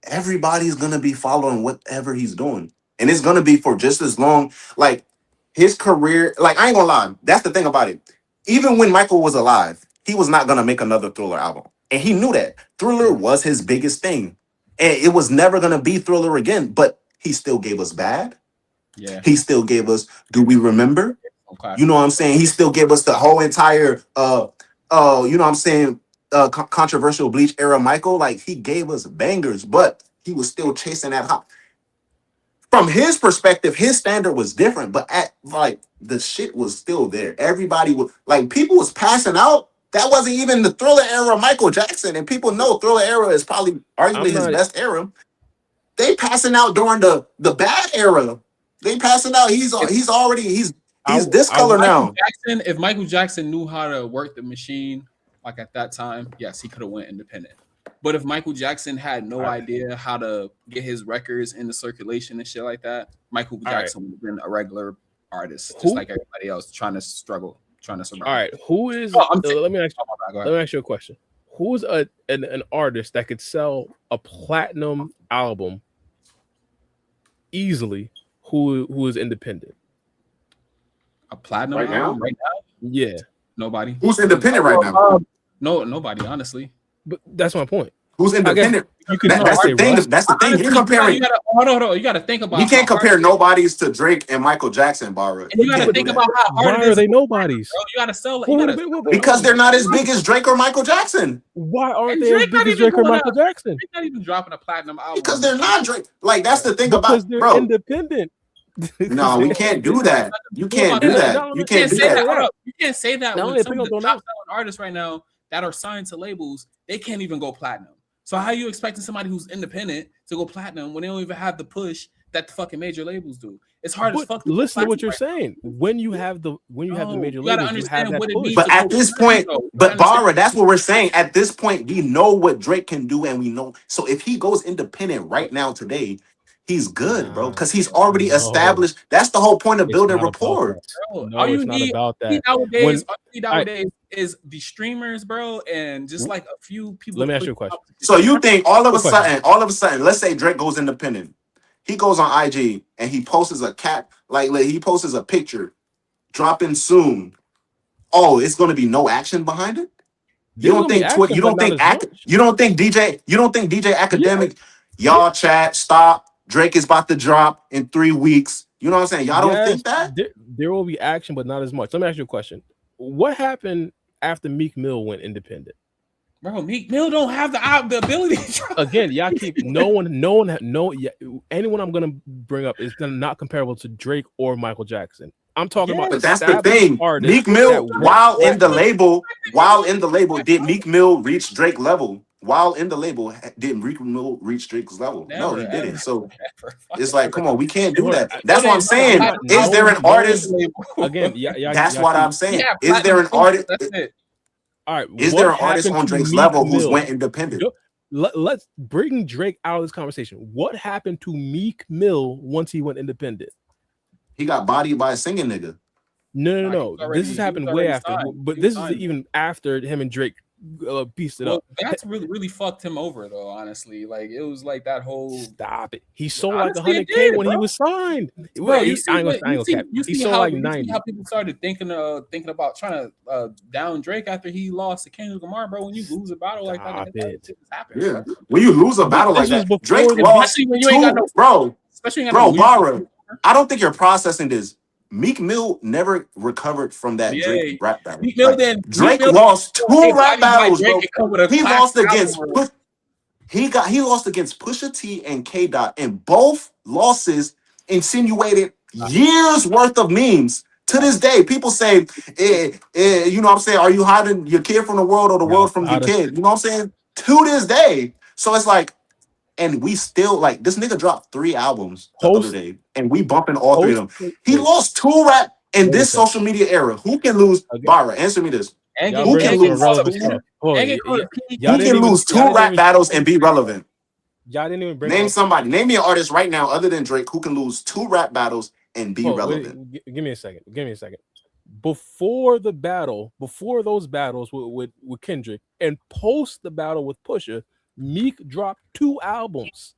Everybody's gonna be following whatever he's doing, and it's gonna be for just as long. Like his career, like I ain't gonna lie, that's the thing about it. Even when Michael was alive, he was not gonna make another Thriller album, and he knew that. Thriller was his biggest thing, and it was never gonna be Thriller again. But he still gave us Bad. Yeah, he still gave us Do We Remember? Okay, you know what I'm saying. He still gave us the whole entire you know what I'm saying. Controversial Bleach era Michael, like he gave us bangers, but he was still chasing that hop. From his perspective, his standard was different, but the shit was still there. Everybody was like, people was passing out. That wasn't even the Thriller era Michael Jackson, and people know Thriller era is probably arguably his best era. They passing out during the Bad era. They passing out. He's this color now. If Michael Jackson knew how to work the machine. Like at that time, yes, he could have went independent. But if Michael Jackson had no idea how to get his records into circulation and shit like that, Michael Jackson would have been a regular artist, just like everybody else, trying to survive. All right, who is? Let me ask you a question. Who's an artist that could sell a platinum album easily? Who is independent? A platinum album right now? Yeah. Nobody. Who's independent right now? No, nobody, honestly. But that's my point. Who's independent? That's the thing. That's the thing. You're comparing. Hold on. You got to think about. You can't compare nobodies to Drake and Michael Jackson, Bara. You got to think about how hard Why are they nobodies? Bro, you got to sell it. Because they're not as big as Drake or Michael Jackson. Why aren't they as big as Drake or Michael Jackson? They're not even dropping a platinum album. Because they're not Drake. Like that's the thing because about they're independent. No, we can't do that. You can't do that. You can't do that. You can't say that. When some of the top selling artists right now that are signed to labels, they can't even go platinum. So how are you expecting somebody who's independent to go platinum when they don't even have the push that the fucking major labels do? It's hard as fuck. Listen to what you're saying. When you have the major labels, you have that push. But at this point, Bara, that's what we're saying. At this point, we know what Drake can do, and we know. So if he goes independent right now today, he's good, bro, because he's already established. That's the whole point of building rapport. All you need nowadays is the streamers, bro, and just like a few people. Let me ask you a question. So you think all of a sudden, let's say Drake goes independent. He goes on IG and he posts a picture, dropping soon. oh, it's going to be no action behind it. You There's don't gonna be think action, but not as much. you don't think DJ Academic, y'all chat, stop. Drake is about to drop in 3 weeks. You know what I'm saying? Y'all don't think that? There will be action, but not as much. Let me ask you a question. What happened after Meek Mill went independent? Bro, Meek Mill don't have the ability to drop. Again, y'all keep anyone I'm gonna bring up is not comparable to Drake or Michael Jackson. I'm talking about, but that's the thing. Meek Mill, while in the label, did Meek Mill reach Drake level? While in the label, did Meek Mill reach Drake's level? No, he didn't. So it's like, come on, we can't do that. That's what I'm saying. Is there an artist? Again, that's what I'm saying. Is there an artist? That's it. All right. Is there an artist on Drake's level who's went independent? Let's bring Drake out of this conversation. What happened to Meek Mill once he went independent? He got bodied by a singing nigga. No. This has happened way after. But this is even after him and Drake pieced it up. That's really fucked him over, though, honestly. Like, it was like that whole... Stop it. He sold like 100K when he was signed. Bro, you see how people started thinking about trying to down Drake after he lost to Kendrick Lamar, bro. When you lose a battle like that happens. Yeah. When you lose a battle like that, Drake lost when you ain't got no... Bro, Bara, I don't think you're processing this. Meek Mill never recovered from that Drake rap battle. Drake lost 2 rap battles, bro. He lost against Pusha T and K Dot, and both losses insinuated years worth of memes. To this day, people say, you know what I'm saying, are you hiding your kid from the world or the world from your kid? You know what I'm saying? To this day. So it's like, and we still, like, this nigga dropped 3 albums the other day, and we bumping all 3 of them. He lost 2 rap in this social media era. Who can lose? Bara, answer me this. Who can lose 2 rap battles and be relevant? Y'all didn't even bring Name somebody. Name me an artist right now other than Drake who can lose 2 rap battles and be relevant. Give me a second. Before those battles with Kendrick and post the battle with Pusha, Meek dropped 2 albums.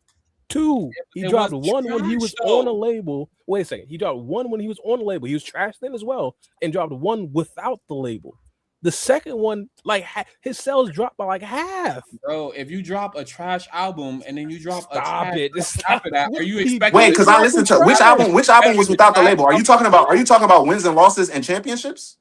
2. He dropped one when he was on a label. Wait a second. He dropped one when he was on a label. He was trashed then as well, and dropped one without the label. The second one, like, his sales dropped by like half. Bro, if you drop a trash album and then you drop Stop it. After that, are you expecting? Wait, because I listened to which album was without the label? Are you talking about wins and losses and championships?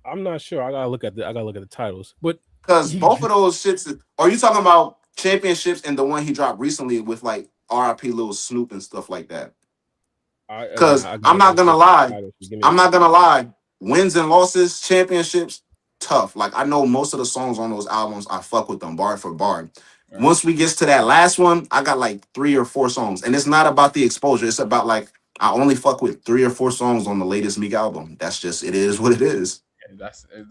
I'm not sure. I gotta look at the titles, but because both of those shits. Are you talking about championships and the one he dropped recently with like R.I.P. Lil Snoop and stuff like that? Because I'm not gonna lie. Wins and losses, championships, tough. Like, I know most of the songs on those albums, I fuck with them bar for bar. Right. Once we get to that last one, I got like 3 or 4 songs, and it's not about the exposure. It's about like I only fuck with 3 or 4 songs on the latest Meek album. That's just, it is what it is.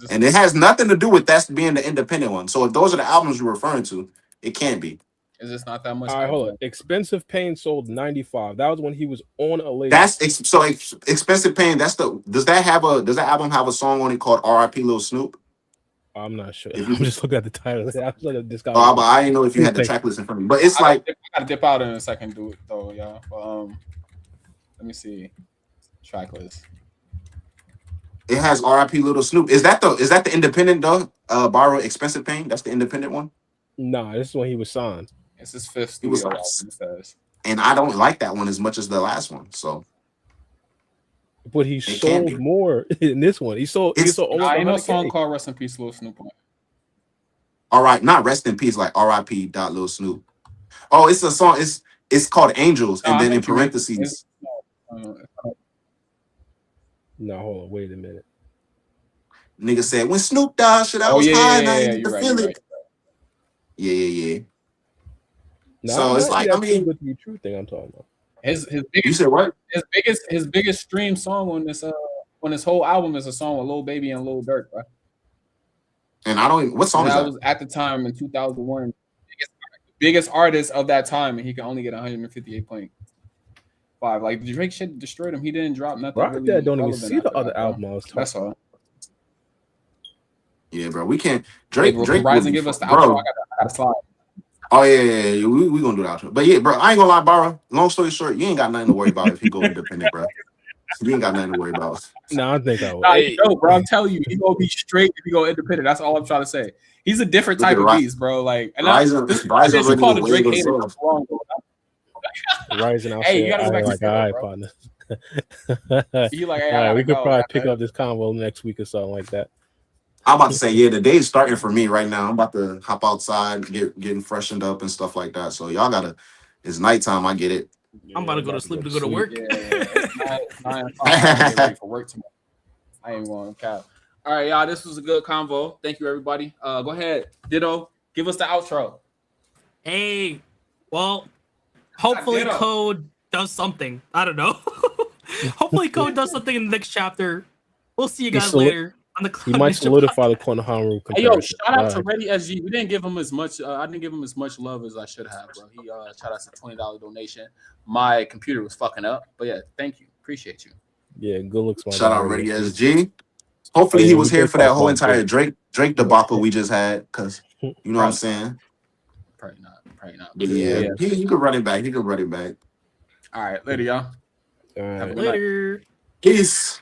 And it has nothing to do with that being the independent one. So if those are the albums you're referring to, it can't be. Is this not that much? All right, hold on. Expensive Pain sold 95. That was when he was on a label. Expensive Pain. Does that album have a song on it called R.I.P. Lil Snoop? I'm not sure. I'm just looking at the title. I'm looking at this guy. But I didn't know if you had the track list in front of me. But it's I gotta dip out in a second, do it though, yeah. Let me see. Track list. It has R.I.P. Lil Snoop. Is that the independent though? Borrow Expensive Pain. That's the independent one. Nah, this is when he was signed. It's his 5th studio album. And I don't like that one as much as the last one. So, but he sold more in this one. He sold almost. I know a song called "Rest in Peace, Lil Snoop." All right, not "Rest in Peace" like R.I.P. Lil Snoop. Oh, it's a song. It's called "Angels," and then in parentheses. No, hold on. Wait a minute. Nigga said when Snoop Dogg shit, I was high and I didn't get to feel it. Yeah. No, so it's like, I mean, with the true thing I'm talking about. His biggest, you said what? His biggest stream song on this whole album is a song with Lil Baby and Lil Durk, right? And I don't even, what song is that? Was at the time in 2001, biggest artist of that time, and he can only get 158.5. Like, Drake shit destroyed him. He didn't drop nothing. Rock really don't even see the other album I was talking. That's all. Yeah, bro, we can't. Drake Rise and give us the outro. I gotta slide. Oh yeah. We gonna do the outro. But yeah, bro, I ain't gonna lie, Bara. Long story short, you ain't got nothing to worry about if he go independent, bro. You ain't got nothing to worry about. No, I think I would. Nah, Hey, you know, bro. I'm telling you, he's gonna be straight if he go independent. That's all I'm trying to say. He's a different Look at type of Ry- beast, bro. Like, and Ryzen I guess you ready call to the Drake wave hater himself. for long, bro. Rising out Hey, you there, gotta go back to like, all stand-up, right, bro. partner. He like, hey, All I right, we gotta could go. probably Got pick that. up this convo next week or something like that. I'm about to say, yeah, the day's starting for me right now. I'm about to hop outside, getting freshened up and stuff like that. So y'all gotta. It's nighttime. I get it. I'm about to go to sleep to go to work. Yeah, it's 9 o'clock. I gotta get ready for work tomorrow. I ain't going to cap. All right, y'all. This was a good convo. Thank you, everybody. Go ahead, Ditto. Give us the outro. Hey, well, hopefully Ditto. Code does something. I don't know. Hopefully Code does something in the next chapter. We'll see you guys later on the He might solidify the Konohamaru Hey, yo, comparison. shout out to Ready SG. We didn't give him as much. I didn't give him as much love as I should have, bro. He shout out to $20 donation. My computer was fucking up, but yeah, thank you, appreciate you. Yeah, good looks. My Shout guy, out Ready Ready SG. Hopefully yeah, he was we here did for that talk whole about entire Drake. Drake debacle we just had, because you know what I'm Probably saying. Probably not. Probably not. But yeah, he could run it back. He could run it back. All right, later, y'all. All Have a right. good night. later. Peace.